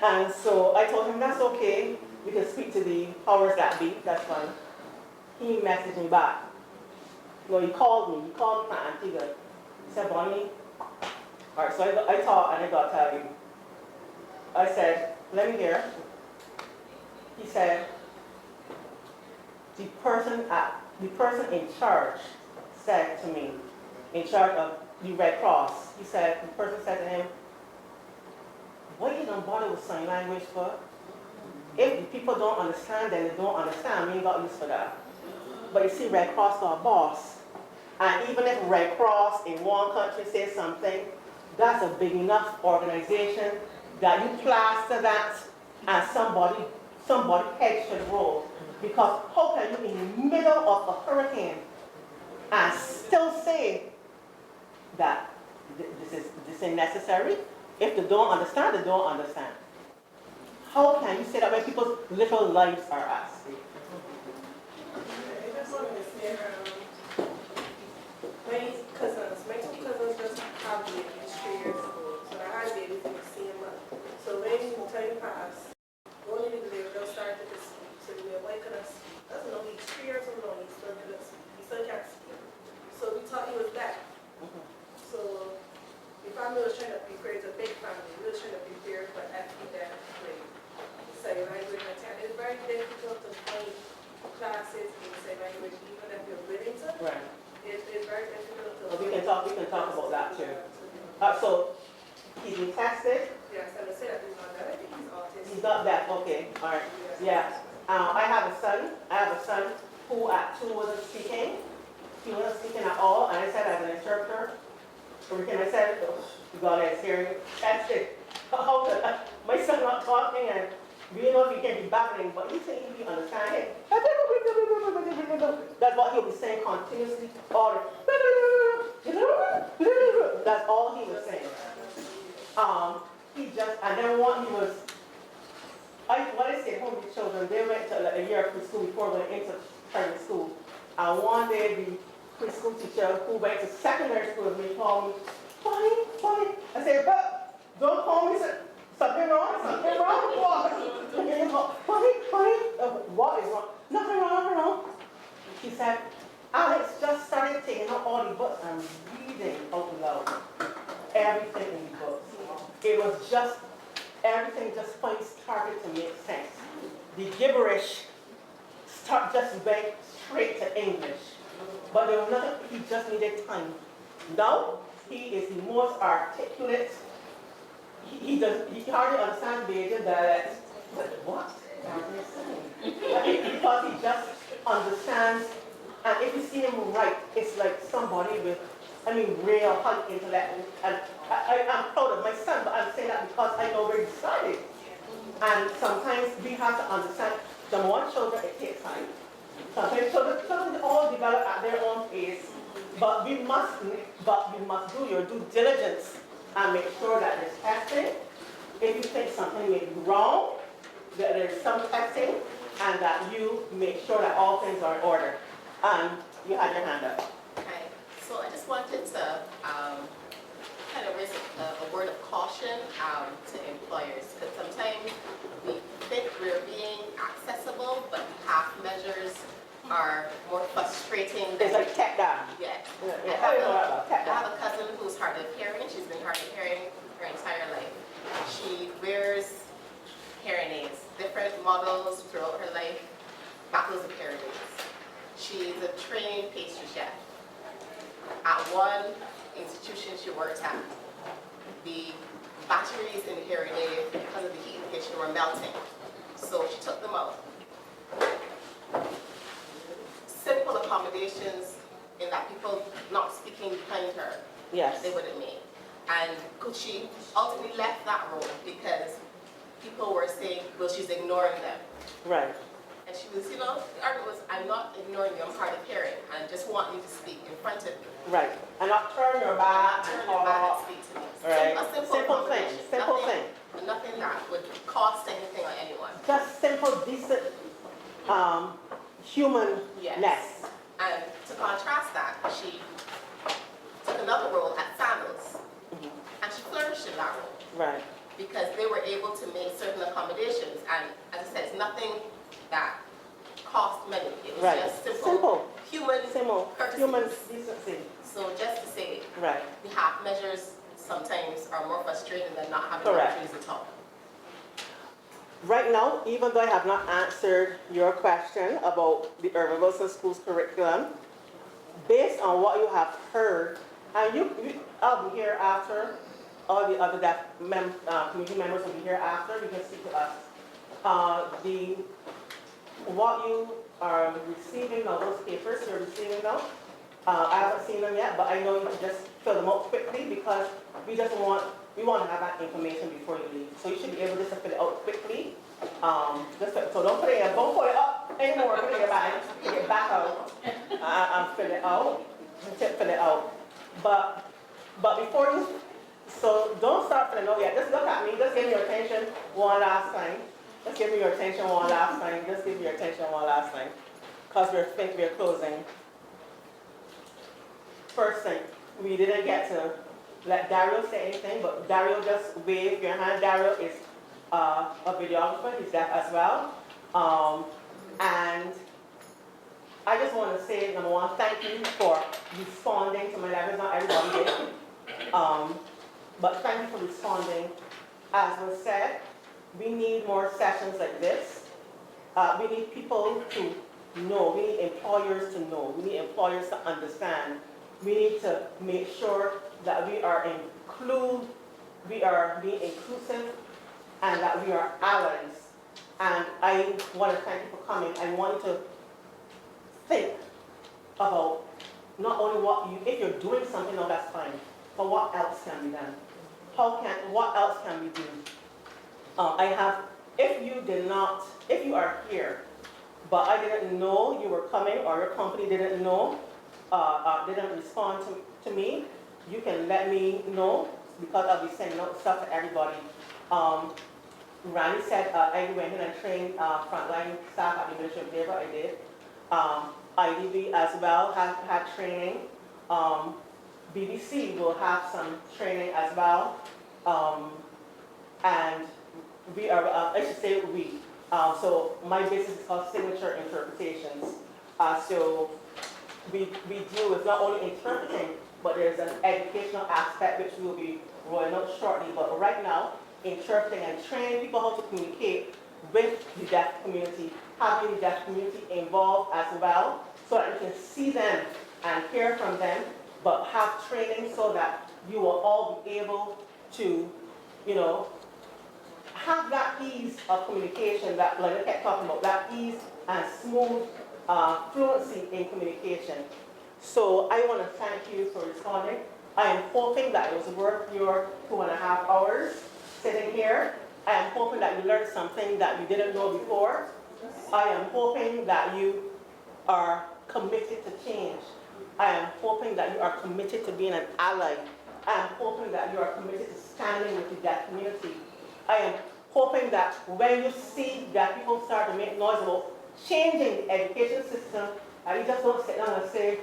And so I told him, that's okay, we can speak to the powers that be, that's fine. He messaged me back. No, he called me from Antigua. He said, Bonnie, all right, so I talked and I got to tell you. I said, let me hear. He said, the person in charge said to me, in charge of the Red Cross, the person said to him, what you don't bother with sign language for? If the people don't understand, then they don't understand. We ain't got use for that. But you see, Red Cross got a boss. And even if Red Cross in one country says something, that's a big enough organization that you plaster that and somebody head should roll. Because how can you in the middle of a hurricane and still say that this is necessary? If they don't understand, they don't understand. How can you say that when people's little lives are at stake? I just wanted to say, my two cousins just have babies 3 years ago, so I had babies in the same month. So when time passed, only they'll start to speak. So we were like, doesn't know, he's 3 years old now, he still can't speak. So we thought he was deaf. So the family was trying to prepare, it's a big family, we were trying to prepare for FE deaf, like, sign language, and it's very difficult to find classes in sign language, even if you're willing to. Right. It's very difficult to We can talk about that too. So he's been tested. Yes, and they say that he's not that. I think he's autistic. He's not that. Okay. All right. Yeah. I have a son who at 2 wasn't speaking. He wasn't speaking at all. And I said, as an interpreter, I said, God is hearing tested. How could my son not talking and we don't know if he can be babbling, but he said he understanding. That's what he'll be saying continuously. That's all he was saying. He just, and then what he was, what I say, home with children, they went to like a year of preschool before going into primary school. And one day the preschool teacher who went to secondary school with me called me, Bonnie. I said, but don't call me, something wrong, what? Bonnie, what is wrong? Nothing wrong. She said, Alex just started taking out all the books and reading out loud. Everything in the books. It was just, everything just finally started to make sense. The gibberish just went straight to English. But there was nothing, he just needed time. Now, he is the most articulate. He hardly understands Bajan dialect. But what are they saying? Because he just understands, and if you see him write, it's like somebody with, real high intellect. And I'm proud of my son, but I'm saying that because I know where he started. And sometimes we have to understand, the more children, it takes time. Sometimes children all develop at their own pace, but we must do your due diligence and make sure that there's testing. If you think something may be wrong, that there's some testing, and that you make sure that all things are in order. You had your hand up. Okay, so I just wanted to kind of raise a word of caution to employers, because sometimes we think we're being accessible, but half measures are more frustrating. It's like tech down. Yes. Yeah. I have a cousin who's hard of hearing. She's been hard of hearing her entire life. She wears hearing aids, different models throughout her life, battles of hearing aids. She's a trained pastry chef. At one institution she worked at, the batteries in the hearing aid, because of the heat in the kitchen, were melting. So she took them out. Simple accommodations in that people not speaking behind her, yes, they would have made. And could she ultimately left that role because people were saying, well, she's ignoring them. Right. And she was, the argument was, I'm not ignoring you, I'm hard of hearing, and just want you to speak in front of me. Right. And not turn your back and speak to me. Right. A simple thing. Simple thing. Nothing that would cost anything on anyone. Just simple, decent, humanness. Yes. And to contrast that, she took another role at Sandals, and she flourished in that role. Right. Because they were able to make certain accommodations, and as I said, it's nothing that cost money. It was just simple human decency. So just to say, the half measures sometimes are more frustrating than not having opportunities at all. Right now, even though I have not answered your question about the Irving Wilson School's curriculum, based on what you have heard, and I'll be here after, all the other community members will be here after, you can speak to us. What you are receiving now, those papers you're receiving now, I haven't seen them yet, but I know you can just fill them out quickly because we want to have that information before you leave. So you should be able just to fill it out quickly. So don't put it up anymore, put it in your bag, take it back out, and fill it out, fill it out. But before you, so don't start filling out yet, just look at me, just give me your attention one last time. Just give me your attention one last time, just give me your attention one last time. Because we're closing. First thing, we didn't get to let Daryl say anything, but Daryl just waved your hand. Daryl is a videographer, he's deaf as well. And I just want to say, number one, thank you for responding to my letters. Not everybody did. But thank you for responding. As was said, we need more sessions like this. We need people to know. We need employers to know. We need employers to understand. We need to make sure that we are being inclusive and that we are allies. And I want to thank you for coming. I want you to think about not only if you're doing something, no, that's fine, but what else can be done? What else can we do? If you are here, but I didn't know you were coming or your company didn't know, didn't respond to me, you can let me know because I'll be sending out stuff to everybody. Randy said I went in and trained frontline staff at the Ministry of Labor. I did. IDB as well had training. BBC will have some training as well. And we are, I should say we. So my business is called Signature Interpretations. So we deal with not only interpreting, but there's an educational aspect which we will be rolling out shortly. But right now, interpreting and training people how to communicate with the deaf community, having the deaf community involved as well, so that you can see them and hear from them, but have training so that you will all be able to, have that ease of communication that Glenda kept talking about, that ease and smooth fluency in communication. So I want to thank you for responding. I am hoping that it was worth your 2.5 hours sitting here. I am hoping that you learned something that you didn't know before. I am hoping that you are committed to change. I am hoping that you are committed to being an ally. I am hoping that you are committed to standing with the deaf community. I am hoping that when you see that people start to make noise about changing the education system, you just don't sit down and say,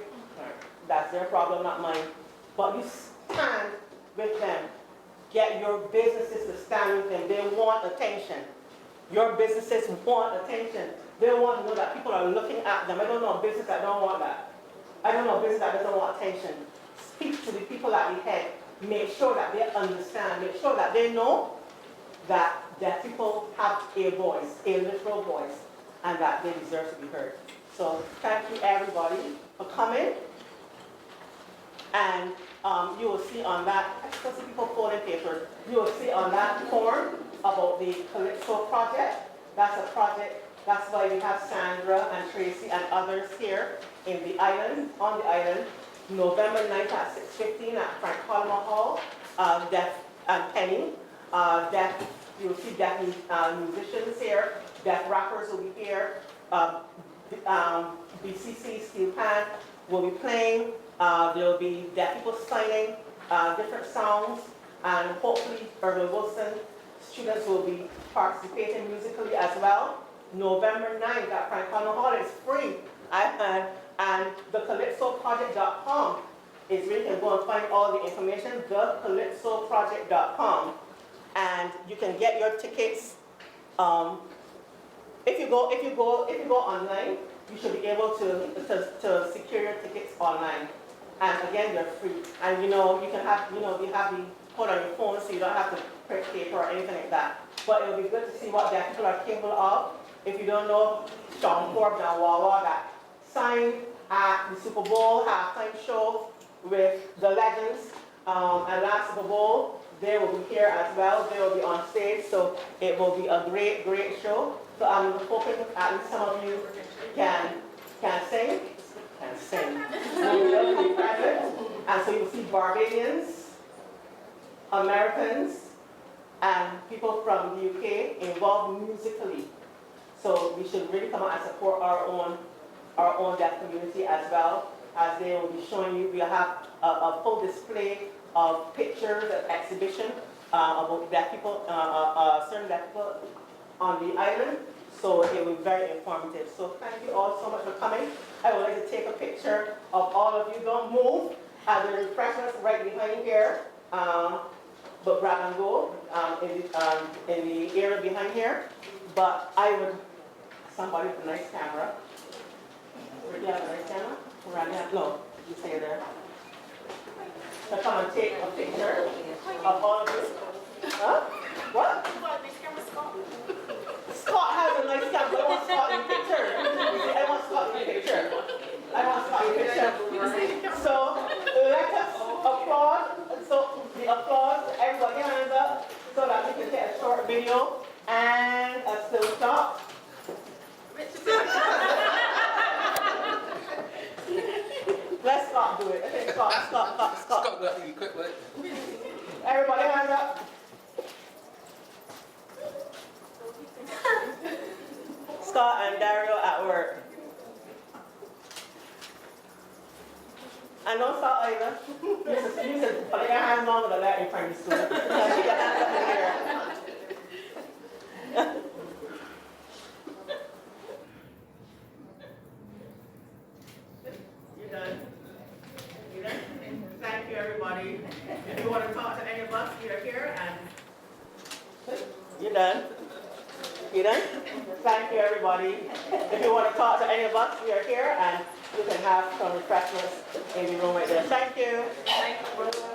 that's their problem, not mine. But you stand with them. Get your businesses to stand with them. They want attention. Your businesses want attention. They want to know that people are looking at them. I don't know a business that don't want that. I don't know a business that doesn't want attention. Speak to the people at the head. Make sure that they understand. Make sure that they know that deaf people have a voice, a literal voice, and that they deserve to be heard. So thank you everybody for coming. And you will see on that, especially people folding papers, you will see on that form about the Calypso project. That's a project, that's why we have Sandra and Tracy and others here in the island, on the island, November 9th at 6:15 at Frank Palmer Hall, Deaf and Penny. You will see deaf musicians here, deaf rappers will be here, BCC Steel Pan will be playing, there will be deaf people signing different songs, and hopefully Irvin Wilson students will be participating musically as well. November 9th at Frank Palmer Hall is free. And the calypsoproject.com is where you can go and find all the information, thecalypsoproject.com. And you can get your tickets. If you go online, you should be able to secure your tickets online. And again, they're free. And you can have, you have the code on your phone, so you don't have to print paper or anything like that. But it'll be good to see what deaf people are capable of. If you don't know, Sean Forbes and Wawa that signed at the Super Bowl halftime show with the legends. And last Super Bowl, they will be here as well. They will be on stage, so it will be a great, great show. So I'm hoping at least some of you can sing. and sing. We will be present. And so you'll see Barbadians, Americans, and people from the UK involved musically. So we should really come out and support our own deaf community as well, as they will be showing you. We'll have a full display of pictures and exhibition about deaf people, certain deaf people on the island. So it will be very informative. So thank you all so much for coming. I would like to take a picture of all of you. Don't move. The refreshments right behind here. But grab and go in the area behind here. But I would, somebody with a nice camera. Do you have a nice camera? Around here? No, you stay there. So come and take a picture of all of this. Huh? What? Scott has a nice camera, but I want Scott in the picture. I want Scott in the picture. I want Scott in the picture. So let us applaud. So the applause, everybody hands up so that we can take a short video and a still shot. Let Scott do it. I think Scott. Scott got the equipment. Everybody hands up. Scott and Dario at work. And don't stop either. You said, but your hands longer than that in primary school. Keep your hands up in the air. You done? You done? Thank you, everybody. If you want to talk to any of us, we are here. And you done? You done? Thank you, everybody. If you want to talk to any of us, we are here, and you can have some refreshments in the room right there. Thank you. Thank you.